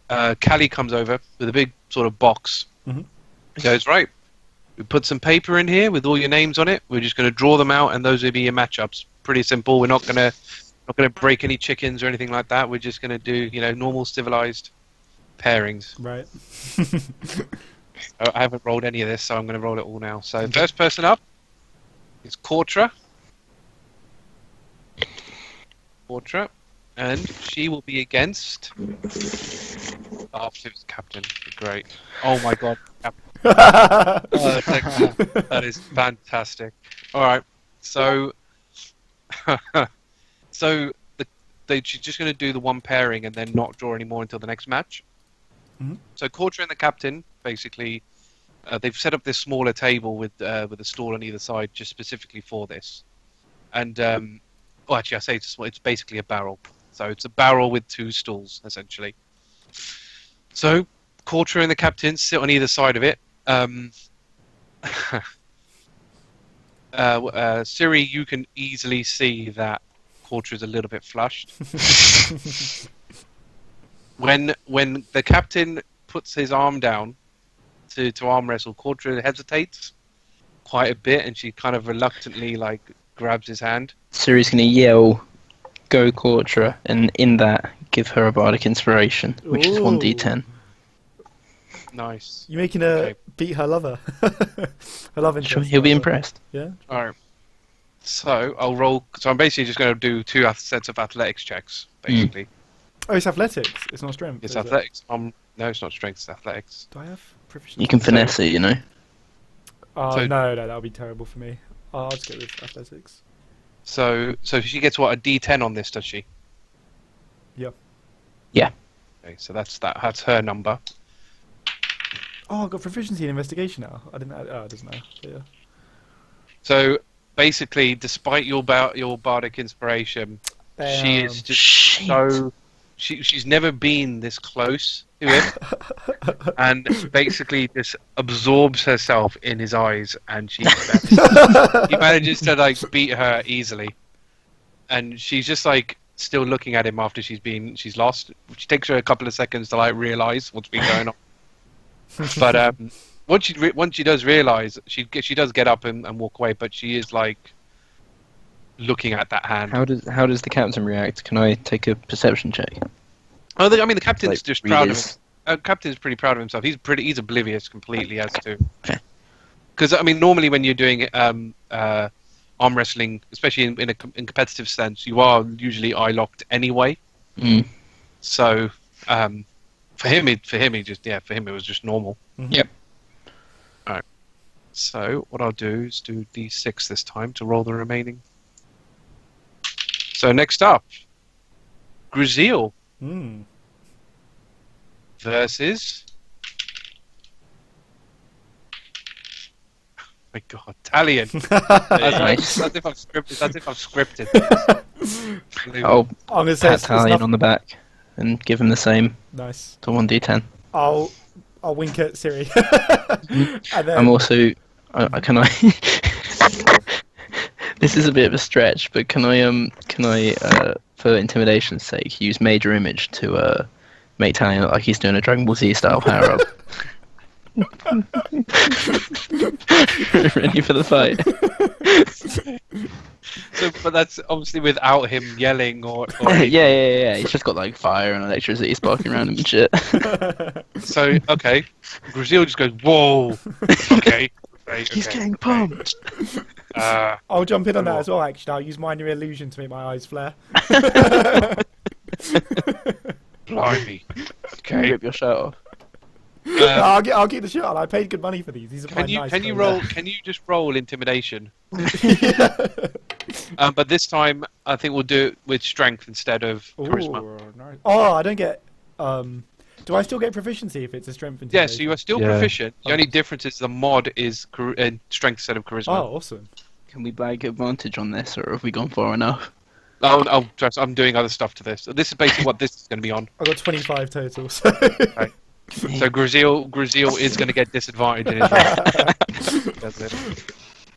Callie comes over with a big sort of box. Mhm. He goes, right, we put some paper in here with all your names on it. We're just going to draw them out, and those will be your matchups. Pretty simple. We're not going to break any chickens or anything like that. We're just going to do normal civilized pairings. Right. I haven't rolled any of this, so I'm going to roll it all now. So first person up is Quartra. Quartra, and she will be against. Oh, she was captain. Great. Oh my god, captain. Oh, that is fantastic. All right, so she's just going to do the one pairing and then not draw anymore until the next match. Mhm. So Quartra and the captain basically they've set up this smaller table with a stall on either side just specifically for this, and well, actually I say it's basically a barrel. So it's a barrel with two stools essentially. So Quartra and the captain sit on either side of it. Siri, you can easily see that Quartra is a little bit flushed. When the captain puts his arm down to arm wrestle, Quartra hesitates quite a bit, and she kind of reluctantly grabs his hand. Siri's going to yell, "Go Quartra," and in that, give her a bardic inspiration, which is Ooh. 1d10. Nice. You making her Okay. beat her lover? Her love interest. Sure, he'll be impressed. Yeah. All right. So I'll roll. So I'm basically just going to do two sets of athletics checks, basically. Oh, it's athletics. It's not strength. It's is it? athletics. No, it's not strength. It's athletics. Do I have proficiency? You can finesse it, you know. Oh So- no, that'll be terrible for me. I'll just go with athletics. So she gets what, a D10 on this, does she? Yeah. Yeah. Okay, so that's her number. Oh, I've got proficiency in investigation now. I didn't. Oh, it doesn't know. But yeah. So basically, despite your bardic inspiration, she is just Shit. so she's never been this close to him, and basically just absorbs herself in his eyes, and he manages to beat her easily, and she's just still looking at him after she's lost, which takes her a couple of seconds to realize what's been going on. But once she does realize, she does get up and walk away, but she is looking at that hand. How does the captain react? Can I take a perception check? Oh, I mean, the captain's Like, just read proud of his- him. Captain's pretty proud of himself. He's oblivious completely as to. Okay. Because I mean, normally when you're doing arm wrestling, especially in competitive sense, you are usually eye locked anyway. Mm. So for him it was just normal. Mhm. Yep. All right. So what I'll do is do D6 this time to roll the remaining. So next up, Grisiel Hmm. versus. My God, Talion. Nice. That's if I've scripted. this. I'll I'm gonna say pat it's Talion enough. on the back and give him the same Nice. to 1d10. I'll wink at Siri. And then I'm also. Can I? This is a bit of a stretch, but can I for intimidation's sake use Major Image to make Talion look like he's doing a Dragon Ball Z style power up? Ready for the fight? So, but that's obviously without him yelling or yeah. He's just got fire and electricity sparking around him and shit. So okay, Grisiel just goes, "Whoa, okay." He's getting pumped. I'll jump in on that as well. Actually, I'll use minor illusion to make my eyes flare. Blimey. Can you Okay. rip your shirt off? I'll keep the shit on. I paid good money for these. These are Can quite you nice. can you clothes. roll? Can you just roll intimidation? But this time I think we'll do it with strength instead of charisma. Ooh, nice. Oh, I don't get Do I still get proficiency if it's a strength Yeah, intimidation? so you are still Yeah. proficient. The only difference is the mod is strength instead of charisma. Oh, awesome. Can we bag advantage on this, or have we gone far enough? Oh, trust. I'm doing other stuff to this. This is basically what this is going to be on. I got 25 total. So, So Grizel is going to get disadvantage in his roll. That's it.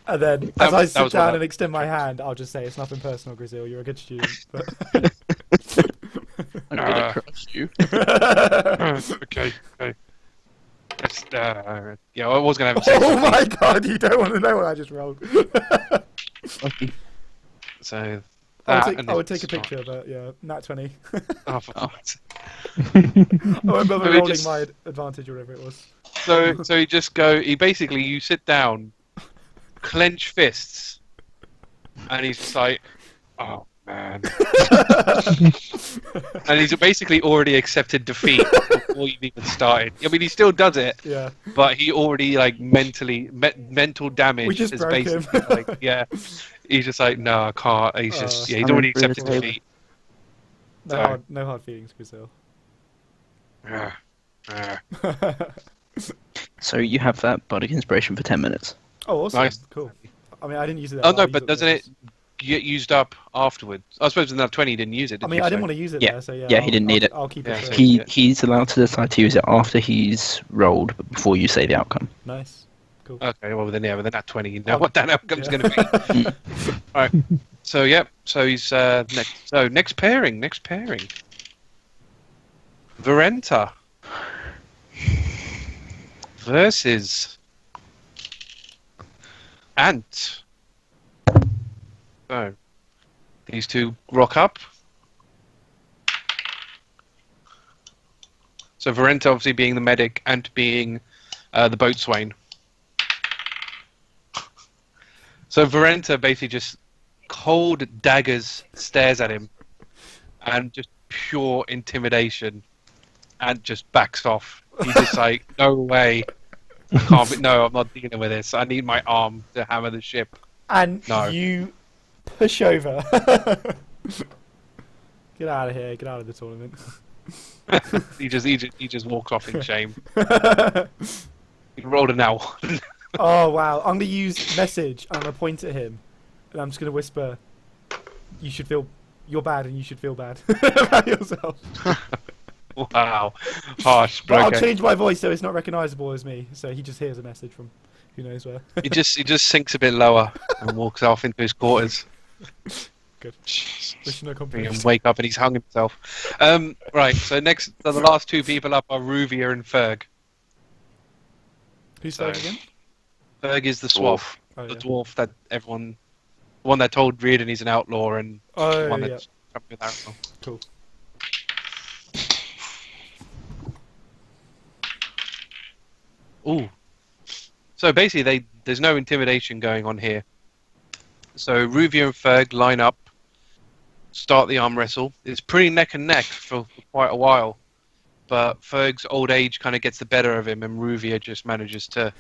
and then That as I was sit what down I- and extend my hand, I'll just say it's nothing personal, Grizel. You're a good student. But... I'm gonna crush you. Okay. That's, yeah, I was going to have a oh my god! You don't want to know what I just rolled. So I would take a picture, but yeah, nat 20. Oh, for fuck's I won't bother So we rolling just- my advantage or whatever it was. So you just go. You sit down, clench fists, and he's just like, "Oh man," and he's basically already accepted defeat before you've even started. I mean, he still does it, Yeah. but he already like mental damage. We just is broke him. basically like, yeah. He's just like, no, I can't. He's just, he's I'm already really accepted sorry. defeat. No hard feelings, Grizel. Ah, ah. So you have that bardic inspiration for 10 minutes. Oh, awesome. Nice. Cool. I mean, I didn't use it. Oh there, no, I'll but use doesn't there. it get used up afterwards? I suppose in that 20 you didn't use it. I mean, I didn't want to use it Yeah. there, so yeah. Yeah, he didn't need it. I'll keep Yeah, it. so- for- He's allowed to decide to use it after he's rolled, but before you say the outcome. Nice. Cool. Okay, well then but then that 20, you know what that outcome's Yeah. going to be. Alright, so yep, so he's next. So next pairing. Verenta versus Ant. So these two rock up. So Verenta obviously being the medic, Ant being the boatswain. So Verenta basically just cold daggers stares at him and just pure intimidation and just backs off. He's just like, no way. I can't be, no, I'm not dealing with this. I need my arm to hammer the ship. And No. you push over. Get out of here. Get out of the tournament. He just walks off in shame. He rolled an L. Oh wow! I'm gonna use message. I'm gonna point at him, and I'm just gonna whisper, "You should feel you're bad, and you should feel bad about yourself." Wow, harsh. But But I'll okay. change my voice so it's not recognisable as me. So he just hears a message from who knows where. He just sinks a bit lower and walks off into his quarters. Good. Jeez. Wish you no And complaints. wake up and he's hung himself. Right, so next, so the last two people up are Ruvia and Ferg. Who's So- that again? Ferg is the dwarf, Oh, the yeah. dwarf that everyone, the one that told Riardon he's an outlaw, and the Oh one yeah. that's jumped with Aramil. Cool. Ooh. So basically, there's no intimidation going on here. So Ruvia and Ferg line up, start the arm wrestle. It's pretty neck and neck for quite a while, but Ferg's old age kind of gets the better of him, and Ruvia just manages to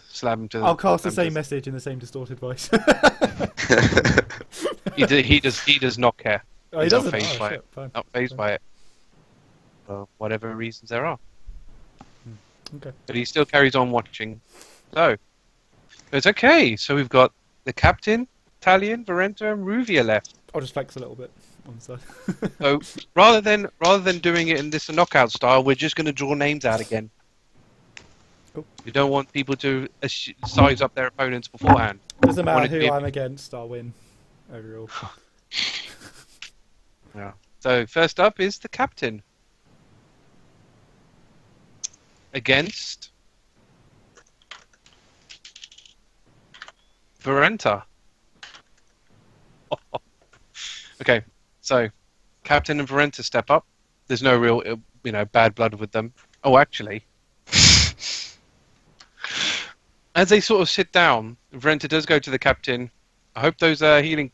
slam him to. I'll cast the slam same to- message in the same distorted voice. He does not care. Oh, he He's not doesn't. fazed Oh, by shit, it. fine. Not phased by it. For whatever reasons there are. Okay. But he still carries on watching. So it's okay. So we've got the captain, Talion, Verenta, and Ruvia left. I'll just flex a little bit on the side. So rather than doing it in this knockout style, we're just going to draw names out again. Cool. You don't want people to size up their opponents beforehand. Doesn't matter wanted to who be- I'm against, I'll win overall. Yeah. So first up is the captain against Verenta. Okay, so captain and Verenta step up. There's no real, bad blood with them. Oh, actually, as they sort of sit down, Verenta does go to the captain. I hope those your healing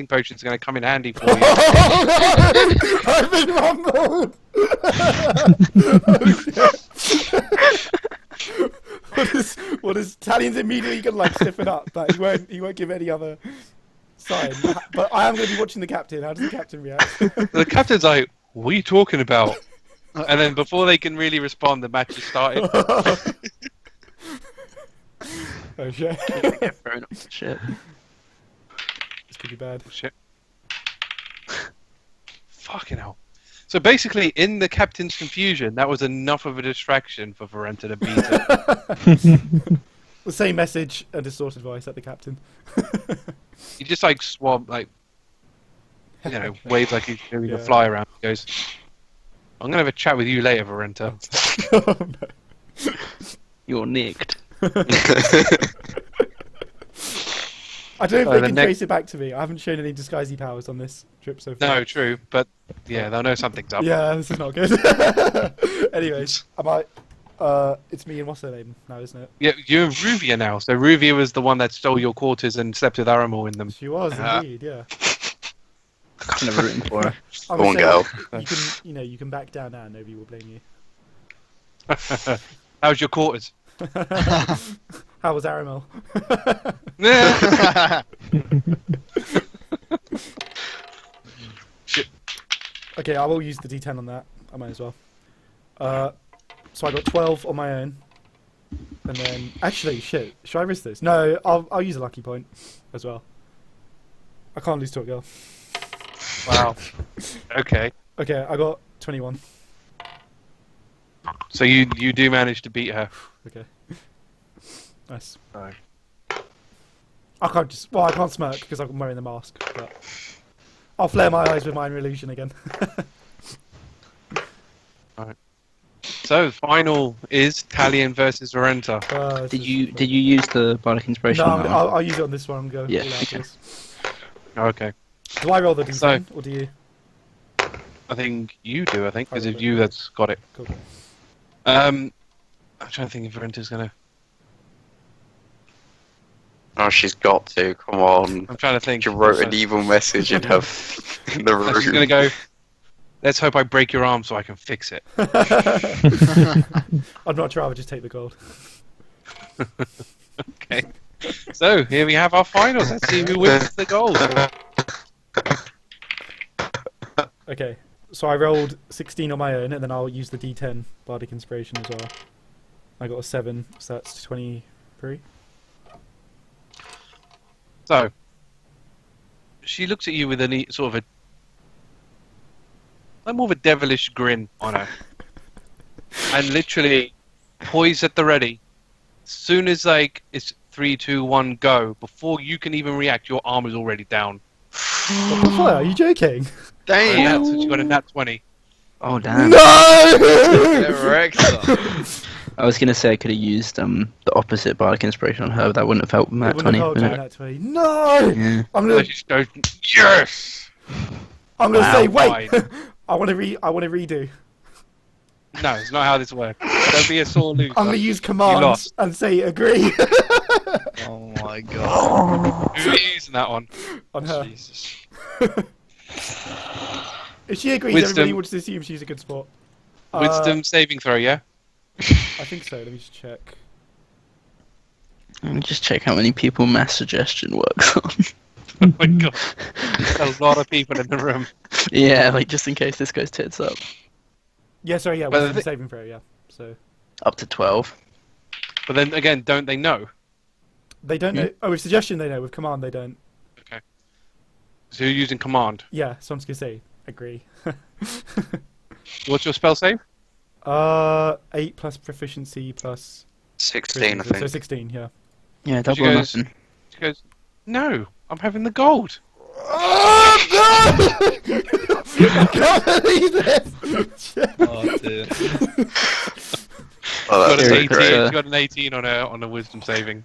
potions are going to come in handy for you. I've been rumbled! What is Talion's immediately gonna like stiffen up, but he won't give any other sign. But I am gonna be watching the captain. How does the captain react? The captain's like, "What are you talking about? and then before they can really respond, the match has started. Oh shit. Get thrown off the ship. This could be bad. Oh, shit. Fucking hell. So basically, in the captain's confusion, that was enough of a distraction for Varenta to beat her. The same message, a distorted voice at the captain. He just like swab, like, you know, waves like he's doing Yeah. a fly around. He goes, I'm gonna have a chat with you later, Varenta. Oh, no. You're nicked. I don't know So if the they can next- trace it back to me. I haven't shown any disguisey powers on this trip so far. No, true, but yeah, they'll know something's up. Yeah, this is not good. Anyways, it's me and what's her name now, isn't it? Yeah, you're Ruvia now. So Ruvia was the one that stole your quarters and slept with Aramil in them. She was indeed, yeah. Kind of rooting for her. I'm Go on, gonna girl. say, you can back down now. Nobody will blame you. How's your quarters? How was Aramil? Nah. Okay, I will use the D10 on that. I might as well. So I got 12 on my own, and then actually, shit. Should I risk this? No, I'll use a lucky point as well. I can't lose to a girl. Wow. Okay. Okay, I got 21. So you do manage to beat her. Okay. Nice. No. I can't smirk because I'm wearing the mask, but I'll flare my eyes with Minor Illusion again. So final is Talion versus Varenta. Did you use the bardic inspiration? No, on that one? I'll use it on this one and go Yeah, all out for okay. this. Okay. Do I roll the D10 So- or do you? I think you do. I think because I it's roll you it. that's got it. Cool. I'm trying to think if Varenta's gonna. Oh, she's got to. Come on. I'm trying to think. She wrote an evil message in her in the She's gonna room. go. Let's hope I break your arm so I can fix it. I'd much rather just take the gold. Okay. So here we have our finals. Let's see who wins the gold. Okay, so I rolled 16 on my own, and then I'll use the D10 Bardic Inspiration as well. I got a 7, so that's 23. So she looks at you with a sort of like more of a devilish grin on her, and literally poised at the ready. As soon as like it's 3, 2, 1, go, before you can even react, your arm is already down. What the fuck? Are you joking? Damn! Yeah, so she got a nat 20. Oh damn! No! Director. I was gonna say I could have used the opposite bardic inspiration on her, but that wouldn't have helped It Matt wouldn't 20. have would helped it? on that 20. No! Yeah. I'm So gonna, she just goes, yes. I'm gonna Wow, say wait. fine. I want to redo. No, it's not how this works. Don't be a sore loser. I'm gonna use commands lost. and say agree Oh my god. Who are you using that on? on her. Jesus. If she agrees, Wisdom. everybody would just assume she's a good sport. Wisdom saving throw, yeah? I think so. Let me just check. Let me just check how many people mass suggestion works on. Oh my god. There's a lot of people in the room. Yeah, like just in case this goes tits up. Yeah, sorry. Yeah, But wisdom the- saving throw. Yeah. So Up to 12. But then again, don't they know? they don't know. Oh, with suggestion they know. With command they don't. So you're using command. Yeah, so I'm just gonna say agree. What's your spell save? 8 plus proficiency plus 16, I so think. 16. Yeah. Yeah, She double or goes- nothing. She goes, no, I'm having the gold. Oh no! I can't believe this. Oh dear. Oh, Got that's an so 18, great. she's got an 18 on a wisdom saving.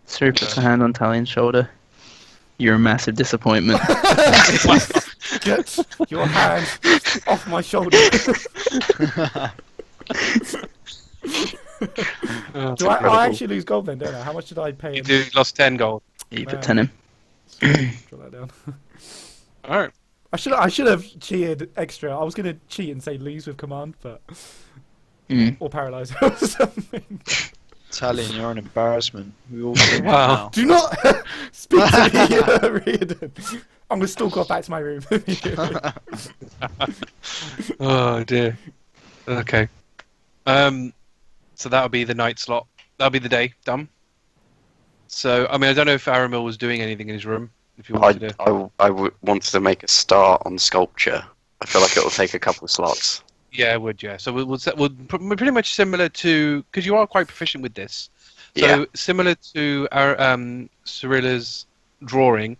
Siri puts her hand on Talion's shoulder. You're a massive disappointment. Get your hand off my shoulder. Oh, Do I incredible. actually lose gold then, don't I? How much did I pay You him? do lost 10 gold. You put Wow. 10 in. Drop that down. Alright. I should have cheated extra. I was gonna cheat and say lose with command, but or paralyze or something. Talion, you're an embarrassment. We all see Wow. Do not speak to me, Riardon. I'm gonna stalk off back to my room. Oh dear. Okay. So that'll be the night slot. That'll be the day. Done. So, I mean, I don't know if Aramil was doing anything in his room. If you wanted to. wanted to make a start on sculpture. I feel like it will take a couple of slots. Yeah, it would. Yeah. So we'll pretty much similar to, because you are quite proficient with this. So Yeah. similar to our Cirilla's drawing,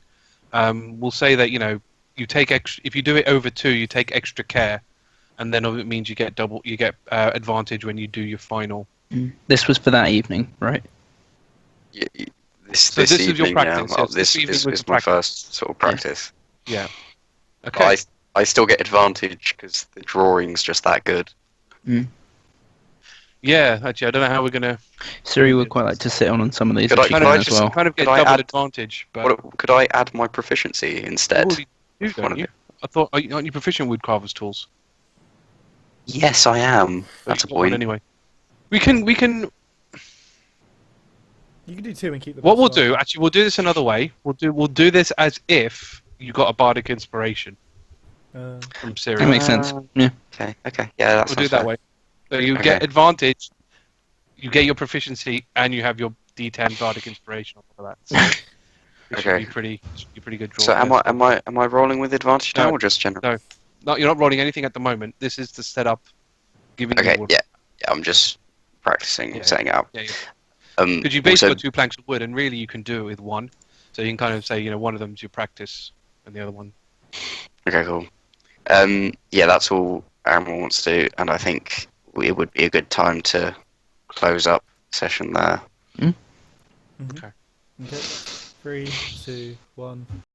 we'll say that you take extra. If you do it over 2, you take extra care, and then it means you get advantage when you do your final. This was for that evening, right? Yeah, So this is your evening, practice, yeah. yes, this evening This was was the my practice. first sort of practice. Yeah. But Okay. I still get advantage because the drawing's just that good. Yeah. Actually, I don't know how we're gonna. Siri would quite like to sit on some of these Could if I- she could can I as just- well. Kind of get Could I double add- advantage, but Could I add my proficiency instead? you already do, don't you? I thought, aren't you proficient with carver's tools? Yes, I am. That's a You've got one point. anyway. We can. You can do 2 and keep the. What we'll +1. do, actually, we'll do this another way. We'll do this as if you got a bardic inspiration from That Siri. makes sense. Yeah. Okay, yeah, that's We'll do it that way. So you Okay. get advantage, you get your proficiency, and you have your D10 bardic inspiration on top of that. So it should Okay. be pretty good draw. So am I rolling with advantage now No, or just general? no. No, you're not rolling anything at the moment. This is the setup. Giving Okay, you yeah, I'm just practicing Yeah, setting it up. Yeah, because you Also, basically got 2 planks of wood, and really you can do it with 1. So you can kind of say, one of them's your practice, and the other one. okay, cool. Yeah, that's all Aramil wants to do, and I think it would be a good time to close up the session there. Mhm. Okay. Okay. 3, 2, 1.